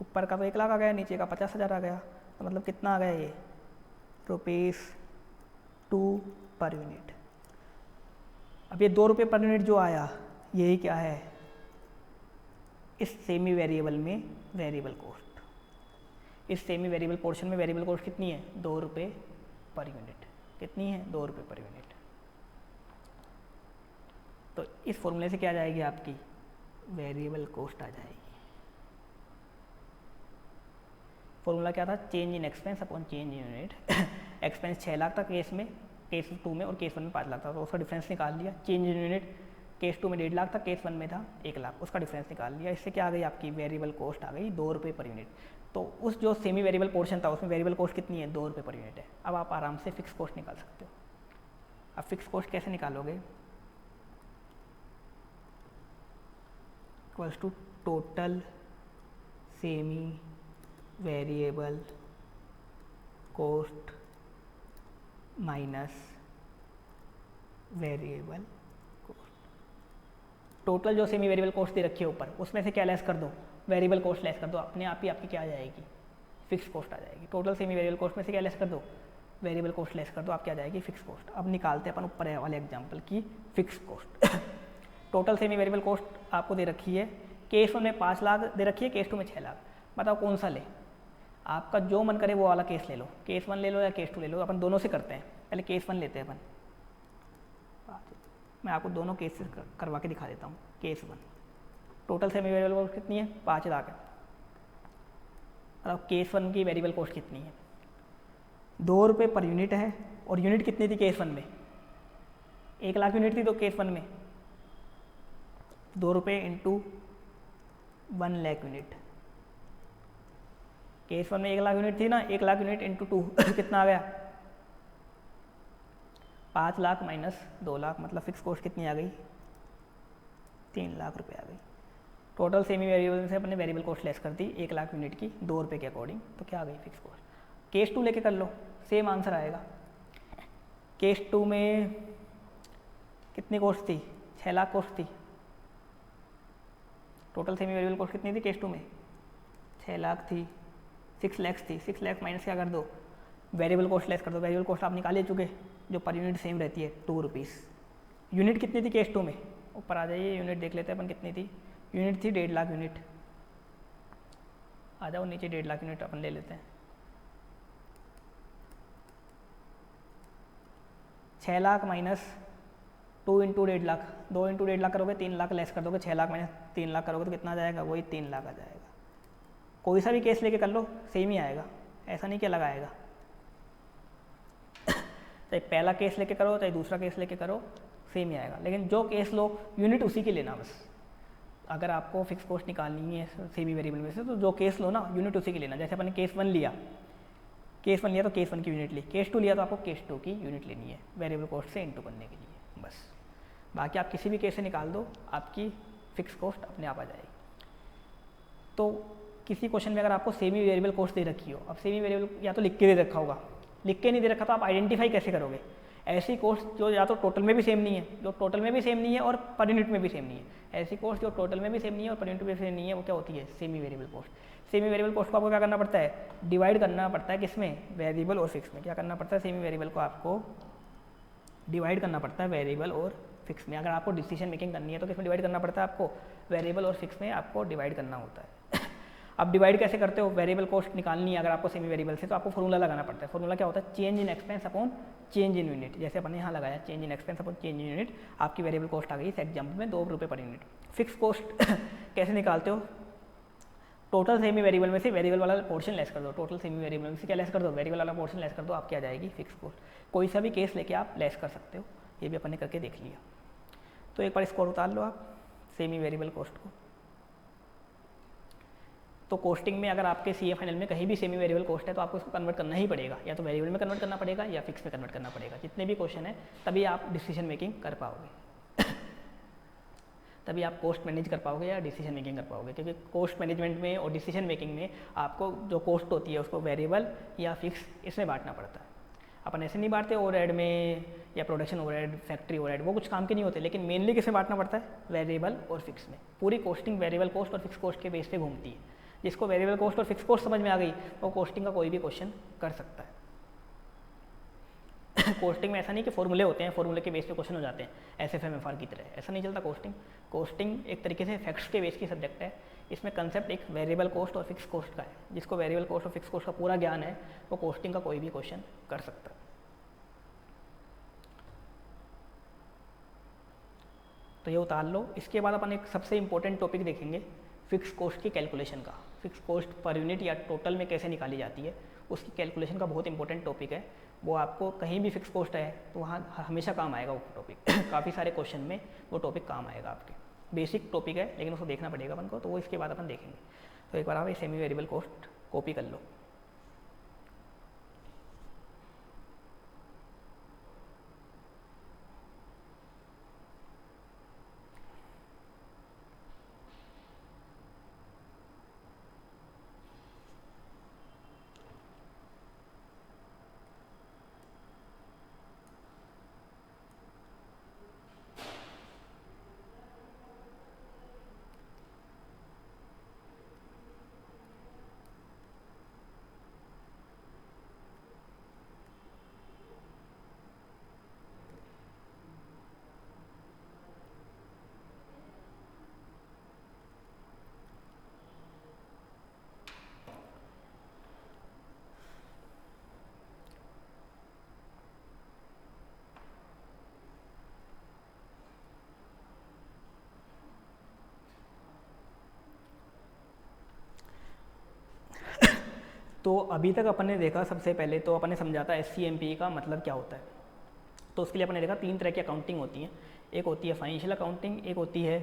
ऊपर का तो 1 लाख आ गया, नीचे का 50,000 आ गया, तो मतलब कितना आ गया ये, ₹2 पर यूनिट। अब ये 2 रुपये पर यूनिट जो आया, यही क्या है, इस सेमी वेरिएबल में वेरिएबल कॉस्ट। इस सेमी वेरिएबल पोर्शन में वेरिएबल कॉस्ट कितनी है, 2 रुपये पर यूनिट। कितनी है, 2 रुपये पर यूनिट। तो इस फॉर्मूले से क्या आ जाएगी, आपकी वेरिएबल कॉस्ट आ जाएगी। फॉर्मूला क्या था, change in expense upon change in unit. Expense 6 lakh था केस में, केस 2 में, और केस 1 में 5 लाख था, तो उसका डिफरेंस निकाल लिया। चेंज इन यूनिट केस 2 में 1.5 लाख था, केस 1 में था 1 लाख, उसका डिफरेंस निकाल लिया। इससे क्या आ गई, आपकी वेरिएबल कॉस्ट आ गई 2 रुपये पर यूनिट। तो उस जो सेमी वेरिएबल पोर्शन था उसमें वेरिएबल कॉस्ट कितनी है, 2 रुपये पर यूनिट है। अब आप आराम से फिक्स कॉस्ट निकाल सकते हो। अब फिक्स कॉस्ट कैसे निकालोगे, equals to total semi variable cost minus variable cost. Total जो सेमी वेरिएबल कॉस्ट दे रखी है ऊपर, उसमें से क्या लेस कर दो, वेरिएबल कॉस्ट लेस कर दो, अपने आप ही आपकी क्या आ जाएगी, फिक्स कॉस्ट आ जाएगी। टोटल सेमी वेरिएबल कॉस्ट में से क्या लेस कर दो, वेरिएबल कॉस्ट लेस कर दो, आप क्या आ जाएगी, फिक्स कॉस्ट। अब निकालते हैं अपन ऊपर वाले एग्जाम्पल की fix cost. Total semi variable cost आपको दे रखी है, केस 1 में 5 लाख दे रखी है, केस 2 में 6 लाख। बताओ कौन सा ले, आपका जो मन करे वो वाला केस ले लो, केस 1 ले लो या केस 2 ले लो। अपन दोनों से करते हैं, पहले केस 1 लेते हैं अपन। मैं आपको दोनों केस से करवा के दिखा देता हूँ। Case 1 total semi variable cost कितनी है, 5 लाख है। अब केस 1 की वेरिएबल कॉस्ट कितनी है, 2 रुपये पर यूनिट है, और यूनिट कितनी थी केस 1 में, 1 लाख यूनिट थी। तो केस 1 में 2 रुपये इंटू 1 लाख यूनिट। केस 1 में 1 लाख यूनिट थी ना, 1 लाख यूनिट इंटू 2 कितना आ गया, 5 लाख माइनस 2 लाख, मतलब फिक्स कॉस्ट कितनी आ गई, 3 लाख रुपए आ गई। टोटल सेमी वेरिएबल से अपने वेरिएबल कॉस्ट लेस कर दी 1 लाख यूनिट की 2 रुपये के अकॉर्डिंग, तो क्या आ गई, फिक्स कॉस्ट। केस 2 लेके कर लो, सेम आंसर आएगा। केस 2 में कितनी कॉस्ट थी, 6 लाख कॉस्ट थी। टोटल सेमी वेरिएबल कॉस्ट कितनी थी केस 2 में, 6 लाख थी, 6 लैक्स थी, 6 लाख माइनस क्या कर दो, वेरिएबल कॉस्ट लेस कर दो। वेरिएबल कॉस्ट आप निकाल ही चुके, जो पर यूनिट सेम रहती है 2 रुपीज़। यूनिट कितनी थी केस 2 में, ऊपर आ जाइए, यूनिट देख लेते हैं अपन कितनी थी। यूनिट थी 1.5 लाख यूनिट, आ जाओ नीचे, 1.5 लाख यूनिट अपन ले लेते हैं। 6 lakh minus 2 into 1.5 lakh, 2 into 1.5 lakh करोगे 3 लाख लेस कर दोगे, 6 लाख माइनस 3 लाख करोगे तो कितना आ जाएगा, वही 3 लाख आ जाएगा। कोई सा भी केस लेके कर लो सेम ही आएगा, ऐसा नहीं कि अलग आएगा। चाहे पहला केस लेके करो चाहे दूसरा केस लेके करो सेम ही आएगा, लेकिन जो केस लो यूनिट उसी की लेना बस। अगर आपको फिक्स कॉस्ट निकालनी है सेमी वेरिएबल में से तो जो केस लो ना यूनिट उसी की लेना। जैसे अपन ने केस 1 लिया, केस 1 लिया तो केस 1 की यूनिट ली, केस 2 लिया तो आपको केस 2 की यूनिट लेनी है वेरिएबल कॉस्ट से इनटू करने के लिए बस। बाकी आप किसी भी केस से निकाल दो, आपकी फिक्स कॉस्ट अपने आप आ जाएगी। तो किसी क्वेश्चन में अगर आपको सेमी वेरिएबल कॉस्ट दे रखी हो, अब सेमी वेरिएबल या तो लिख के दे रखा होगा, लिख के नहीं दे रखा तो आप आइडेंटिफाई कैसे करोगे ऐसी कॉस्ट जो या तो टोटल में भी सेम नहीं है, जो टोटल में भी सेम नहीं है और पर यूनिट में भी सेम नहीं है। ऐसी कॉस्ट जो टोटल में भी सेम नहीं है और पर यूनिट में भी सेम नहीं है, वो क्या होती है, semi variable cost. Semi variable cost को आपको क्या करना पड़ता है, डिवाइड करना पड़ता है किसमें, वेरिएबल और फिक्स में। क्या करना पड़ता है, सेमी वेरिएबल को आपको डिवाइड करना पड़ता है वेरिएबल और फिक्स में। अगर आपको डिसीजन मेकिंग करनी है तो किसमें डिवाइड करना पड़ता है, आपको वेरिएबल और फिक्स में आपको डिवाइड करना होता है। अब डिवाइड कैसे करते हो, वेरिएबल कॉस्ट निकालनी है अगर आपको सेमी वेरिएबल से तो आपको फॉर्मूला लगाना पड़ता है। फॉर्मूला क्या होता है, change in expense upon change in unit. जैसे अपन ने यहाँ लगाया change in expense upon change in unit, आपकी वेरिएबल कॉस्ट आ गई इस एग्जाम्पल में 2 रुपये पर यूनिट। फिक्स कॉस्ट कैसे निकालते हो, टोटल सेमी वेरिएबल में से वेरिएबल वाला पोर्शन लेस कर दो, टोटल सेमी वेरिएबल में से क्या लेस कर दो, वेरिएबल वाला पोर्शन लेस कर दो, आपकी आ जाएगी फिक्स कॉस्ट। कोई सा भी केस लेके आप लेस कर सकते हो, ये भी अपन ने करके देख लिया। तो एक बार इसको उतार लो आप सेमी वेरिएबल कॉस्ट को। तो कोस्टिंग में अगर आपके सीए फाइनल में कहीं भी सेमी वेरिएबल कॉस्ट है तो आपको इसको कन्वर्ट करना ही पड़ेगा, या तो वेरिएबल में कन्वर्ट करना पड़ेगा या फिक्स में कन्वर्ट करना पड़ेगा। जितने भी क्वेश्चन है तभी आप डिसीजन मेकिंग कर पाओगे तभी आप कॉस्ट मैनेज कर पाओगे या डिसीजन मेकिंग कर पाओगे। क्योंकि कॉस्ट मैनेजमेंट में और डिसीजन मेकिंग में आपको जो कॉस्ट होती है उसको वेरिएबल या फिक्स इसमें बांटना पड़ता है। अपन ऐसे नहीं बांटते ओवरहेड में या प्रोडक्शन ओवरहेड, फैक्ट्री ओवरहेड, वो कुछ काम के नहीं होते, लेकिन मेनली किसमें बांटना पड़ता है, वेरिएबल और फिक्स में। पूरी कॉस्टिंग वेरिएबल कॉस्ट और फिक्स कॉस्ट के बेस पे घूमती है। जिसको वेरिएबल कॉस्ट और फिक्स कॉस्ट समझ में आ गई वो कॉस्टिंग का कोई भी क्वेश्चन कर सकता है। कॉस्टिंग में ऐसा नहीं कि फॉर्मूले होते हैं, फॉर्मूले के बेस पे क्वेश्चन हो जाते हैं एसएफएमएफआर की तरह, ऐसा नहीं चलता कोस्टिंग। कोस्टिंग एक तरीके से फैक्ट्स के बेस की सब्जेक्ट है। इसमें कंसेप्ट एक वेरिएबल कॉस्ट और फिक्स कॉस्ट का है। जिसको वेरिएबल कॉस्ट और फिक्स कॉस्ट का पूरा ज्ञान है वो कॉस्टिंग का कोई भी क्वेश्चन कर सकता है। तो ये उतार लो। इसके बाद अपन एक सबसे इंपॉर्टेंट टॉपिक देखेंगे, फिक्स कॉस्ट की कैलकुलेशन का। फिक्स कॉस्ट पर यूनिट या टोटल में कैसे निकाली जाती है उसकी कैलकुलेशन का बहुत इंपॉर्टेंट टॉपिक है। वो आपको कहीं भी फिक्स कॉस्ट है तो वहाँ हमेशा काम आएगा वो टॉपिक काफ़ी सारे क्वेश्चन में वो टॉपिक काम आएगा आपके। बेसिक टॉपिक है लेकिन उसको देखना पड़ेगा अपन को, तो वो इसके बाद अपन देखेंगे। तो एक बार आप ये सेमी वेरिएबल कॉस्ट कॉपी कर लो। तो अभी तक अपन ने देखा, सबसे पहले तो अपन ने समझा था SCMP का मतलब क्या होता है। तो उसके लिए अपन ने देखा 3 तरह की अकाउंटिंग होती है। एक होती है फाइनेंशियल अकाउंटिंग, एक होती है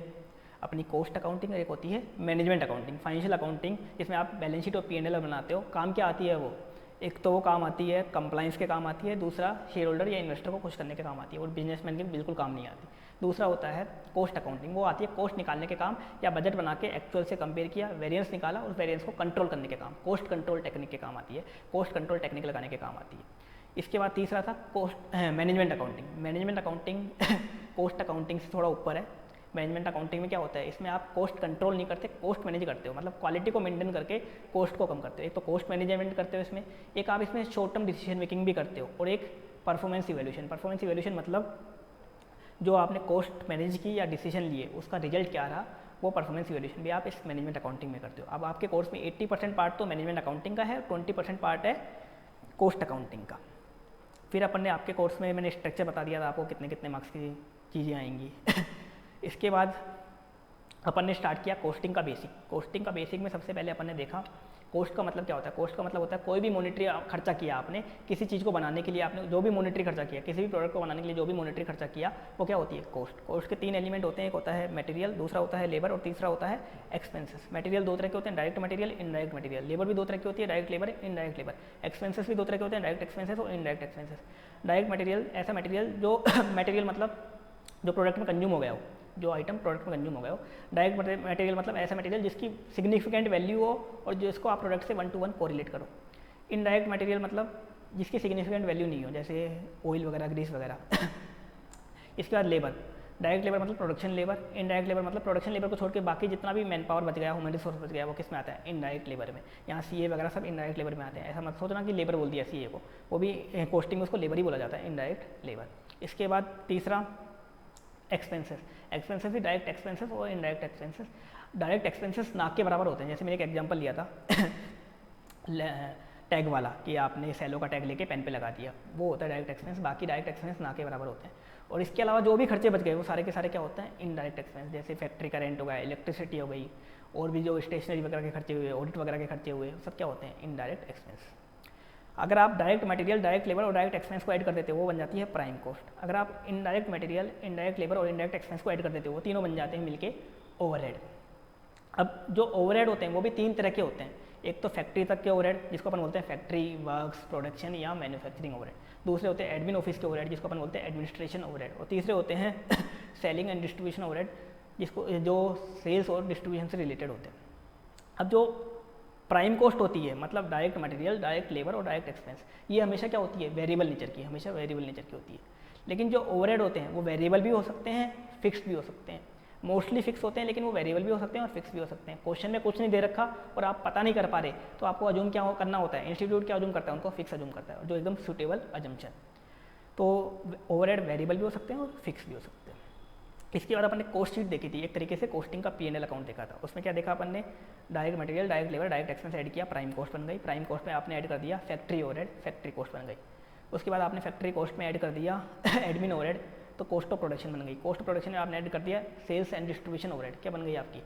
अपनी कॉस्ट अकाउंटिंग और एक होती है मैनेजमेंट अकाउंटिंग। फाइनेंशियल अकाउंटिंग जिसमें आप बैलेंस शीट और P&L बनाते हो, काम क्या आती है वो, एक तो वो काम आती है कंप्लाइंस के काम आती है, दूसरा शेयर होल्डर या इन्वेस्टर को खुश करने के काम आती है और बिजनेसमैन के बिल्कुल काम नहीं आती। दूसरा होता है कॉस्ट अकाउंटिंग, वो आती है कॉस्ट निकालने के काम या बजट बना के एक्चुअल से कंपेयर किया, वेरिएंस निकाला, उस वेरिएंस को कंट्रोल करने के काम, कॉस्ट कंट्रोल टेक्निक के काम आती है, कॉस्ट कंट्रोल टेक्निक लगाने के काम आती है। इसके बाद तीसरा था cost management accounting. Management accounting cost accounting से थोड़ा ऊपर है। मैनेजमेंट अकाउंटिंग में क्या होता है, इसमें आप कॉस्ट कंट्रोल नहीं करते, कॉस्ट मैनेज करते हो, मतलब क्वालिटी को मेंटेन करके कॉस्ट को कम करते हो। एक तो कॉस्ट मैनेजमेंट करते हो इसमें, एक आप इसमें शॉर्ट टर्म डिसीजन मेकिंग भी करते हो, और एक परफॉर्मेंस इवैल्यूएशन। परफॉर्मेंस इवैल्यूएशन मतलब जो आपने कॉस्ट मैनेज की या डिसीजन लिए उसका रिजल्ट क्या रहा, वो परफॉर्मेंस इवैल्यूएशन भी आप इस मैनेजमेंट अकाउंटिंग में करते हो। अब आपके कोर्स में 80% पार्ट तो मैनेजमेंट अकाउंटिंग का है, 20% पार्ट है कॉस्ट अकाउंटिंग का। फिर अपन ने आपके कोर्स में मैंने स्ट्रक्चर बता दिया था आपको कितने कितने मार्क्स की चीज़ें आएंगी। इसके बाद अपन ने स्टार्ट किया कोस्टिंग का बेसिक। कोस्टिंग का बेसिक में सबसे पहले अपन ने देखा कॉस्ट का मतलब क्या होता है। कॉस्ट का मतलब होता है कोई भी मॉनेटरी खर्चा किया आपने किसी चीज़ को बनाने के लिए, आपने जो भी मॉनेटरी खर्चा किया, किसी भी प्रोडक्ट को बनाने के लिए जो भी मॉनेटरी खर्चा किया, वो क्या होती है, कॉस्ट। कॉस्ट के 3 एलिमेंट होते हैं, एक होता है मटेरियल, दूसरा होता है लेबर और तीसरा होता है एक्सपेंसेस। मटेरियल 2 तरह के होते हैं, direct material, indirect material. Labour भी 2 तरह की होती है, direct labour, indirect labour. Expenses भी 2 तरह के होते हैं, डायरेक्ट एक्सपेंसेस और इनडायरेक्ट एक्सपेंसेस। डायरेक्ट मटेरियल ऐसा मटेरियल जो मटेरियल मतलब जो प्रोडक्ट में कंज्यूम हो गया हो, जो आइटम प्रोडक्ट में कंज्यूम हो गया हो। डायरेक्ट मटेरियल मतलब ऐसा मटेरियल जिसकी सिग्निफिकेंट वैल्यू हो और जिसको आप प्रोडक्ट से 1 to 1 कोरिलेट करो। इनडायरेक्ट मटेरियल मतलब जिसकी सिग्निफिकेंट वैल्यू नहीं हो, जैसे ऑयल वगैरह, ग्रीस वगैरह। इसके बाद लेबर। डायरेक्ट लेबर मतलब प्रोडक्शन लेबर। इनडायरेक्ट लेबर मतलब प्रोडक्शन लेबर को छोड़ के बाकी जितना भी मैन पावर बच गया, ह्यूमन रिसोर्स बच गया, वो किस में आता है, इनडायरेक्ट लेबर में। यहाँ सीए वगैरह सब इनडायरेक्ट लेबर में आते हैं। ऐसा मत सोचना कि लेबर बोल दिया सीए को, वो भी कॉस्टिंग में उसको लेबर ही बोला जाता है, इनडायरेक्ट लेबर। इसके बाद तीसरा एक्सपेंसेस। एक्सपेंसेस भी डायरेक्ट एक्सपेंसेस और इनडायरेक्ट एक्सपेंसेस। डायरेक्ट एक्सपेंसेस ना के बराबर होते हैं। जैसे मैंने एक एग्जांपल लिया था टैग वाला, कि आपने सेलो का टैग लेके पेन पे लगा दिया, वो होता है डायरेक्ट एक्सपेंस। बाकी डायरेक्ट एक्सपेंस ना के बराबर होते हैं। और इसके अलावा जो भी खर्चे बच गए वो सारे के सारे क्या होते हैं, इनडायरेक्ट एक्सपेंस। जैसे फैक्ट्री का रेंट हो गया, इलेक्ट्रिसिटी हो गई, और भी जो स्टेशनरी वगैरह के खर्चे हुए, ऑडिट वगैरह के खर्चे हुए, सब क्या होते हैं, इनडायरेक्ट एक्सपेंस। अगर आप डायरेक्ट मटेरियल, डायरेक्ट लेबर और डायरेक्ट एक्सपेंस को ऐड कर देते हो, वो बन जाती है प्राइम कॉस्ट। अगर आप इनडायरेक्ट मटेरियल, इनडायरेक्ट लेबर और इनडायरेक्ट एक्सपेंस को ऐड कर देते हो, वो तीनों बन जाते हैं मिलके ओवरहेड। अब जो ओवरहेड होते हैं वो भी 3 तरह के होते हैं। एक तो फैक्ट्री तक के ओवरहेड जिसको अपन बोलते हैं फैक्ट्री वर्क्स, प्रोडक्शन या मैन्युफैक्चरिंग ओवरहेड। दूसरे होते हैं एडमिन ऑफिस के ओवरहेड जिसको अपन बोलते हैं एडमिनिस्ट्रेशन ओवरहेड। और तीसरे होते हैं सेलिंग एंड डिस्ट्रीब्यूशन ओवरहेड जिसको जो सेल्स और डिस्ट्रीब्यूशन से रिलेटेड होते हैं। अब जो प्राइम कॉस्ट होती है मतलब डायरेक्ट मटेरियल, डायरेक्ट लेबर और डायरेक्ट एक्सपेंस, ये हमेशा क्या होती है, वेरिएबल नेचर की, हमेशा वेरिएबल नेचर की होती है। लेकिन जो ओवरहेड होते हैं वो वेरिएबल भी हो सकते हैं, फिक्स्ड भी हो सकते हैं। मोस्टली फिक्स होते हैं लेकिन वो वेरिएबल भी हो सकते हैं और फिक्स भी हो सकते हैं। क्वेश्चन में कुछ नहीं दे रखा और आप पता नहीं कर पा रहे तो आपको अजूम क्या करना होता है, इंस्टीट्यूट क्या अजूम करता है, उनको फिक्स अजूम करता है, जो एकदम सूटेबल अजम्पशन। तो ओवरहेड वेरिएबल भी हो सकते हैं और फिक्स भी हो सकते हैं। इसके बाद अपन ने कॉस्ट शीट देखी थी, एक तरीके से कॉस्टिंग का P&L अकाउंट देखा था। उसमें क्या देखा अपन ने, direct material, direct labour, direct expense add किया, प्राइम कॉस्ट बन गई। प्राइम कॉस्ट में आपने ऐड कर दिया फैक्ट्री ओवरहेड, फैक्ट्री कॉस्ट बन गई। उसके बाद आपने फैक्ट्री कॉस्ट में ऐड कर दिया एडमिन ओवरहेड, तो कॉस्ट ऑफ प्रोडक्शन बन गई। कॉस्ट ऑफ प्रोडक्शन में आपने ऐड कर दिया सेल्स एंड डिस्ट्रीब्यूशन ओवरहेड, क्या बन गई आपकी,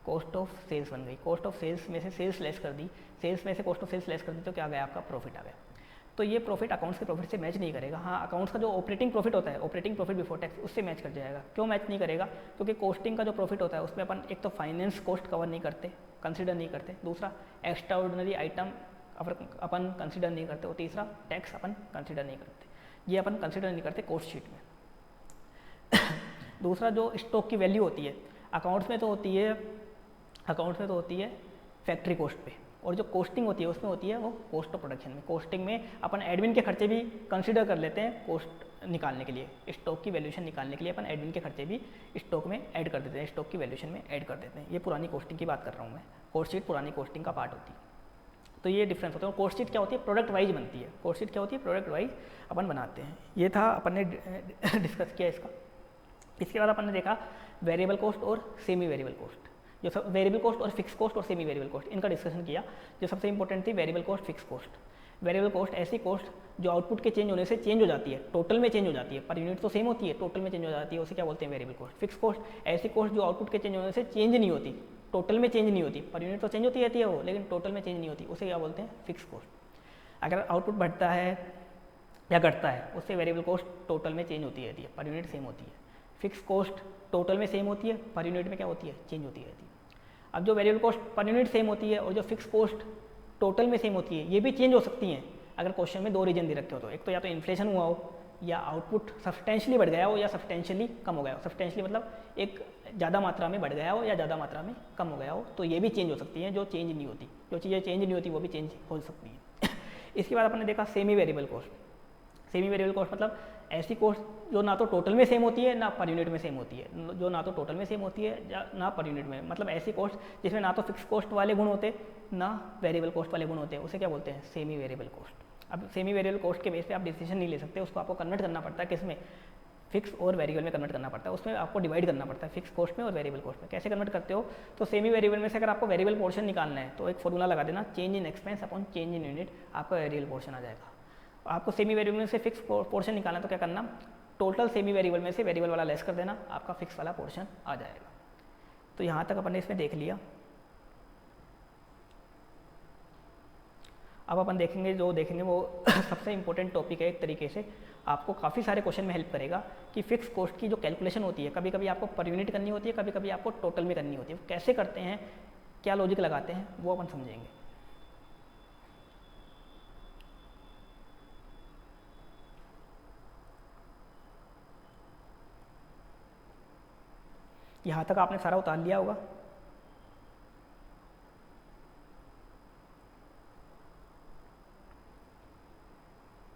कॉस्ट ऑफ सेल्स बन गई। कॉस्ट ऑफ सेल्स में से सेल्स लेस कर दी, सेल्स में से कॉस्ट ऑफ सेल्स लेस कर दी, तो क्या आ गया आपका, प्रॉफिट आ गया। तो ये प्रॉफिट अकाउंट्स के प्रॉफिट से मैच नहीं करेगा। हाँ, अकाउंट्स का जो ऑपरेटिंग प्रॉफिट होता है, ऑपरेटिंग प्रॉफिट बिफोर टैक्स, उससे मैच कर जाएगा। क्यों मैच नहीं करेगा, क्योंकि कॉस्टिंग का जो प्रॉफिट होता है उसमें अपन एक तो फाइनेंस कॉस्ट कवर नहीं करते, कंसिडर नहीं करते, दूसरा एक्स्ट्रा ऑर्डिनरी आइटम अपन कंसिडर नहीं करते, और तीसरा टैक्स अपन कंसिडर नहीं करते। ये अपन कंसिडर नहीं करते कॉस्ट शीट में। दूसरा जो स्टॉक की वैल्यू होती है अकाउंट्स में तो होती है फैक्ट्री कॉस्ट पे, और जो कॉस्टिंग होती है उसमें होती है वो कॉस्ट ऑफ प्रोडक्शन में। कॉस्टिंग में अपन एडमिन के खर्चे भी कंसिडर कर लेते हैं कॉस्ट निकालने के लिए, स्टॉक की वैल्यूएशन निकालने के लिए अपन एडमिन के खर्चे भी स्टॉक में ऐड कर देते हैं, स्टॉक की वैल्यूएशन में ऐड कर देते हैं। ये पुरानी कॉस्टिंग की बात कर रहा हूँ मैं, कॉस्ट शीट पुरानी कॉस्टिंग का पार्ट होती है। तो ये डिफरेंस होता है। कॉस्ट शीट क्या होती है, प्रोडक्ट वाइज बनती है। कॉस्ट शीट क्या होती है, प्रोडक्ट वाइज अपन बनाते हैं। ये था, अपन ने डिस्कस किया इसका। इसके बाद अपन ने देखा वेरिएबल कॉस्ट और सेमी वेरिएबल कॉस्ट। जो सब वेरिएबल कॉस्ट और फिक्स कॉस्ट और सेमी वेरिएबल कॉस्ट, इनका डिस्कशन किया। जो सबसे इंपॉर्टेंट थी variable cost, fix cost. Variable cost ऐसी कॉस्ट जो आउटपुट के चेंज होने से चेंज हो जाती है, टोटल में चेंज हो जाती है, पर यूनिट तो सेम होती है, टोटल में चेंज हो जाती है, उसे क्या बोलते हैं, वेरिएबल कॉस्ट। फिक्स कॉस्ट ऐसी कॉस्ट जो आउटपुट के चेंज होने से चेंज नहीं होती, टोटल में चेंज नहीं होती, पर यूनिट तो चेंज होती रहती है वो, लेकिन टोटल में चेंज नहीं होती, उसे क्या बोलते हैं, फिक्स कॉस्ट। अगर आउटपुट बढ़ता है या घटता है उससे वेरिएबल कॉस्ट टोटल में चेंज होती रहती है, पर यूनिट सेम होती है। फिक्स कॉस्ट टोटल में सेम होती है, पर यूनिट में क्या होती है, चेंज होती रहती है। अब जो variable cost per unit same होती है और जो फिक्स कॉस्ट टोटल में सेम होती है, ये भी चेंज हो सकती हैं अगर क्वेश्चन में 2 रीजन दे रखे हो तो। एक तो या तो इन्फ्लेशन हुआ हो, या आउटपुट सब्सटेंशियली बढ़ गया हो, या सब्सटेंशियली कम हो गया हो। सब्सटेंशियली मतलब एक ज़्यादा मात्रा में बढ़ गया हो या ज़्यादा मात्रा में कम हो गया हो, तो ये भी चेंज हो सकती हैं। जो चेंज नहीं होती, जो चीज़ें चेंज नहीं होती वो भी चेंज हो सकती हैं। इसके बाद अपन ने देखा semi variable cost. Semi variable cost मतलब ऐसी कॉस्ट जो ना तो टोटल में सेम होती है ना पर यूनिट में सेम होती है, जो ना तो टोटल में सेम होती है ना पर यूनिट में, मतलब ऐसी कॉस्ट जिसमें ना तो फिक्स कॉस्ट वाले गुण होते ना वेरिएबल कॉस्ट वाले गुण होते हैं, उसे क्या बोलते हैं, सेमी वेरिएबल कॉस्ट। अब सेमी वेरिएबल कॉस्ट के बेस पे आप डिसीजन नहीं ले सकते, उसको आपको कन्वर्ट करना पड़ता है किसमें, फिक्स और वेरिएबल में कन्वर्ट करना पड़ता है, उसमें आपको डिवाइड करना पड़ता है फिक्स कॉस्ट में और वेरिएबल कॉस्ट में। कैसे कन्वर्ट करते हो, तो सेमी वेरिएबल में से अगर आपको वेरिएबल पोर्शन निकालना है तो एक फॉर्मूला लगा देना, change in expense upon change in unit, आपका वेरिएबल पोर्शन आ जाएगा। आपको सेमी वेरिएबल में से फिक्स पोर्शन निकालना है तो क्या करना, टोटल सेमी वेरिएबल में से वेरिएबल वाला लेस कर देना, आपका फिक्स वाला पोर्शन आ जाएगा। तो यहाँ तक अपन ने इसमें देख लिया। अब अपन देखेंगे, जो देखेंगे वो सबसे इंपॉर्टेंट टॉपिक है, एक तरीके से आपको काफ़ी सारे क्वेश्चन में हेल्प करेगा कि फिक्स कॉस्ट की जो कैलकुलेशन होती है, कभी कभी आपको पर यूनिट करनी होती है, कभी कभी आपको टोटल में करनी होती है, कैसे करते हैं, क्या लॉजिक लगाते हैं, वो अपन समझेंगे। यहाँ तक आपने सारा उतार लिया होगा।